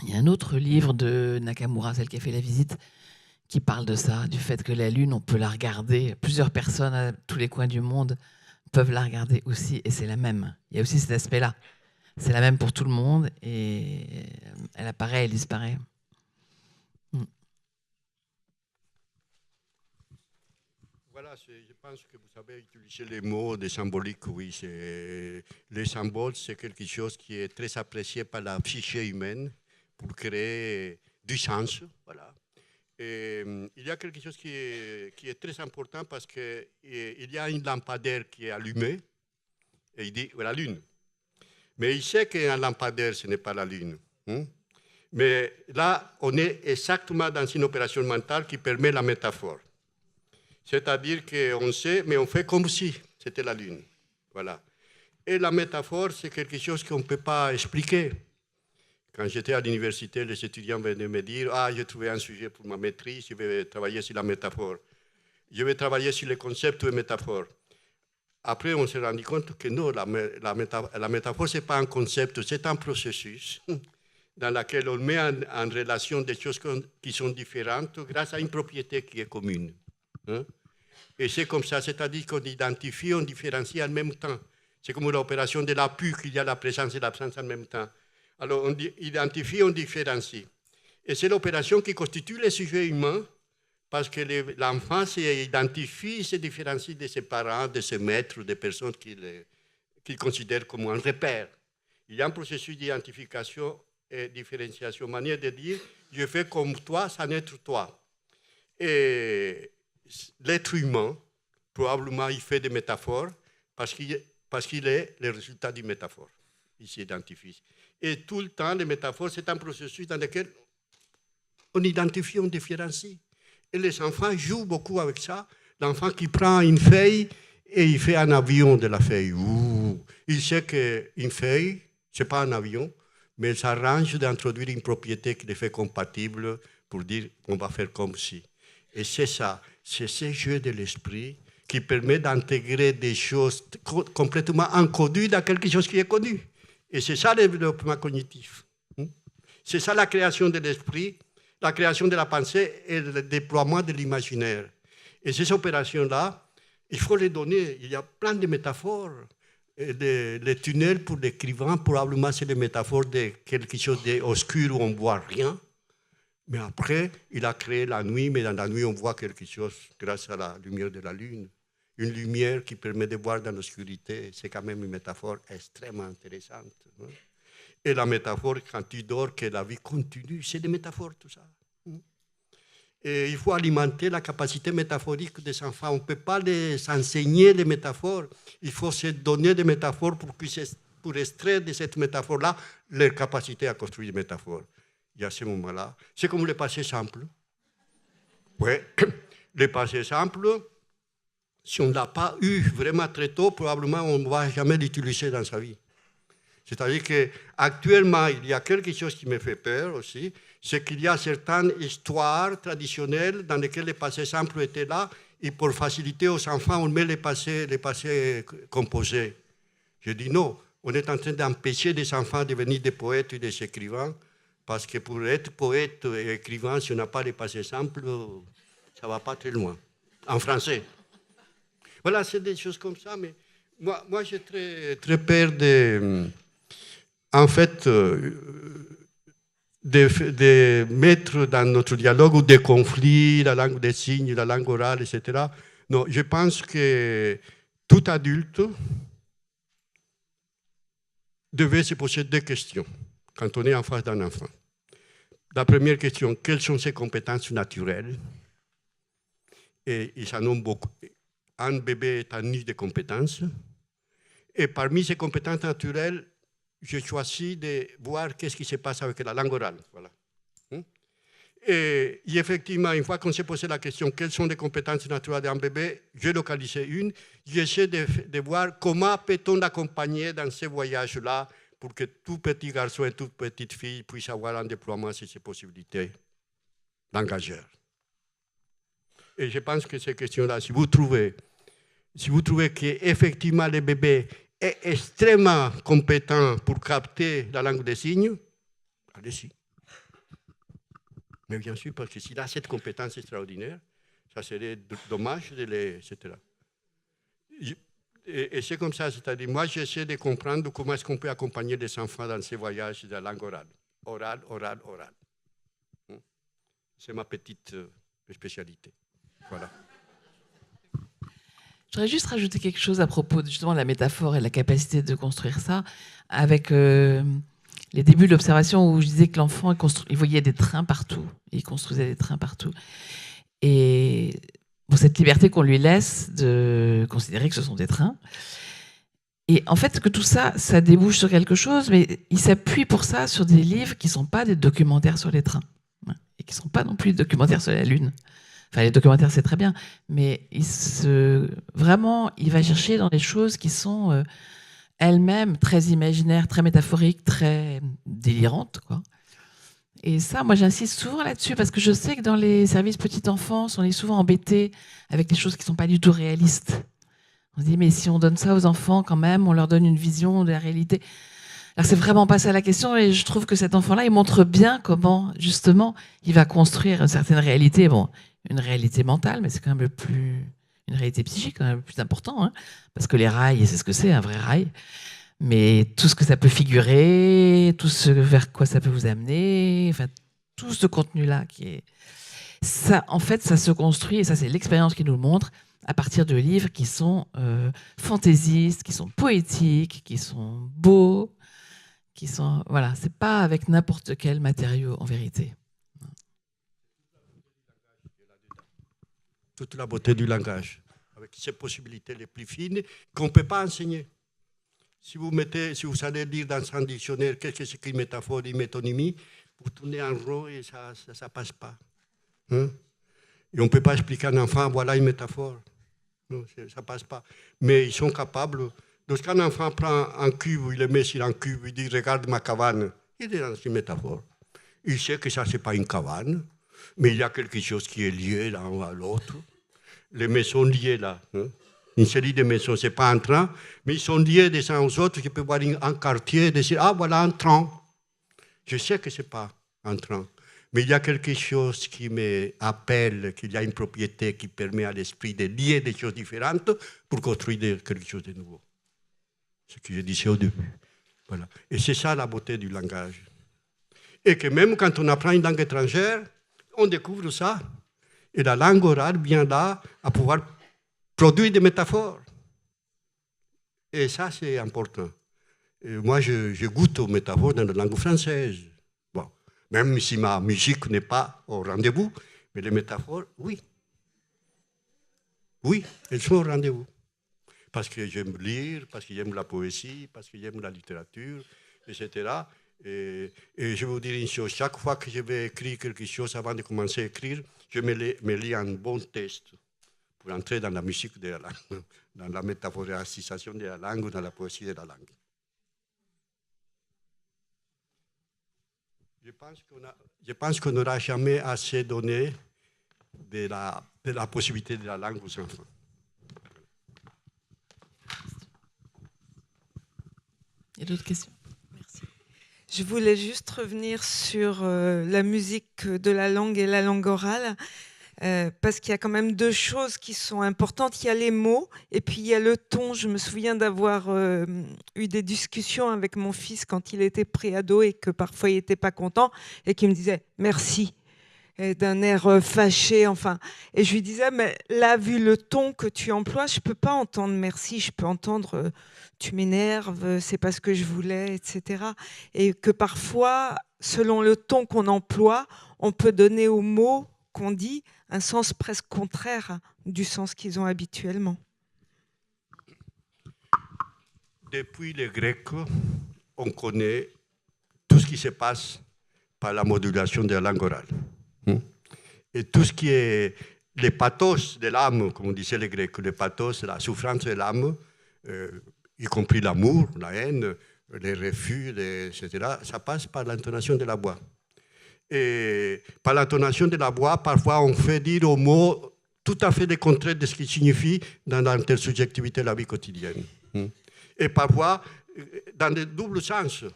il y a un autre livre de Nakamura, celle qui a fait la visite, qui parle de ça, du fait que la lune, on peut la regarder. Plusieurs personnes à tous les coins du monde peuvent la regarder aussi, et c'est la même. Il y a aussi cet aspect-là. C'est la même pour tout le monde, et elle apparaît, elle disparaît. Voilà, je pense que vous avez utilisé les mots de symbolique, oui. Les symboles, c'est quelque chose qui est très apprécié par la psyché humaine pour créer du sens. Voilà. Et, il y a quelque chose qui est très important parce qu'il y a une lampadaire qui est allumée et il dit la lune. Mais il sait qu'un lampadaire, ce n'est pas la lune. Mais là, on est exactement dans une opération mentale qui permet la métaphore. C'est-à-dire qu'on sait, mais on fait comme si c'était la lune. Voilà. Et la métaphore, c'est quelque chose qu'on ne peut pas expliquer. Quand j'étais à l'université, les étudiants venaient me dire « Ah, j'ai trouvé un sujet pour ma maîtrise, je vais travailler sur la métaphore. Je vais travailler sur les concepts de métaphore. » Après, on s'est rendu compte que non, la métaphore, ce n'est pas un concept, c'est un processus dans lequel on met en relation des choses qui sont différentes grâce à une propriété qui est commune. Et c'est comme ça, c'est-à-dire qu'on identifie, on différencie en même temps. C'est comme l'opération de la PUC, il y a la présence et l'absence en même temps. Alors on identifie, on différencie. Et c'est l'opération qui constitue le sujet humain, parce que l'enfant s'identifie, se différencie de ses parents, de ses maîtres, des personnes qu'il considère comme un repère. Il y a un processus d'identification et différenciation, manière de dire, je fais comme toi sans être toi. Et l'être humain, probablement, il fait des métaphores parce qu'il est le résultat d'une métaphore. Il s'identifie. Et tout le temps, les métaphores, c'est un processus dans lequel on identifie, on différencie. Et les enfants jouent beaucoup avec ça. L'enfant qui prend une feuille et il fait un avion de la feuille. Il sait qu'une feuille, ce n'est pas un avion, mais il s'arrange d'introduire une propriété qui les fait compatibles pour dire qu'on va faire comme si. Et c'est ça, c'est ce jeu de l'esprit qui permet d'intégrer des choses complètement encodées dans quelque chose qui est connu. Et c'est ça le développement cognitif. C'est ça la création de l'esprit, la création de la pensée et le déploiement de l'imaginaire. Et ces opérations-là, il faut les donner. Il y a plein de métaphores. Les tunnels pour l'écrivain, probablement c'est des métaphores de quelque chose d'obscur où on ne voit rien. Mais après, il a créé la nuit, mais dans la nuit, on voit quelque chose grâce à la lumière de la lune. Une lumière qui permet de voir dans l'obscurité. C'est quand même une métaphore extrêmement intéressante. Et la métaphore, quand tu dors, que la vie continue, c'est des métaphores, tout ça. Et il faut alimenter la capacité métaphorique des enfants. On ne peut pas les enseigner les métaphores. Il faut se donner des métaphores pour extraire de cette métaphore-là leur capacité à construire des métaphores. Et à ce moment-là, c'est comme le passé simple. Oui, le passé simple, si on ne l'a pas eu vraiment très tôt, probablement on ne va jamais l'utiliser dans sa vie. C'est-à-dire qu'actuellement, il y a quelque chose qui me fait peur aussi, c'est qu'il y a certaines histoires traditionnelles dans lesquelles le passé simple était là, et pour faciliter aux enfants, on met les passés composés. Je dis non, on est en train d'empêcher des enfants de devenir des poètes et des écrivains, parce que pour être poète et écrivain, si on n'a pas les passés simples, ça ne va pas très loin. En français. Voilà, c'est des choses comme ça, mais moi j'ai très, très peur de... En fait, de mettre dans notre dialogue ou des conflits, la langue des signes, la langue orale, etc. Non, je pense que tout adulte devait se poser deux questions quand on est en face d'un enfant. La première question, quelles sont ses compétences naturelles? Et ils en ont beaucoup. Un bébé est un niche de compétences. Et parmi ces compétences naturelles, j'ai choisi de voir qu'est-ce qui se passe avec la langue orale. Voilà. Et effectivement, une fois qu'on s'est posé la question, quelles sont les compétences naturelles d'un bébé, j'ai localisé une. J'essaie de voir comment peut-on l'accompagner dans ces voyages-là pour que tout petit garçon et toute petite fille puissent avoir un déploiement sur ces possibilités d'engageur. Et je pense que ces questions-là, si vous trouvez qu'effectivement le bébé est extrêmement compétent pour capter la langue des signes, allez-y. Mais bien sûr, parce que s'il a cette compétence extraordinaire, ça serait dommage de les... etc. Et c'est comme ça, c'est-à-dire, moi j'essaie de comprendre comment est-ce qu'on peut accompagner les enfants dans ces voyages de la langue orale. Orale, orale, orale. C'est ma petite spécialité. Voilà. Je voudrais juste rajouter quelque chose à propos de justement la métaphore et la capacité de construire ça, avec les débuts de l'observation où je disais que l'enfant, il voyait des trains partout, il construisait des trains partout. Et bon, cette liberté qu'on lui laisse de considérer que ce sont des trains. Et en fait, que tout ça, ça débouche sur quelque chose, mais il s'appuie pour ça sur des livres qui ne sont pas des documentaires sur les trains, et qui ne sont pas non plus des documentaires sur la Lune. Enfin, les documentaires, c'est très bien, mais vraiment, il va chercher dans des choses qui sont elles-mêmes très imaginaires, très métaphoriques, très délirantes, quoi. Et ça, moi, j'insiste souvent là-dessus, parce que je sais que dans les services petite enfance, on est souvent embêté avec des choses qui ne sont pas du tout réalistes. On se dit, mais si on donne ça aux enfants, quand même, on leur donne une vision de la réalité. Alors, c'est vraiment pas ça la question, et je trouve que cet enfant-là, il montre bien comment, justement, il va construire une certaine réalité. Bon, une réalité mentale, mais c'est quand même une réalité psychique, quand même le plus important, hein, parce que les rails, c'est ce que c'est, un vrai rail. Mais tout ce que ça peut figurer, tout ce vers quoi ça peut vous amener, enfin, tout ce contenu-là ça, en fait, ça se construit, et ça, c'est l'expérience qui nous le montre, à partir de livres qui sont fantaisistes, qui sont poétiques, qui sont beaux, voilà, c'est pas avec n'importe quel matériau, en vérité. Toute la beauté du langage, avec ces possibilités les plus fines qu'on ne peut pas enseigner. Si vous allez lire dans un dictionnaire qu'est-ce que c'est qu'une métaphore, une métonymie, vous tournez en rond et ça ne passe pas. Hein? Et on ne peut pas expliquer à un enfant, voilà une métaphore. Non, ça ne passe pas. Mais ils sont capables. Lorsqu'un enfant prend un cube, il le met sur un cube, il dit, regarde ma cabane, il est dans une métaphore. Il sait que ça, ce n'est pas une cabane, mais il y a quelque chose qui est lié l'un à l'autre. Les maisons liées là. Hein? Une série de maisons, ce n'est pas un train, mais ils sont liés des uns aux autres. Je peux voir un quartier et dire, ah voilà un train. Je sais que ce n'est pas un train, mais il y a quelque chose qui m'appelle, qu'il y a une propriété qui permet à l'esprit de lier des choses différentes pour construire quelque chose de nouveau. Ce que je disais au début. Voilà. Et c'est ça la beauté du langage. Et que même quand on apprend une langue étrangère, on découvre ça. Et la langue orale vient là à pouvoir produire des métaphores. Et ça, c'est important. Et moi, je goûte aux métaphores dans la langue française. Bon, même si ma musique n'est pas au rendez-vous, mais les métaphores, oui. Oui, elles sont au rendez-vous. Parce que j'aime lire, parce que j'aime la poésie, parce que j'aime la littérature, etc. Et je vais vous dire une chose, chaque fois que je vais écrire quelque chose, avant de commencer à écrire, je me lis un bon texte pour entrer dans la musique de la langue, dans la métaphorisation de la langue ou dans la poésie de la langue. Je pense qu'on n'aura jamais assez donné de la possibilité de la langue aux enfants. Il y a d'autres questions? Merci. Je voulais juste revenir sur la musique de la langue et la langue orale. parce qu'il y a quand même deux choses qui sont importantes. Il y a les mots et puis il y a le ton. Je me souviens d'avoir eu des discussions avec mon fils quand il était préado et que parfois il n'était pas content et qu'il me disait « merci ». D'un air fâché, enfin. Et je lui disais, mais là, vu le ton que tu emploies, je ne peux pas entendre merci, je peux entendre tu m'énerves, c'est pas ce que je voulais, etc. Et que parfois, selon le ton qu'on emploie, on peut donner aux mots qu'on dit un sens presque contraire du sens qu'ils ont habituellement. Depuis les Grecs, on connaît tout ce qui se passe par la modulation de la langue orale. Et tout ce qui est les pathos de l'âme, comme disaient les Grecs, les pathos, la souffrance de l'âme, y compris l'amour, la haine, les refus, etc., ça passe par l'intonation de la voix. Et par l'intonation de la voix, parfois on fait dire aux mots tout à fait le contraire de ce qu'il signifie dans l'intersubjectivité de la vie quotidienne. Et parfois, dans le double sens.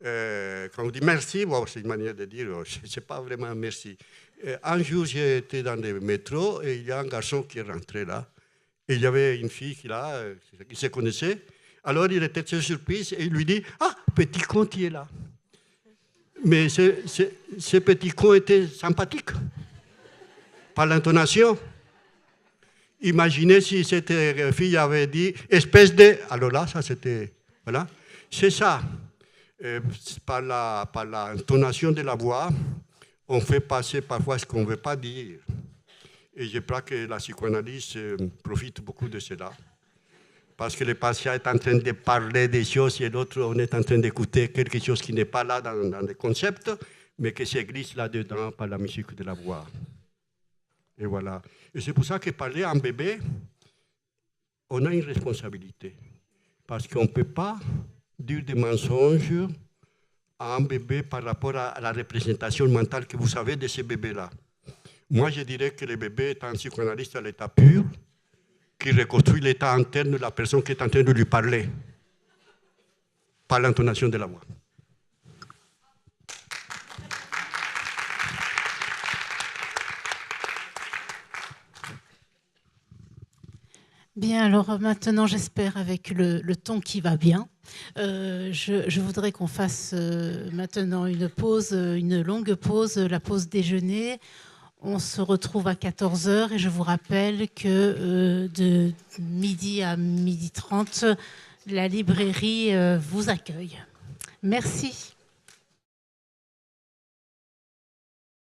Quand on dit merci, bon, c'est une manière de dire, je ne sais pas vraiment merci. Un jour, j'étais dans le métro et il y a un garçon qui est rentré là. Et il y avait une fille qui se connaissait. Alors, il était très surpris et il lui dit « Ah, petit con, tu es là ». Mais ce petit con était sympathique par l'intonation. Imaginez si cette fille avait dit « espèce de… » Alors là, ça c'était… Voilà. C'est ça. Par l'intonation de la voix, on fait passer parfois ce qu'on ne veut pas dire. Et je crois que la psychanalyse profite beaucoup de cela. Parce que le patient est en train de parler des choses et l'autre, on est en train d'écouter quelque chose qui n'est pas là dans le concept, mais qui se glisse là-dedans par la musique de la voix. Et voilà. Et c'est pour ça que parler à un bébé, on a une responsabilité. Parce qu'on ne peut pas dire des mensonges à un bébé par rapport à la représentation mentale que vous avez de ce bébé-là. Moi, je dirais que le bébé est un psychanalyste à l'état pur, qui reconstruit l'état interne de la personne qui est en train de lui parler, par l'intonation de la voix. Bien, alors maintenant, j'espère avec le ton qui va bien, je voudrais qu'on fasse maintenant une pause, une longue pause, la pause déjeuner. On se retrouve à 14h et je vous rappelle que de midi à 12h30, la librairie vous accueille. Merci.